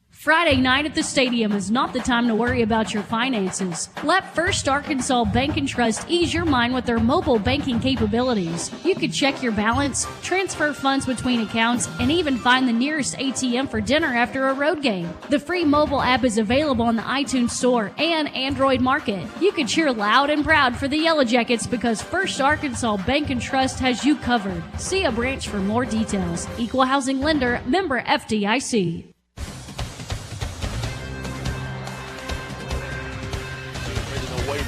Friday night at the stadium is not the time to worry about your finances. Let First Arkansas Bank and Trust ease your mind with their mobile banking capabilities. You can check your balance, transfer funds between accounts, and even find the nearest ATM for dinner after a road game. The free mobile app is available on the iTunes Store and Android Market. You can cheer loud and proud for the Yellowjackets because First Arkansas Bank and Trust has you covered. See a branch for more details. Equal housing lender, member FDIC.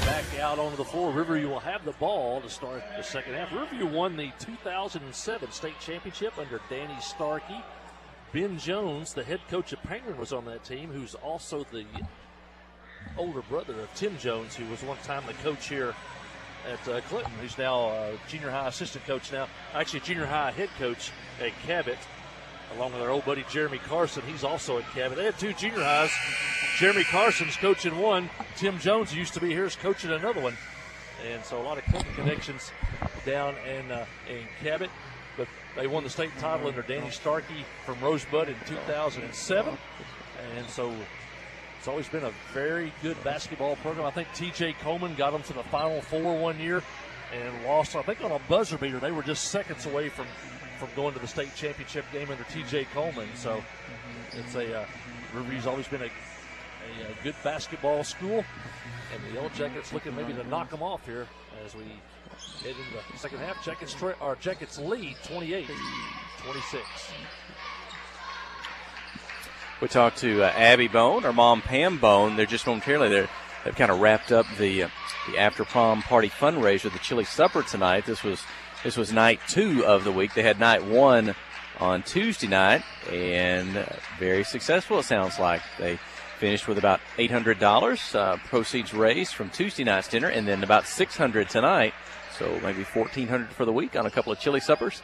Back out onto the floor. Riverview will have the ball to start the second half. Riverview won the 2007 state championship under Danny Starkey. Ben Jones, the head coach of Pangburn, was on that team, who's also the older brother of Tim Jones, who was one time the coach here at Clinton, who's now junior high assistant coach now. Actually, junior high head coach at Cabot, along with our old buddy Jeremy Carson. He's also at Cabot. They had 2 junior highs. Jeremy Carson's coaching one. Tim Jones used to be here is coaching another one. And so a lot of Clinton connections down in Cabot. But they won the state title under Danny Starkey from Rosebud in 2007. And so it's always been a very good basketball program. I think T.J. Coleman got them to the Final Four one year and lost, I think, on a buzzer beater. They were just seconds away from going to the state championship game under T.J. Coleman. So it's Riverview's always been a good basketball school, and the Yellowjackets looking maybe to knock them off here as we head into the second half. Jackets lead 28-26. We talked to Abby Bone, her mom Pam Bone. They're just momentarily there. They've kind of wrapped up the after prom party fundraiser, the chili supper tonight. This was This was night 2 of the week. They had night 1 on Tuesday night, and very successful, it sounds like. They finished with about $800 proceeds raised from Tuesday night's dinner, and then about $600 tonight, so maybe $1,400 for the week on a couple of chili suppers.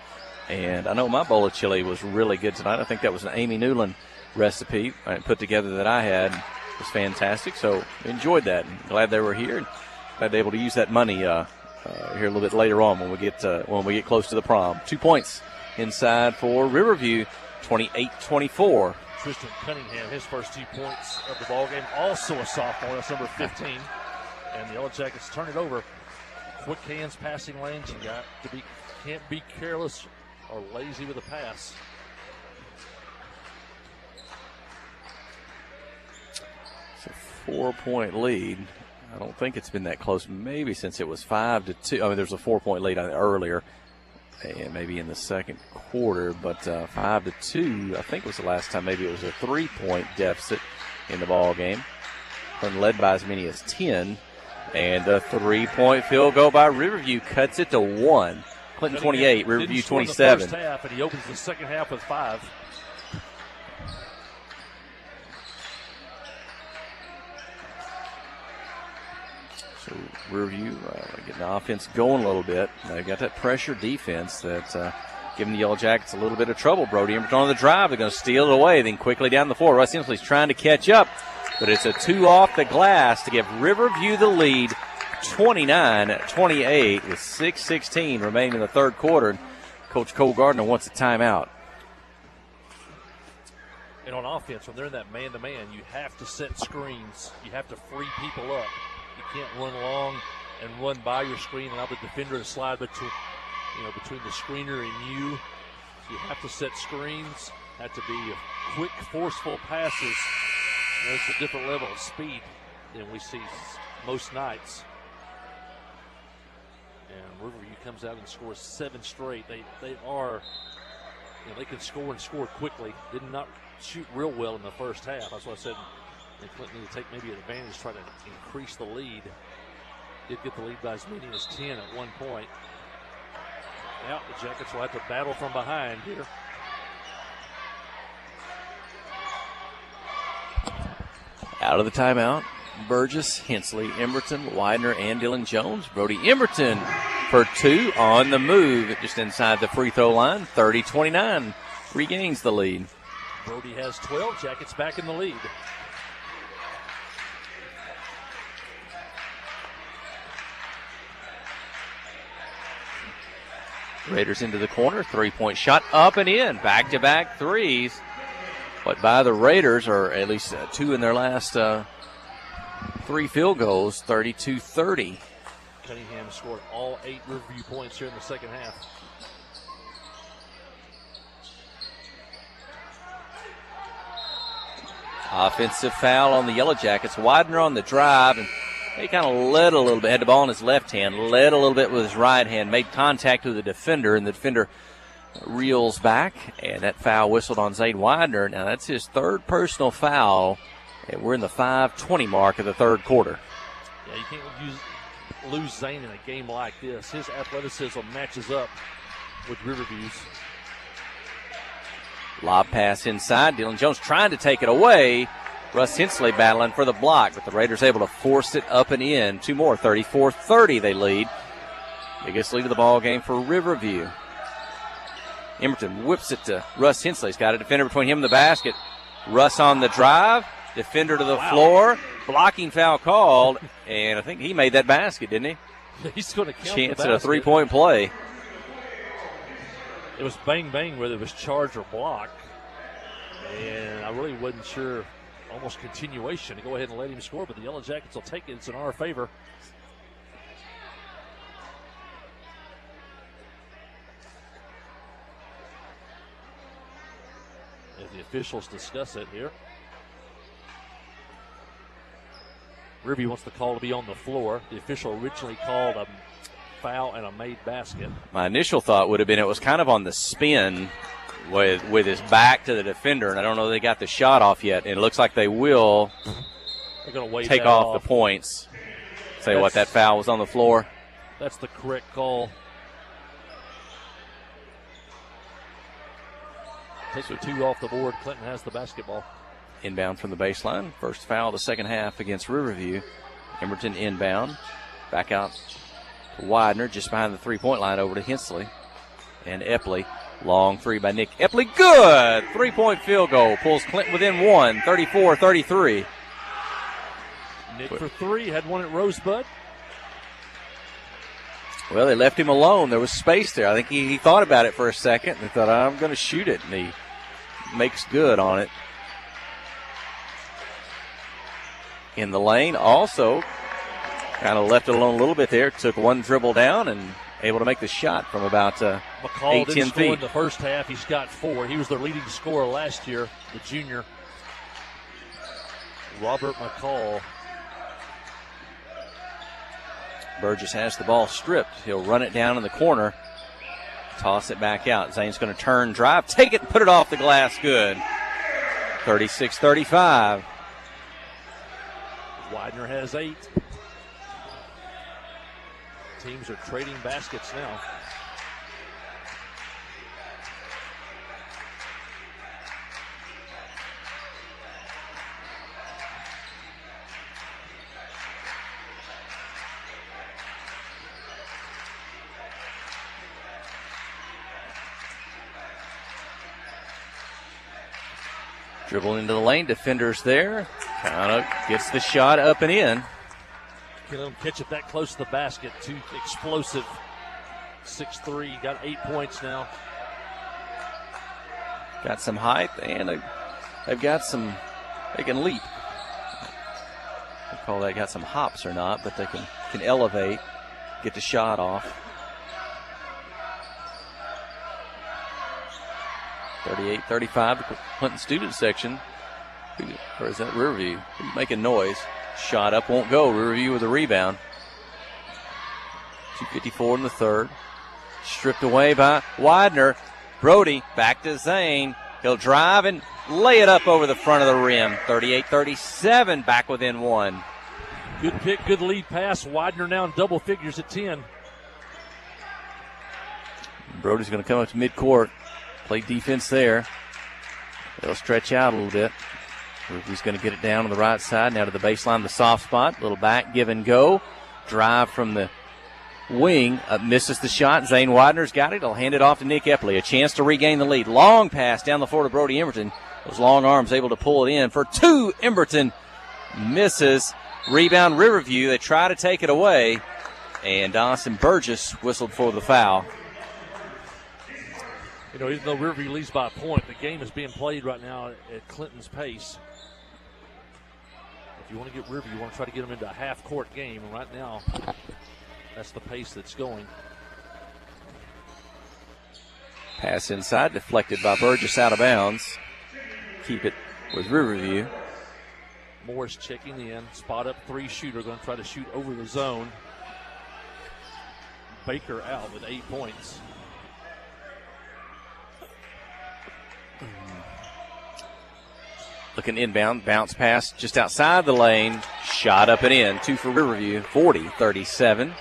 And I know my bowl of chili was really good tonight. I think that was an Amy Newland recipe I put together that I had. It was fantastic, so enjoyed that. And glad they were here, and glad they were able to use that money here a little bit later on when we get close to the prom. 2 points inside for Riverview, 28-24. Tristan Cunningham, his first 2 points of the ball game, also a sophomore. That's number 15. And the Yellowjackets turn it over. Quick hands, passing lanes. Can't be careless or lazy with a pass. It's a 4-point lead. I don't think it's been that close, maybe since it was 5-2. I mean, there's a 4-point lead earlier, and maybe in the second quarter, but 5-2, I think was the last time. Maybe it was a 3-point deficit in the ball game. Led by as many as 10, and a 3-point field goal by Riverview cuts it to 1. Clinton 28, Riverview 27. The first half, and he opens the second half with 5. So Riverview getting the offense going a little bit. They've got that pressure defense that's giving the Yellowjackets a little bit of trouble. Brody Emerton on the drive. They're going to steal it away, then quickly down the floor. Russ Hensley's trying to catch up, but it's a 2 off the glass to give Riverview the lead, 29-28, with 6:16 remaining in the third quarter. Coach Cole Gardner wants a timeout. And on offense, when they're in that man-to-man, you have to set screens. You have to free people up. You can't run long and run by your screen and allow the defender to slide between the screener and you. You have to set screens. Have to be quick, forceful passes. It's a different level of speed than we see most nights. And Riverview comes out and scores 7 straight. They can score and score quickly. Did not shoot real well in the first half. That's why I said Clinton need to take maybe an advantage, try to increase the lead. Did get the lead by as many as 10 at one point. Now the Jackets will have to battle from behind here. Out of the timeout, Burgess, Hensley, Emberton, Widener, and Dylan Jones. Brody Emberton for 2 on the move, just inside the free throw line. 30-29, regains the lead. Brody has 12, Jackets back in the lead. Raiders into the corner, 3-point shot up and in, back-to-back threes. But by the Raiders, or at least 2 in their last 3 field goals, 32-30. Cunningham scored all 8 Riverview points here in the second half. Offensive foul on the Yellowjackets. Widener on the drive, and he kind of led a little bit, had the ball in his left hand, led a little bit with his right hand, made contact with the defender, and the defender reels back, and that foul whistled on Zane Widener. Now that's his 3rd personal foul, and we're in the 5:20 mark of the third quarter. Yeah, you can't lose Zane in a game like this. His athleticism matches up with Riverview's. Lob pass inside. Dylan Jones trying to take it away. Russ Hensley battling for the block, but the Raiders able to force it up and in. 2 more, 34-30 they lead. Biggest lead of the ball game for Riverview. Emberton whips it to Russ Hensley. He's got a defender between him and the basket. Russ on the drive. Defender to the floor. Blocking foul called, and I think he made that basket, didn't he? He's going to count Chance the at a basket. 3-point play. It was bang-bang whether it was charge or block. And I really wasn't sure, almost continuation to go ahead and let him score, but the Yellowjackets will take it. It's in our favor. As the officials discuss it here. Riverview wants the call to be on the floor. The official originally called a foul and a made basket. My initial thought would have been it was kind of on the spin with his back to the defender, and I don't know if they got the shot off yet. And it looks like they will take off the points. Say what, that foul was on the floor? That's the correct call. Take the 2 off the board. Clinton has the basketball. Inbound from the baseline. First foul of the second half against Riverview. Emberton inbound. Back out to Widener, just behind the three-point line, over to Hensley. And Epley. Long three by Nick Epley. Good! 3-point field goal. Pulls Clinton within 1, 34-33. Nick for 3. Had one at Rosebud. Well, they left him alone. There was space there. I think he thought about it for a second and thought, I'm going to shoot it. And he makes good on it. In the lane, also kind of left it alone a little bit there. Took one dribble down and able to make the shot from about McCall 8-10 didn't score feet. in the first half. He's got 4. He was their leading scorer last year, the junior. Robert McCall. Burgess has the ball stripped. He'll run it down in the corner. Toss it back out. Zane's going to turn, drive, take it, and put it off the glass. Good. 36-35. Widener has 8. Teams are trading baskets now. Dribble into the lane. Defenders there. Kind of gets the shot up and in. Can let him catch it that close to the basket. Too explosive. 6'3". Got 8 points now. Got some height, and they've got some. They can leap. I call that got some hops or not, but they can elevate, get the shot off. 38-35, the Clinton student section. Or is that Riverview? Who's making noise? Shot up, won't go. Riverview with a rebound. 2:54 in the third. Stripped away by Widener. Brody back to Zane. He'll drive and lay it up over the front of the rim. 38-37, back within 1. Good pick, good lead pass. Widener now in double figures at 10. Brody's going to come up to midcourt. Play defense there. They'll stretch out a little bit. He's going to get it down on the right side. Now to the baseline, the soft spot. Little back, give and go. Drive from the wing. Misses the shot. Zane Widener's got it. He'll hand it off to Nick Epley. A chance to regain the lead. Long pass down the floor to Brody Emberton. Those long arms able to pull it in for 2. Emberton misses. Rebound Riverview. They try to take it away. And Dawson Burgess whistled for the foul. You know, even though Riverview leads by a point, the game is being played right now at Clinton's pace. If you want to get Riverview, you want to try to get them into a half-court game. And right now, that's the pace that's going. Pass inside, deflected by Burgess out of bounds. Keep it with Riverview. Morris checking in. Spot up 3 shooter. Going to try to shoot over the zone. Baker out with 8 points. Looking inbound, bounce pass just outside the lane. Shot up and in. 2 for Riverview, 40-37.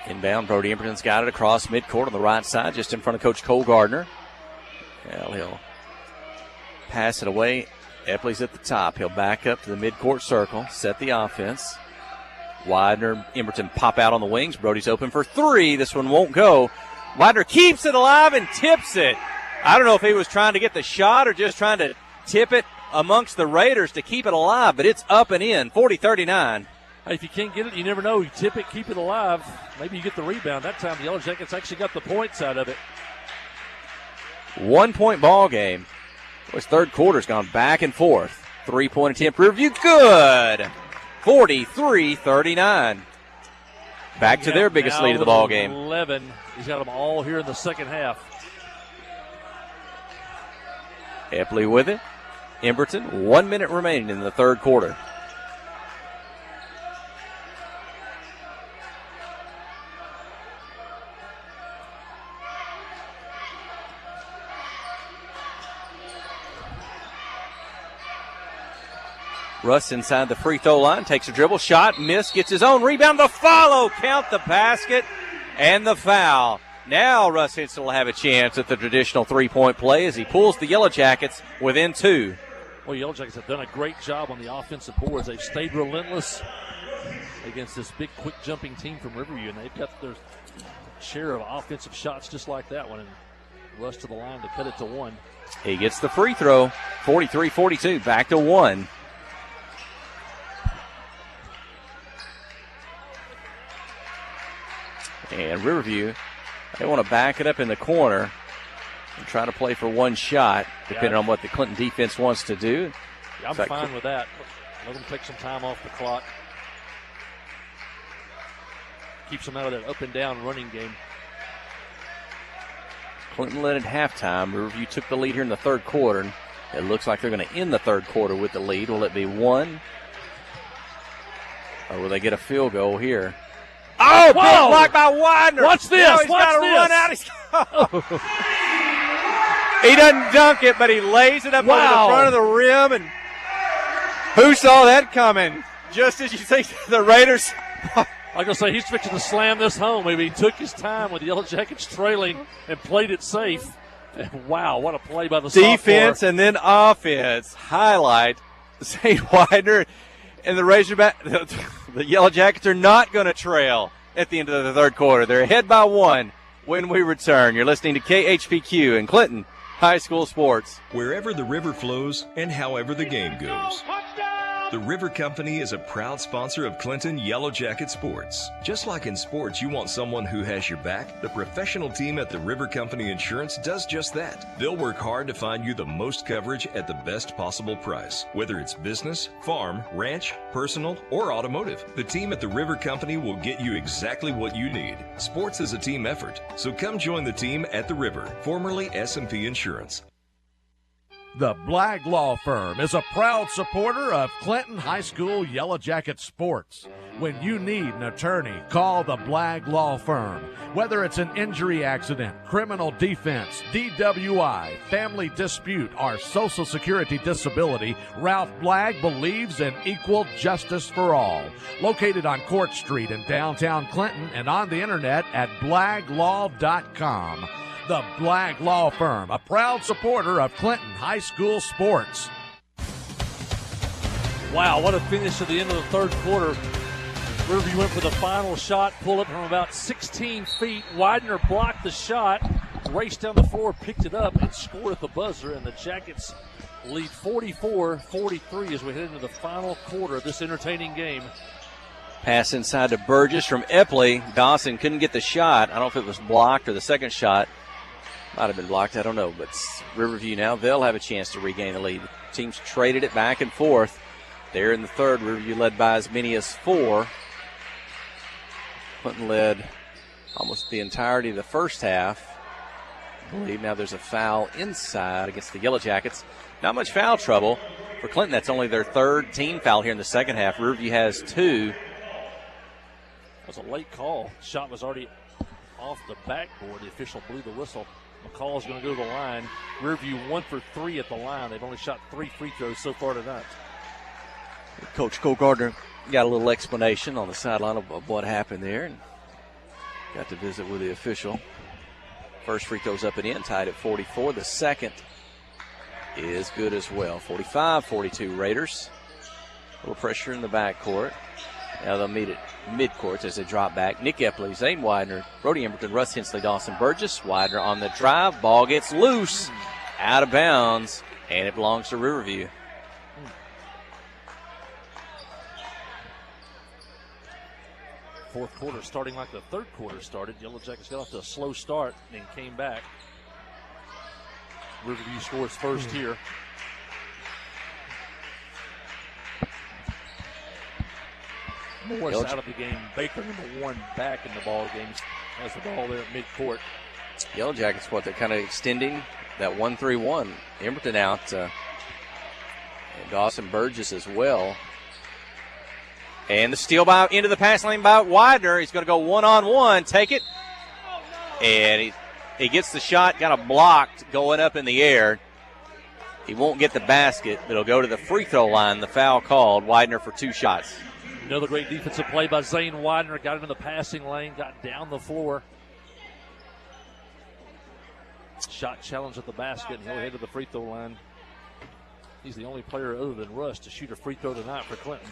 Inbound, Brody Emberton's got it across midcourt on the right side, just in front of Coach Cole Gardner. Well, he'll pass it away. Epley's at the top. He'll back up to the midcourt circle, set the offense. Widener, Emberton pop out on the wings. Brody's open for 3. This one won't go. Widener keeps it alive and tips it. I don't know if he was trying to get the shot or just trying to tip it amongst the Raiders to keep it alive, but it's up and in, 40-39. Hey, if you can't get it, you never know. You tip it, keep it alive. Maybe you get the rebound. That time the Yellow Jackets actually got the points out of it. 1-point ball game. This third quarter's gone back and forth. 3-point attempt, Riverview, good. 43-39. Back to their biggest lead of the ball game. 11. He's got them all here in the second half. Epley with it. Emberton, 1 minute remaining in the third quarter. Russ inside the free throw line, takes a dribble, shot, miss, gets his own rebound, the follow, count the basket, and the foul. Now Russ Hinson will have a chance at the traditional three-point play as he pulls the Yellowjackets within 2. Well, Yellowjackets have done a great job on the offensive boards. They've stayed relentless against this big, quick-jumping team from Riverview, and they've got their share of offensive shots just like that one, and Russ to the line to cut it to 1. He gets the free throw, 43-42, back to 1. And Riverview, they want to back it up in the corner and try to play for one shot, depending on what the Clinton defense wants to do. Yeah, I'm fine with that. Let them take some time off the clock. Keeps them out of that up-and-down running game. Clinton led at halftime. Riverview took the lead here in the third quarter. It looks like they're going to end the third quarter with the lead. Will it be 1? Or will they get a field goal here? Oh, big block by Widener. Watch this. Now he's got to run out. He doesn't dunk it, but he lays it up over the front of the rim. And who saw that coming? Just as you think the Raiders. I'm going to say he's fixing to slam this home. Maybe he took his time with the Yellowjackets trailing and played it safe. And wow, what a play by the defense sophomore. And then offense. Highlight Zane Widener and the Razorback. The Yellowjackets are not going to trail at the end of the third quarter. They're ahead by 1 when we return. You're listening to KHPQ and Clinton High School Sports. Wherever the river flows and however the game goes. The River Company is a proud sponsor of Clinton Yellowjacket Sports. Just like in sports, you want someone who has your back. The professional team at the River Company Insurance does just that. They'll work hard to find you the most coverage at the best possible price. Whether it's business, farm, ranch, personal, or automotive, the team at the River Company will get you exactly what you need. Sports is a team effort, so come join the team at the River, formerly S&P Insurance. The Blagg Law Firm is a proud supporter of Clinton High School Yellowjacket sports. When you need an attorney, call the Blagg Law Firm. Whether it's an injury accident, criminal defense, DWI, family dispute, or Social Security disability, Ralph Blagg believes in equal justice for all. Located on Court Street in downtown Clinton and on the internet at blagglaw.com. The Blagg Law Firm, a proud supporter of Clinton High School sports. Wow, what a finish at the end of the third quarter. Riverview went for the final shot, pulled it from about 16 feet. Widener blocked the shot, raced down the floor, picked it up, and scored at the buzzer. And the Jackets lead 44-43 as we head into the final quarter of this entertaining game. Pass inside to Burgess from Epley. Dawson couldn't get the shot. I don't know if it was blocked or the second shot. Might have been blocked, I don't know. But Riverview now, they'll have a chance to regain the lead. The teams traded it back and forth. There in the third, Riverview led by as many as 4. Clinton led almost the entirety of the first half. I believe now there's a foul inside against the Yellowjackets. Not much foul trouble for Clinton. That's only their third team foul here in the second half. Riverview has 2. That was a late call. Shot was already off the backboard. The official blew the whistle. McCall's going to go to the line. Riverview 1 for 3 at the line. They've only shot 3 free throws so far tonight. Coach Cole Gardner got a little explanation on the sideline of what happened there and got to visit with the official. First free throw's up and in, tied at 44. The second is good as well. 45-42 Raiders. A little pressure in the backcourt. Now they'll meet at midcourt as they drop back. Nick Epley, Zane Widener, Brody Emberton, Russ Hensley, Dawson Burgess. Widener on the drive. Ball gets loose, out of bounds, and it belongs to Riverview. Fourth quarter starting like the third quarter started. Yellowjackets got off to a slow start and came back. Riverview scores first here. Morris out of the game. Baker, number 1, back in the ball game. Has the ball there at midcourt. Yellowjackets, they're kind of extending that 1-3-1. Emberton out. And Dawson Burgess as well. And the steal into the pass lane by Widener. He's going to go one-on-one, take it. And he gets the shot, got it blocked going up in the air. He won't get the basket, but he'll go to the free throw line. The foul called. Widener for 2 shots. Another great defensive play by Zane Widener. Got into the passing lane, got down the floor. Shot challenge at the basket, and he'll head to the free throw line. He's the only player other than Russ to shoot a free throw tonight for Clinton.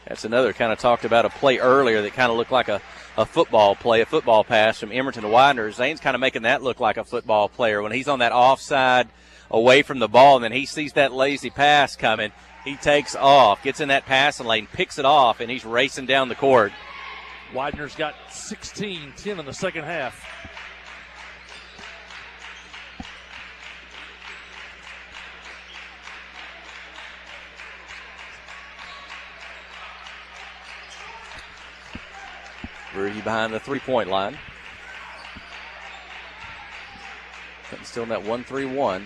That's another kind of talked about a play earlier that kind of looked like a football play, a football pass from Emerton to Widener. Zane's kind of making that look like a football player when he's on that offside away from the ball, and then he sees that lazy pass coming. He takes off, gets in that passing lane, picks it off, and he's racing down the court. Widener's got 16, 10 in the second half. Riverview behind the three-point line. Clinton still in that 1-3-1.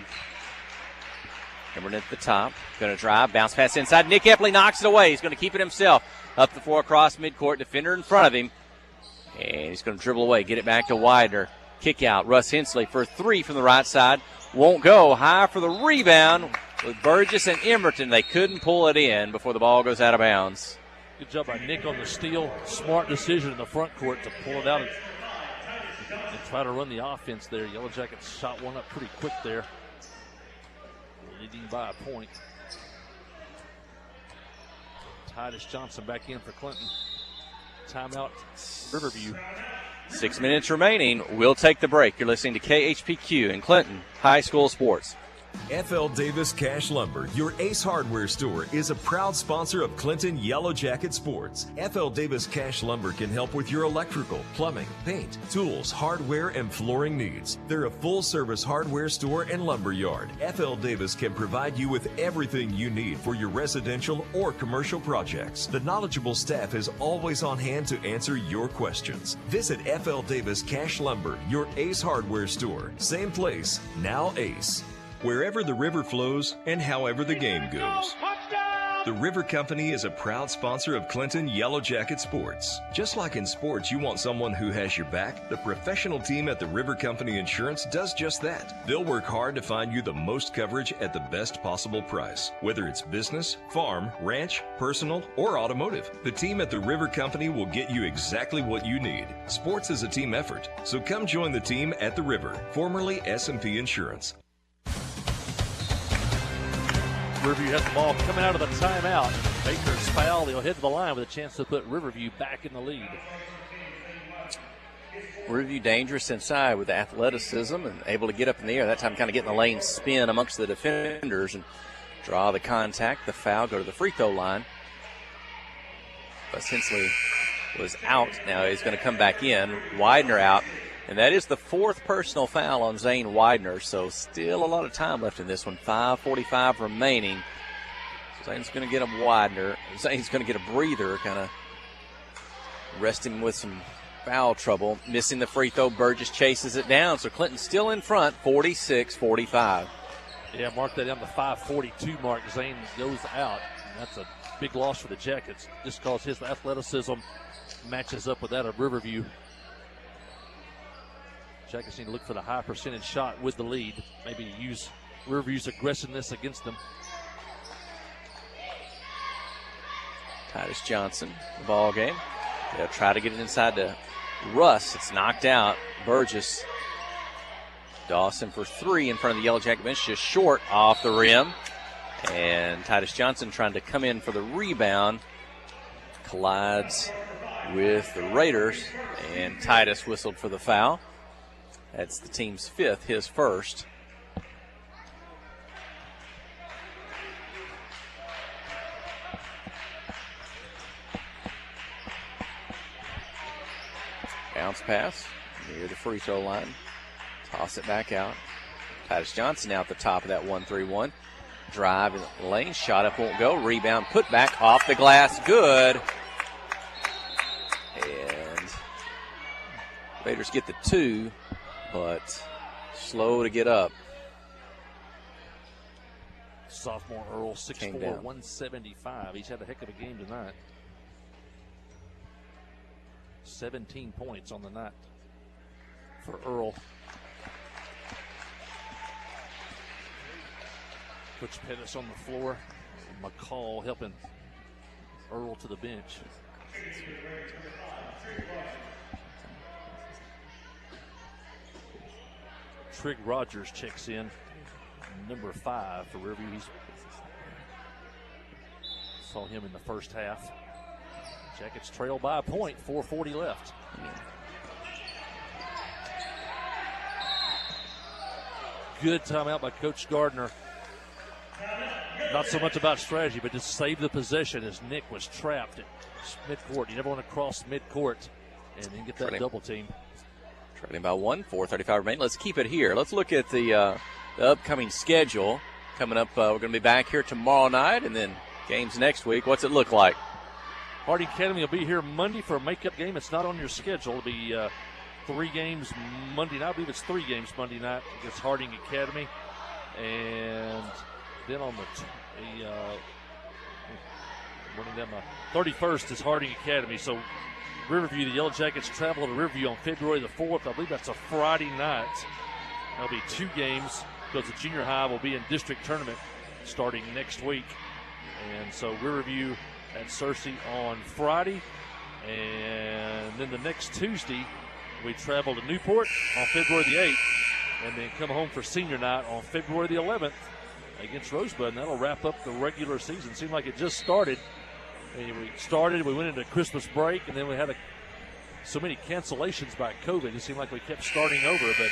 Emerton at the top. Going to drive. Bounce pass inside. Nick Epley knocks it away. He's going to keep it himself. Up the floor across midcourt. Defender in front of him. And he's going to dribble away. Get it back to Widener. Kick out. Russ Hensley for three from the right side. Won't go. High for the rebound with Burgess and Emerton. They couldn't pull it in before the ball goes out of bounds. Good job by Nick on the steal. Smart decision in the front court to pull it out and try to run the offense there. Yellowjackets shot one up pretty quick there. Leading by a point. Titus Johnson back in for Clinton. Timeout, Riverview. 6 minutes remaining. We'll take the break. You're listening to KHPQ in Clinton High School Sports. F.L. Davis Cash Lumber, your Ace Hardware store, is a proud sponsor of Clinton Yellowjacket Sports. F.L. Davis Cash Lumber can help with your electrical, plumbing, paint, tools, hardware, and flooring needs. They're a full-service hardware store and lumber yard. F.L. Davis can provide you with everything you need for your residential or commercial projects. The knowledgeable staff is always on hand to answer your questions. Visit F.L. Davis Cash Lumber, your Ace Hardware store. Same place, now Ace. Wherever the river flows and however the game goes. The River Company is a proud sponsor of Clinton Yellowjacket Sports. Just like in sports, you want someone who has your back, the professional team at the River Company Insurance does just that. They'll work hard to find you the most coverage at the best possible price. Whether it's business, farm, ranch, personal, or automotive, the team at the River Company will get you exactly what you need. Sports is a team effort, so come join the team at the River, formerly S&P Insurance. Riverview has the ball coming out of the timeout. Baker's foul. He'll head to the line with a chance to put Riverview back in the lead. Riverview dangerous inside with athleticism and able to get up in the air. That time kind of getting the lane spin amongst the defenders and draw the contact, the foul, go to the free throw line. But Hensley was out. Now he's going to come back in. Widener out. And that is the fourth personal foul on Zane Widener, so still a lot of time left in this one. 5:45 remaining. Zane's going to get a Widener. Zane's going to get a breather, kind of rest him with some foul trouble. Missing the free throw, Burgess chases it down, so Clinton's still in front, 46-45. Yeah, mark that down the 5:42 mark. Zane goes out, and that's a big loss for the Jackets, just because his athleticism matches up with that of Riverview. Jackets need to look for the high percentage shot with the lead. Maybe use Riverview's aggressiveness against them. Titus Johnson, the ball game. They'll try to get it inside to Russ. It's knocked out. Burgess. Dawson for three in front of the Yellowjacket bench, just short off the rim. And Titus Johnson trying to come in for the rebound. Collides with the Raiders, and Titus whistled for the foul. That's the team's fifth, his first. Bounce pass near the free throw line. Toss it back out. Titus Johnson now at the top of that 1-3-1. Drive in the lane. Shot up won't go. Rebound put back off the glass. Good. And Raiders get the two, but slow to get up. Sophomore Earl, 6'4", 175. He's had a heck of a game tonight. 17 points on the night for Earl. Coach Pettis on the floor. McCall helping Earl to the bench. Trig Rogers checks in, number 5 for Riverview. Saw him in the first half. Jackets trail by a point, 4:40 left. Good timeout by Coach Gardner. Not so much about strategy, but just save the possession as Nick was trapped at midcourt. You never want to cross midcourt and then get that double team. Trailing by 1, 4:35 remaining. Let's keep it here. Let's look at the upcoming schedule. Coming up, we're going to be back here tomorrow night and then games next week. What's it look like? Harding Academy will be here Monday for a makeup game. It's not on your schedule. It'll be 3 games Monday night. I believe it's 3 games Monday night against Harding Academy. And then on the 31st is Harding Academy. So Riverview, the Yellowjackets travel to Riverview on February the 4th. I believe that's a Friday night. That'll be 2 games because the junior high will be in district tournament starting next week. And so Riverview at Searcy on Friday. And then the next Tuesday, we travel to Newport on February the 8th and then come home for senior night on February the 11th against Rosebud. And that'll wrap up the regular season. Seemed like it just started. We went into Christmas break, and then we had so many cancellations by COVID. It seemed like we kept starting over, but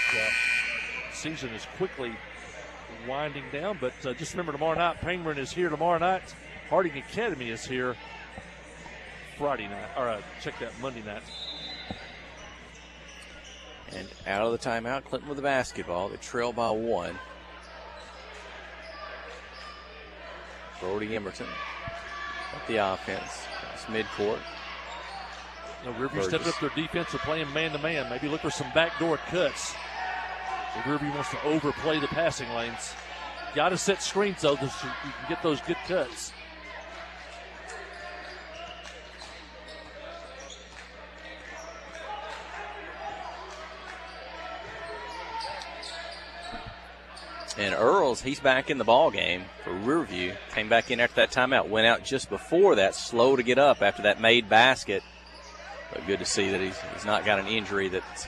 season is quickly winding down. But just remember, tomorrow night, Pangburn is here tomorrow night. Harding Academy is here Friday night, or check that Monday night. And out of the timeout, Clinton with the basketball. They trail by 1. Brody Emerton at the offense. It's midcourt. Riverview stepped up their defense. They're playing man-to-man. Maybe look for some backdoor cuts. If Riverview wants to overplay the passing lanes. Got to set screens, though, so you can get those good cuts. And Earls, he's back in the ball game for Riverview. Came back in after that timeout. Went out just before that, slow to get up after that made basket. But good to see that he's not got an injury that's,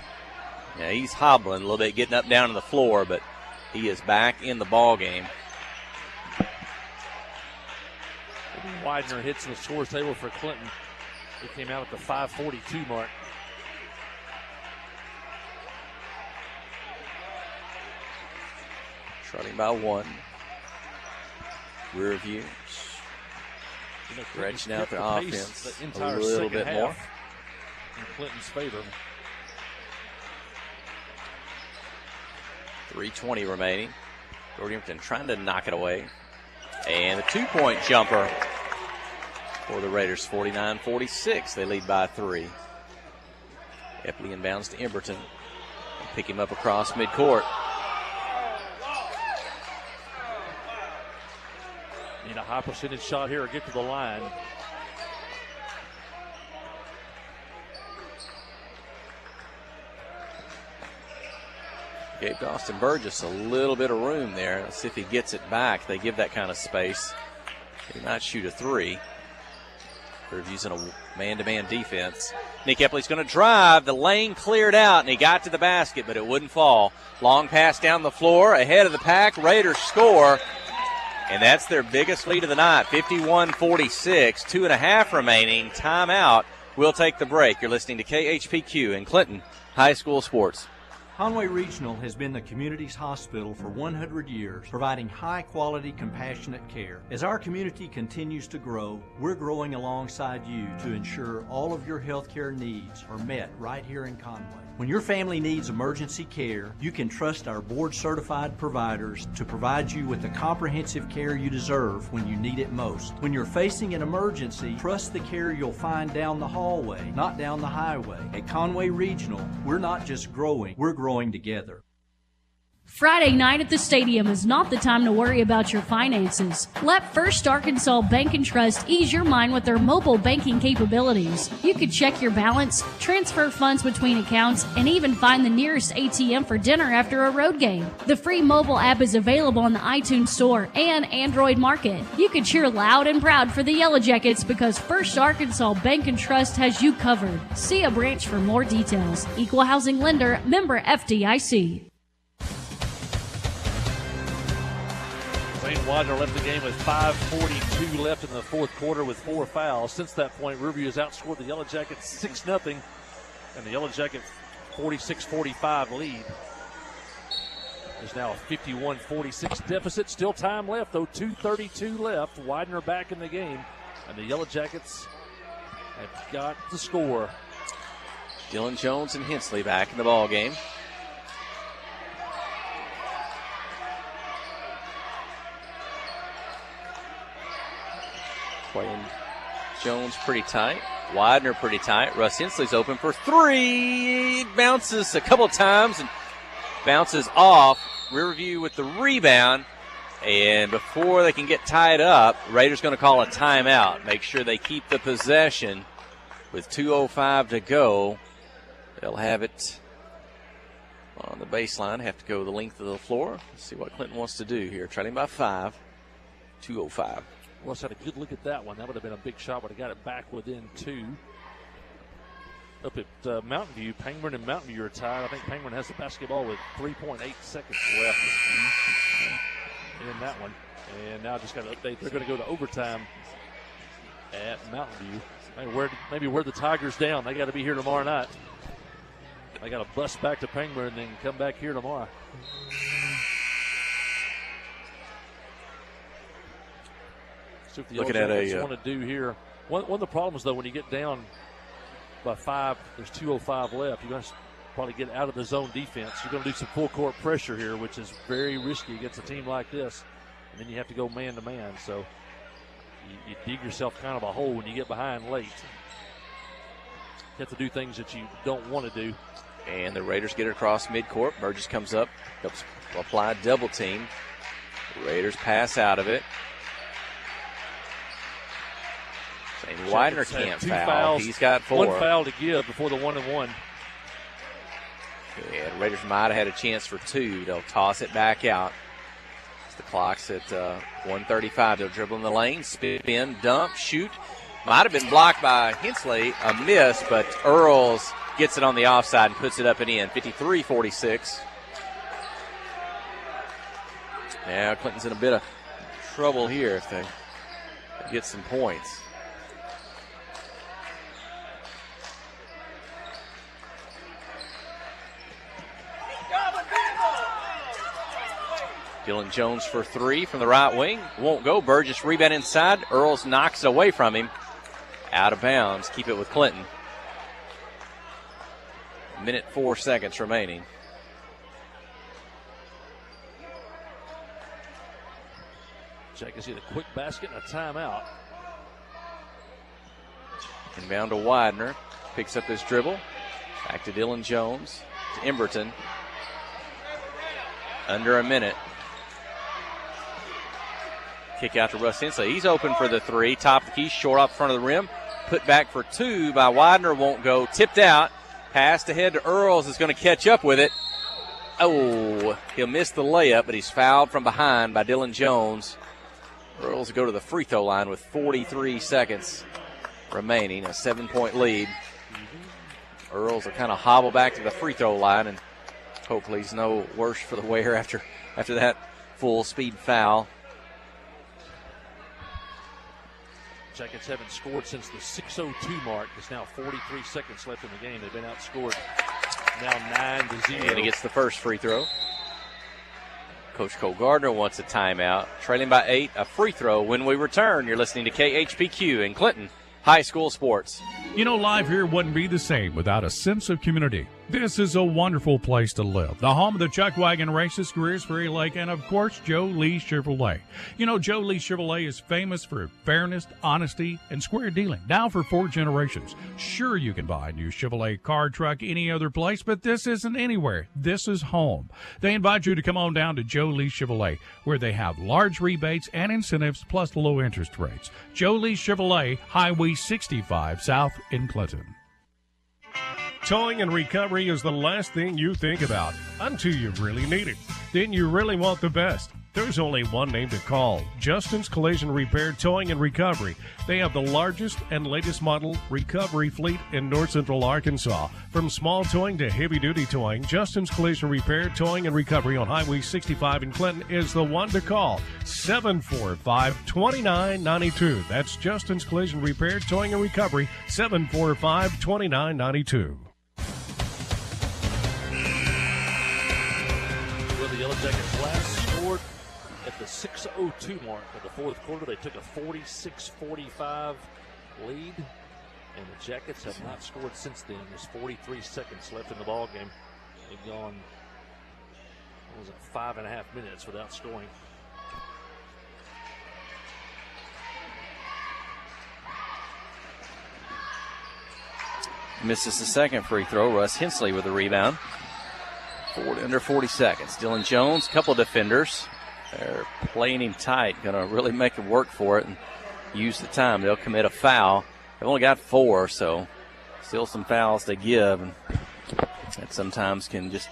he's hobbling a little bit, getting up down to the floor, but he is back in the ball game. Widener hits the scores table for Clinton. He came out at the 5:42 mark. Trotting by 1. Riverview stretching out their offense the entire a little bit more. In Clinton's favor. 3:20 remaining. Gordon trying to knock it away. And the 2-point jumper for the Raiders, 49-46. They lead by 3. Epley inbounds to Emberton. Pick him up across midcourt. Need a high percentage shot here or get to the line. Gave Austin Burgess a little bit of room there. Let's see if he gets it back. They give that kind of space. He might shoot a 3. They're using a man-to-man defense. Nick Epley's going to drive. The lane cleared out, and he got to the basket, but it wouldn't fall. Long pass down the floor, ahead of the pack. Raiders score, and that's their biggest lead of the night, 51-46. 2.5 remaining. Timeout. We'll take the break. You're listening to KHPQ in Clinton High School Sports. Conway Regional has been the community's hospital for 100 years, providing high-quality, compassionate care. As our community continues to grow, we're growing alongside you to ensure all of your healthcare needs are met right here in Conway. When your family needs emergency care, you can trust our board-certified providers to provide you with the comprehensive care you deserve when you need it most. When you're facing an emergency, trust the care you'll find down the hallway, not down the highway. At Conway Regional, we're not just growing, we're growing together. Friday night at the stadium is not the time to worry about your finances. Let First Arkansas Bank and Trust ease your mind with their mobile banking capabilities. You can check your balance, transfer funds between accounts, and even find the nearest ATM for dinner after a road game. The free mobile app is available on the iTunes Store and Android Market. You can cheer loud and proud for the Yellowjackets because First Arkansas Bank and Trust has you covered. See a branch for more details. Equal housing lender, member FDIC. Wayne Widener left the game with 5:42 left in the fourth quarter with 4 fouls. Since that point, Riverview has outscored the Yellowjackets 6-0, and the Yellowjacket 46-45 lead. There's now a 51-46 deficit. Still time left, though. 2:32 left. Widener back in the game, and the Yellowjackets have got the score. Dylan Jones and Hensley back in the ball game. Playing Jones pretty tight. Widener pretty tight. Russ Hensley's open for 3. It bounces a couple times and bounces off. Riverview with the rebound. And before they can get tied up, Raiders going to call a timeout. Make sure they keep the possession with 2:05 to go. They'll have it on the baseline. Have to go the length of the floor. Let's see what Clinton wants to do here. Trailing by 5. 2:05. Russ had a good look at that one. That would have been a big shot, but he got it back within 2. Up at Mountain View, Pangburn and Mountain View are tied. I think Pangburn has the basketball with 3.8 seconds left in that one. And now just got to update. They're going to go to overtime at Mountain View. Maybe wear the Tigers down. They got to be here tomorrow night. They got to bus back to Pangburn and then come back here tomorrow. See what the Yellowjackets want to do here. One of the problems, though, when you get down by 5, there's 2:05 left. You're going to probably get out of the zone defense. You're going to do some full court pressure here, which is very risky against a team like this. And then you have to go man to man. So you dig yourself kind of a hole when you get behind late. You have to do things that you don't want to do. And the Raiders get it across midcourt. Burgess comes up, helps apply a double team. The Raiders pass out of it. And Widener can't foul. Fouls, he's got 4. 1 foul to give before the 1-and-1. Yeah, the Raiders might have had a chance for 2. They'll toss it back out. The clock's at 1:35. They'll dribble in the lane, spin, dump, shoot. Might have been blocked by Hensley. A miss, but Earls gets it on the offside and puts it up and in. 53-46. Now Clinton's in a bit of trouble here if they get some points. Dylan Jones for 3 from the right wing. Won't go. Burgess rebound inside. Earls knocks it away from him. Out of bounds. Keep it with Clinton. 1:04 seconds remaining. Jackets get a quick basket and a timeout. Inbound to Widener. Picks up his dribble. Back to Dylan Jones. To Emberton. Under a minute. Kick out to Russ Hensley. He's open for the 3. Top of the key, short off the front of the rim. Put back for 2 by Widener. Won't go. Tipped out. Passed ahead to Earls. Is going to catch up with it. Oh, he'll miss the layup, but he's fouled from behind by Dylan Jones. Earls will go to the free throw line with 43 seconds remaining. A 7-point lead. Earls will kind of hobble back to the free throw line, and hopefully he's no worse for the wear after that full speed foul. Jackets haven't scored since the 6:02 mark. There's now 43 seconds left in the game. They've been outscored now 9-0. And he gets the first free throw. Coach Cole Gardner wants a timeout. Trailing by 8, a free throw. When we return, you're listening to KHPQ in Clinton High School Sports. You know, life here wouldn't be the same without a sense of community. This is a wonderful place to live. The home of the Chuck Wagon Races, Greers Ferry Lake, and of course, Joe Lee Chevrolet. You know, Joe Lee Chevrolet is famous for fairness, honesty, and square dealing. Now for 4 generations. Sure, you can buy a new Chevrolet car, truck, any other place, but this isn't anywhere. This is home. They invite you to come on down to Joe Lee Chevrolet, where they have large rebates and incentives plus low interest rates. Joe Lee Chevrolet, Highway 65 South in Clinton. Towing and recovery is the last thing you think about until you really need it. Then you really want the best. There's only one name to call, Justin's Collision Repair, Towing, and Recovery. They have the largest and latest model recovery fleet in North Central Arkansas. From small towing to heavy-duty towing, Justin's Collision Repair, Towing, and Recovery on Highway 65 in Clinton is the one to call, 745-2992. That's Justin's Collision Repair, Towing, and Recovery, 745-2992. Well, the Yellowjackets last scored at the 6:02 mark of the fourth quarter. They took a 46-45 lead, and the Jackets have not scored since then. There's 43 seconds left in the ball game. They've gone, what was it, 5.5 minutes without scoring. Misses the second free throw. Russ Hensley with the rebound. Under 40 seconds. Dylan Jones, couple of defenders. They're playing him tight. Going to really make him work for it and use the time. They'll commit a foul. They've only got 4, so still some fouls to give. And that sometimes can just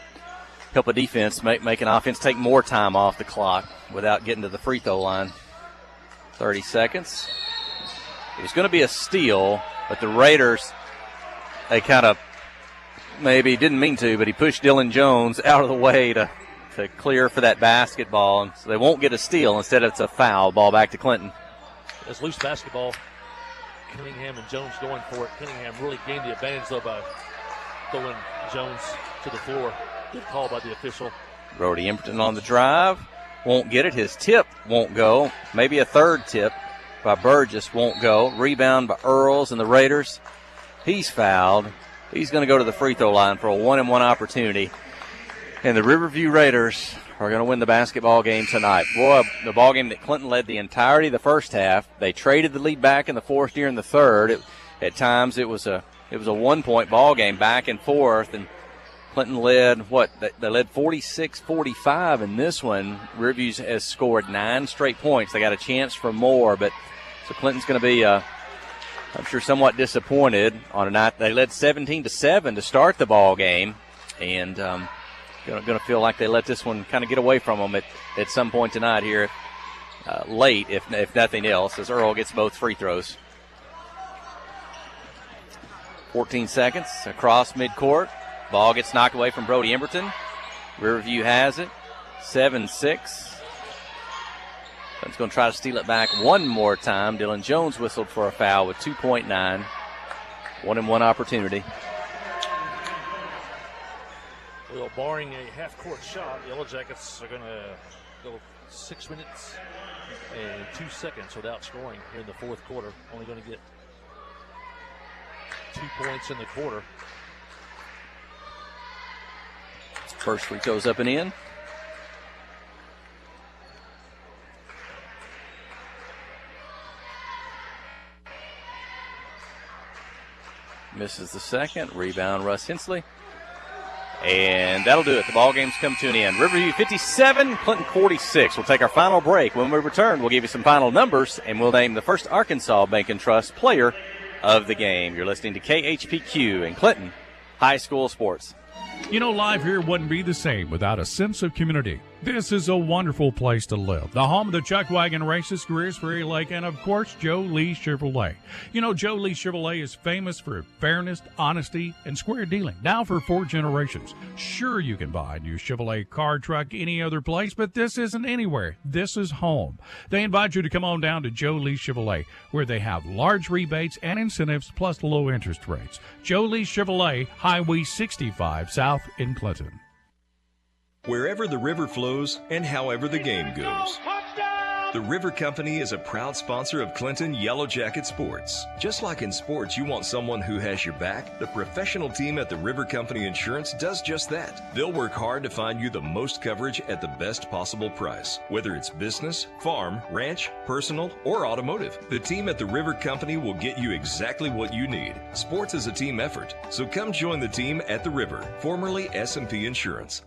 help a defense make an offense take more time off the clock without getting to the free throw line. 30 seconds. It was going to be a steal, but the Raiders, they kind of maybe didn't mean to, but he pushed Dylan Jones out of the way to clear for that basketball, and so they won't get a steal. Instead, it's a foul. Ball back to Clinton. It's loose basketball. Cunningham and Jones going for it. Cunningham really gained the advantage, though, by throwing Jones to the floor. Good call by the official. Brody Imperton on the drive. Won't get it. His tip won't go. Maybe a third tip by Burgess won't go. Rebound by Earls and the Raiders. He's fouled. He's going to go to the free throw line for a 1-and-1 opportunity. And the Riverview Raiders are going to win the basketball game tonight. Boy, the ball game that Clinton led the entirety of the first half. They traded the lead back in the fourth during the third. At times it was a 1-point ball game back and forth, and Clinton led they led 46-45 in this one. Riverview has scored 9 straight points. They got a chance for more, but so Clinton's going to be I'm sure somewhat disappointed on a night they led 17-7 to start the ball game, and going to feel like they let this one kind of get away from them at some point tonight here, late, if nothing else, as Earl gets both free throws. 14 seconds across midcourt. Ball gets knocked away from Brody Imberton. Riverview has it. 7-6. He's going to try to steal it back one more time. Dylan Jones whistled for a foul with 2.9. 1-and-1 opportunity. Well, barring a half-court shot, the Yellowjackets are going to go 6 minutes and 2 seconds without scoring here in the fourth quarter. Only going to get 2 points in the quarter. First free throws up and in. Misses the second. Rebound, Russ Hensley. And that'll do it. The ball game's come to an end. Riverview 57, Clinton 46. We'll take our final break. When we return, we'll give you some final numbers, and we'll name the first Arkansas Bank and Trust player of the game. You're listening to KHPQ in Clinton High School Sports. You know, life here wouldn't be the same without a sense of community. This is a wonderful place to live. The home of the Chuck Wagon Races, Greers Ferry Lake, and of course, Joe Lee Chevrolet. You know, Joe Lee Chevrolet is famous for fairness, honesty, and square dealing. Now for 4 generations. Sure, you can buy a new Chevrolet car, truck, any other place, but this isn't anywhere. This is home. They invite you to come on down to Joe Lee Chevrolet, where they have large rebates and incentives plus low interest rates. Joe Lee Chevrolet, Highway 65 South in Clinton. Wherever the river flows and however the game goes. The River Company is a proud sponsor of Clinton Yellowjacket Sports. Just like in sports, you want someone who has your back. The professional team at the River Company Insurance does just that. They'll work hard to find you the most coverage at the best possible price. Whether it's business, farm, ranch, personal, or automotive, the team at the River Company will get you exactly what you need. Sports is a team effort, so come join the team at the River, formerly S&P Insurance.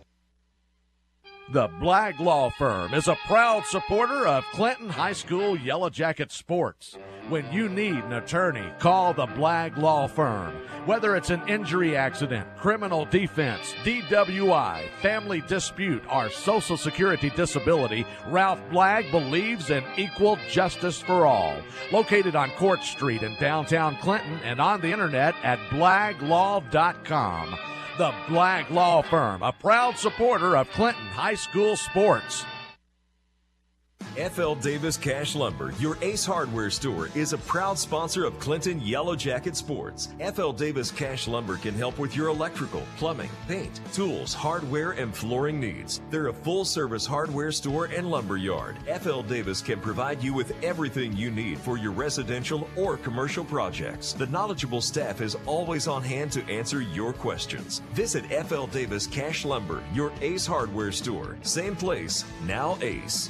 The Blagg Law Firm is a proud supporter of Clinton High School Yellowjacket sports. When you need an attorney, call the Blagg Law Firm. Whether it's an injury accident, criminal defense, DWI, family dispute, or Social Security disability, Ralph Blagg believes in equal justice for all. Located on Court Street in downtown Clinton and on the internet at blagglaw.com. The Blagg Law Firm, a proud supporter of Clinton High School sports. F.L. Davis Cash Lumber, your Ace Hardware store, is a proud sponsor of Clinton Yellowjacket Sports. F.L. Davis Cash Lumber can help with your electrical, plumbing, paint, tools, hardware, and flooring needs. They're a full-service hardware store and lumber yard. F.L. Davis can provide you with everything you need for your residential or commercial projects. The knowledgeable staff is always on hand to answer your questions. Visit F.L. Davis Cash Lumber, your Ace Hardware store. Same place, now Ace.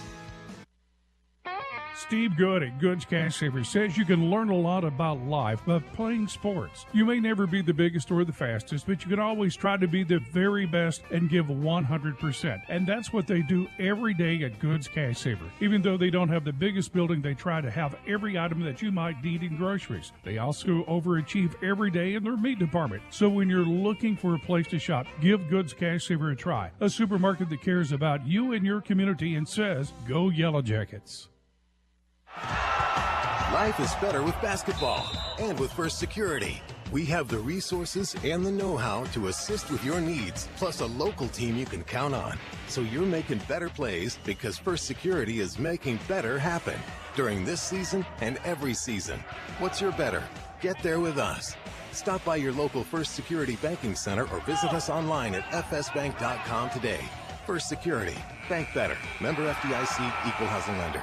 Steve Good at Goods Cash Savers says you can learn a lot about life by playing sports. You may never be the biggest or the fastest, but you can always try to be the very best and give 100%. And that's what they do every day at Goods Cash Savers. Even though they don't have the biggest building, they try to have every item that you might need in groceries. They also overachieve every day in their meat department. So when you're looking for a place to shop, give Goods Cash Savers a try. A supermarket that cares about you and your community and says, go Yellowjackets. Life is better with basketball and with First Security. We have the resources and the know-how to assist with your needs, plus a local team you can count on. So you're making better plays because First Security is making better happen during this season and every season. What's your better? Get there with us. Stop by your local First Security Banking Center or visit us online at fsbank.com today. First Security. Bank better. Member FDIC, Equal Housing Lender.